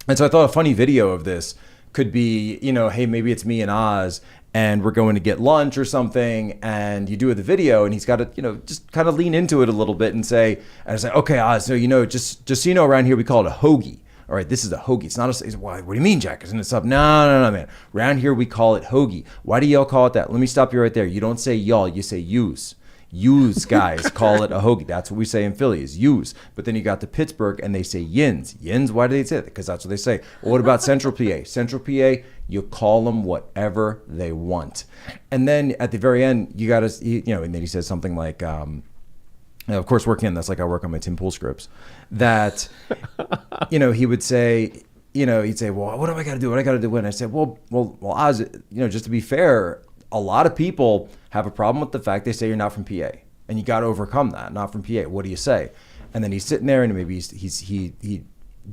And so I thought a funny video of this could be, hey, maybe it's me and Oz and we're going to get lunch or something, and you do the video, and he's got to, just kind of lean into it a little bit and say, okay, Oz, so, just so you know, around here we call it a hoagie. All right, this is a hoagie. It's not a, what do you mean, Jack? Isn't it sub? No, man. Around here we call it hoagie. Why do y'all call it that? Let me stop you right there. You don't say y'all, you say yous. Yous guys call it a hoagie. That's what we say in Philly is yous. But then you got to Pittsburgh and they say yins. Yins, why do they say that? Because that's what they say. Well, what about Central PA? Central PA, you call them whatever they want. And then at the very end, you got to, and then he says something like, of course, working on this, like I work on my Tim Pool scripts, that, he would say, he'd say, well, what do I got to do? What I got to do? And I said, well, Oz, just to be fair, a lot of people have a problem with the fact they say you're not from PA, and you got to overcome that. Not from PA. What do you say? And then he's sitting there, and maybe he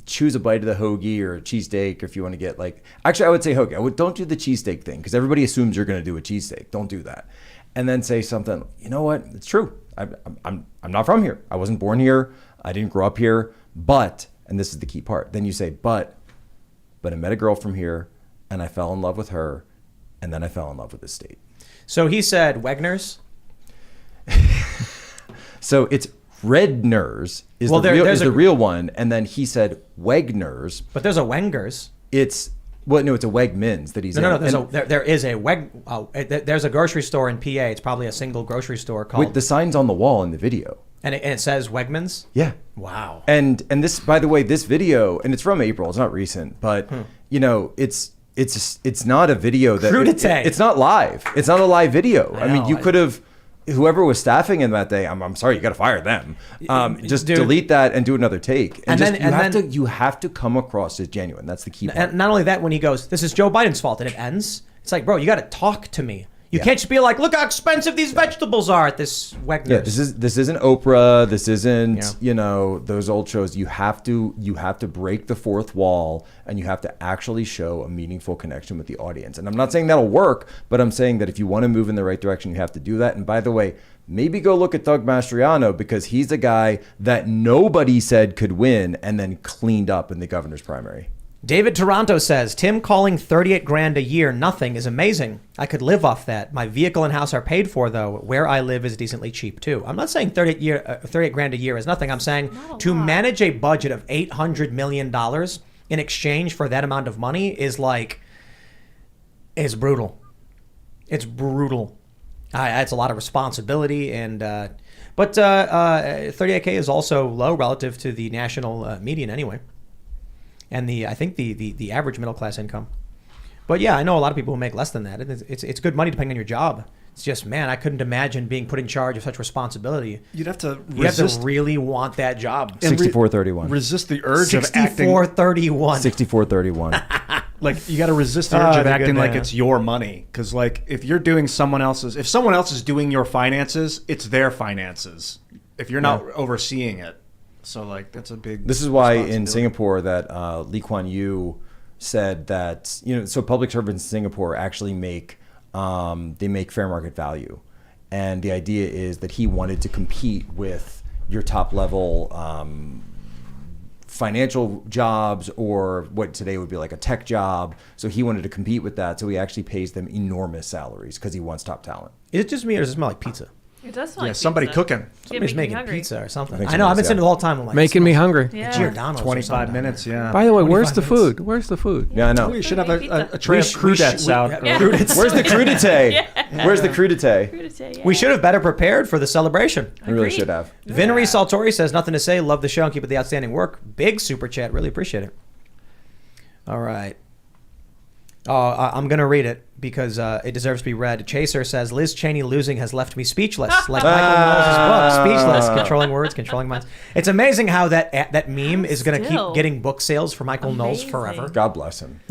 chews a bite of the hoagie or a cheesesteak, if you want to get actually I would say hoagie. Don't do the cheesesteak thing because everybody assumes you're going to do a cheesesteak. Don't do that. And then say something. You know what? It's true. I'm not from here. I wasn't born here. I didn't grow up here. But, and this is the key part. Then you say, but I met a girl from here, and I fell in love with her. And then I fell in love with the state. So he said Wegner's? So it's Redner's is the real one. And then he said Wegner's. But there's a Wenger's. It's a Wegmans that he's in. No. There is a there's a grocery store in PA. It's probably a single grocery store called... With the signs on the wall in the video. And it says Wegmans? Yeah. Wow. And this, by the way, this video, and it's from April. It's not recent. But, it's not a video that it's not live. It's not a live video. I mean, you could have, whoever was staffing him that day, I'm sorry, you got to fire them. Just delete that and do another take. You have to come across as genuine. That's the key part. And not only that, when he goes, this is Joe Biden's fault, and it ends, it's like, bro, you got to talk to me. You can't just be like, look how expensive these vegetables are at this Wegmans. Yeah, this isn't Oprah. This isn't those old shows. You have to break the fourth wall, and you have to actually show a meaningful connection with the audience. And I'm not saying that'll work, but I'm saying that if you want to move in the right direction, you have to do that. And by the way, maybe go look at Doug Mastriano because he's a guy that nobody said could win and then cleaned up in the governor's primary. David Toronto says, Tim calling $38,000 a year nothing is amazing. I could live off that. My vehicle and house are paid for, though. Where I live is decently cheap, too. I'm not saying $38,000 a year is nothing. I'm saying to manage a budget of $800 million in exchange for that amount of money is brutal. It's brutal. It's a lot of responsibility, but $38K is also low relative to the national median anyway. And I think the average middle class income. But yeah, I know a lot of people who make less than that. It's good money depending on your job. It's just, man, I couldn't imagine being put in charge of such responsibility. You'd have to really want that job. 64-31. Resist the urge of acting 64-31. 64-31. Like you got to resist the urge of acting like it's your money. Because if you're doing if someone else is doing your finances, it's their finances. If you're not overseeing it. So like that's a big. This is why in responsibility. Singapore that Lee Kuan Yew said that so public servants in Singapore actually make fair market value, and the idea is that he wanted to compete with your top level financial jobs or what today would be like a tech job. So he wanted to compete with that. So he actually pays them enormous salaries because he wants top talent. Is it just me or does it smell like pizza? It does smell Yeah, like somebody pizza. cooking. Somebody's Making me making hungry. pizza or something. I think I know. I've been somebody's sitting the whole time. I'm like, Making me hungry. Yeah. Giordano's or 25 something. minutes, yeah. By the way, where's 25 the minutes. food? Where's the food? Yeah, I know. We should have Pizza. a tray of crudettes out. Yeah. Where's the crudité? Where's the crudité? Crudité, yeah. We should have better prepared for the celebration. We really Agreed. should have. Vinry Saltori says, nothing to say. Love the show and keep up the outstanding work. Big super chat. Really appreciate it. All right. I'm going to read it because it deserves to be read. Chaser says, Liz Cheney losing has left me speechless. Like Michael Knowles' book, Speechless, Controlling Words, Controlling Minds. It's amazing how that meme is going to keep Still. getting book sales for Michael Knowles Amazing. forever. God bless him.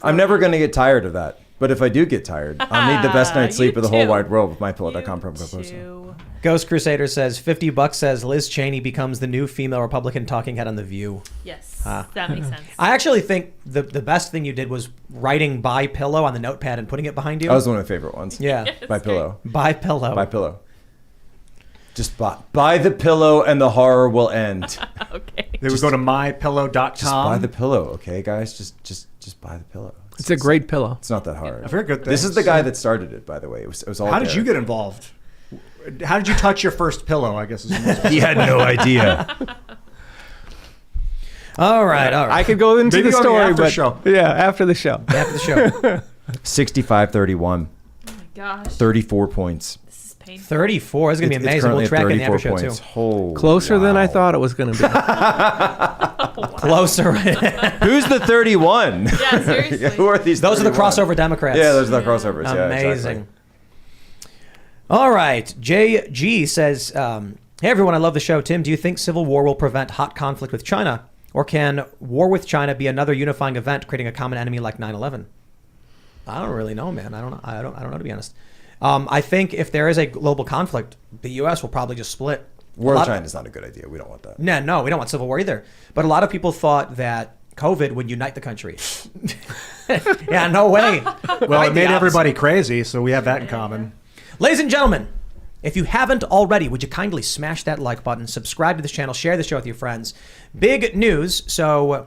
I'm never going to get tired of that. But if I do get tired, I'll need the best night's sleep You of the whole too. wide world with mypillow.com promo code Poso. Too. Ghost Crusader says, $50 says Liz Cheney becomes the new female Republican talking head on The View. Yes, that makes sense. I actually think the best thing you did was writing "Buy Pillow" on the notepad and putting it behind you. That was one of my favorite ones. Yeah. Buy pillow. Buy Pillow. Buy pillow. Just buy the pillow and the horror will end. Okay. They would go to mypillow.com. Just buy the pillow, okay, guys? Just buy the pillow. It's a great pillow. It's not that hard. A very good thing. This is the guy that started it, by the way. It was all. How did you Derek. get involved? How did you touch your first pillow? I guess is the most He had no idea. All right. I could go into Maybe the on the story, after but show. yeah, after the show. After the show. 65-31. Oh my gosh. 34 points. This is painful. 34. It's going to be It's amazing. currently We'll track it in the 34 after show, points. too. Holy Closer than I wow. thought it was going to be. Closer. Who's the 31? Yeah, seriously. Who are these? Those are the 31? crossover Democrats. Yeah, those are the crossovers. Yeah, Amazing. exactly. All right. JG says, hey, everyone, I love the show. Tim, do you think civil war will prevent hot conflict with China? Or can war with China be another unifying event, creating a common enemy like 9/11? I don't really know, man. I don't know, to be honest. I think if there is a global conflict, the U.S. will probably just split. War with China is not a good idea. We don't want that. No, we don't want civil war either. But a lot of people thought that COVID would unite the country. Yeah, no way. Well, Quite it the made opposite. everybody crazy, so we have that in common. Ladies and gentlemen, if you haven't already, would you kindly smash that like button, subscribe to this channel, share the show with your friends. Big news. So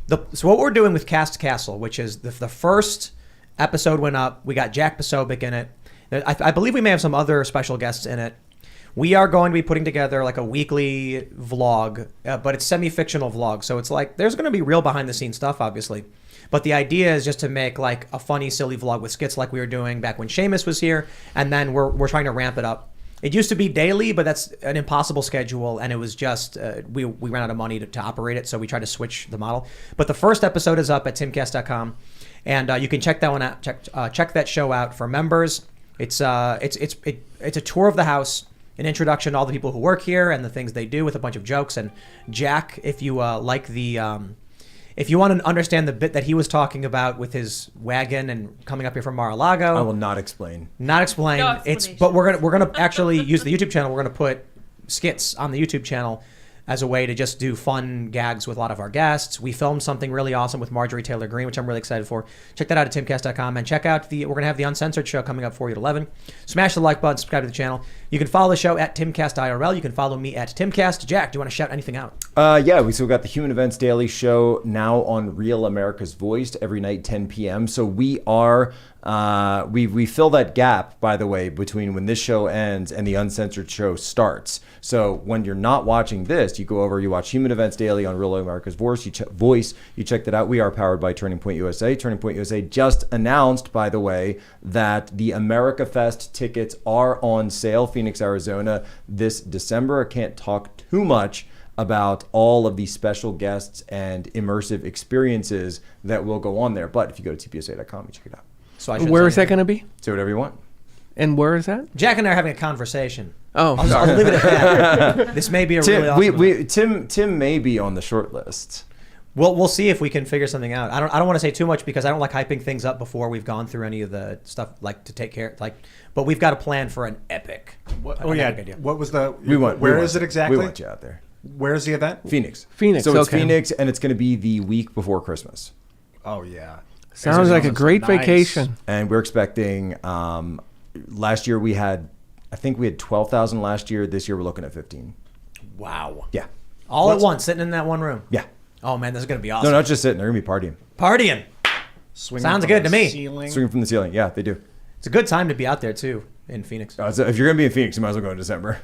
what we're doing with Cast Castle, which is the first episode went up. We got Jack Posobiec in it. I believe we may have some other special guests in it. We are going to be putting together like a weekly vlog, but it's semi-fictional vlog. So it's like there's going to be real behind-the-scenes stuff, obviously. But the idea is just to make like a funny, silly vlog with skits like we were doing back when Seamus was here. And then we're trying to ramp it up. It used to be daily, but that's an impossible schedule. And it was just, we ran out of money to operate it. So we tried to switch the model. But the first episode is up at timcast.com. And you can check that one out. Check that show out for members. It's a tour of the house, an introduction to all the people who work here and the things they do with a bunch of jokes. And Jack, if you like if you want to understand the bit that he was talking about with his wagon and coming up here from Mar-a-Lago, I will not explain. not explain. No It's explanation. but we're gonna actually use the YouTube channel. We're gonna put skits on the YouTube channel as a way to just do fun gags with a lot of our guests. We filmed something really awesome with Marjorie Taylor Greene, which I'm really excited for. Check that out at timcast.com and check out we're going to have the Uncensored show coming up for you at 11. Smash the like button, subscribe to the channel. You can follow the show at Timcast IRL. You can follow me at Timcast. Jack, do you want to shout anything out? Yeah, we still got the Human Events Daily Show now on Real America's Voice every night, 10 p.m. So we are, we fill that gap, by the way, between when this show ends and the Uncensored show starts. So when you're not watching this, you go over, you watch Human Events Daily on Real America's Voice. You check that out. We are powered by Turning Point USA. Turning Point USA just announced, by the way, that the America Fest tickets are on sale, Phoenix, Arizona, this December. I can't talk too much about all of these special guests and immersive experiences that will go on there. But if you go to tpsa.com, you check it out. So I shouldn't Where say is that anything. going to be? Say whatever you want. And where is that? Jack and I are having a conversation. Oh, I'll leave it at that. This may be a really awesome event. Tim may be on the short list. We'll see if we can figure something out. I don't want to say too much because I don't like hyping things up before we've gone through any of the stuff like to take care but we've got a plan for an epic. What, an oh yeah, epic idea. what was the? We want. Where we is want- it exactly? We want you out there. Where's the event? Phoenix. Phoenix, So it's okay. Phoenix, and it's going to be the week before Christmas. Oh, yeah. Sounds like a Arizona's great nice. vacation. And we're expecting, last year I think we had 12,000 last year. This year we're looking at 15. Wow. Yeah. All at once, sitting in that one room. Yeah. Oh man, this is gonna be awesome. No, not just sitting. They're going to be partying. Partying. Swinging Sounds from good the to me. ceiling. Swinging from the ceiling. Yeah, they do. It's a good time to be out there too in Phoenix. So if you're going to be in Phoenix, you might as well go in December.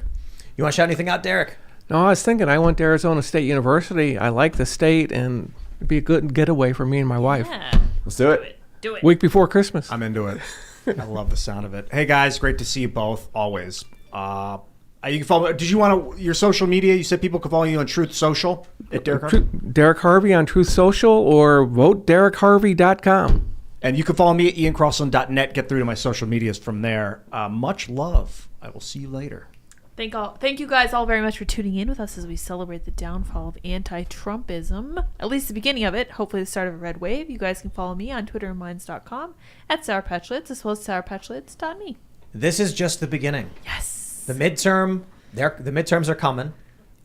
You want to shout anything out, Derek? No, I was thinking I went to Arizona State University. I like the state, and it'd be a good getaway for me and my wife. Yeah. Let's do it. Do it. Week before Christmas. I'm into it. I love the sound of it. Hey, guys, great to see you both, always. You can follow. Did you want your social media? You said people could follow you on Truth Social at Derek Harvey. Derek Harvey on Truth Social or votederekharvey.com. And you can follow me at iancrossland.net. Get through to my social medias from there. Much love. I will see you later. Thank you guys all very much for tuning in with us as we celebrate the downfall of anti-Trumpism. At least the beginning of it. Hopefully the start of a red wave. You guys can follow me on twitterandminds.com at sourpetchlets as well as sourpetchlets.me. This is just the beginning. Yes. The midterms are coming.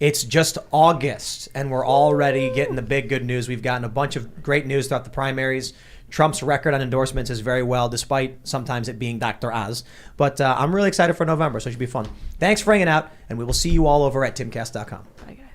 It's just August, and we're already getting the big good news. We've gotten a bunch of great news throughout the primaries. Trump's record on endorsements is very well, despite sometimes it being Dr. Oz. But I'm really excited for November, so it should be fun. Thanks for hanging out, and we will see you all over at timcast.com. Bye, guys.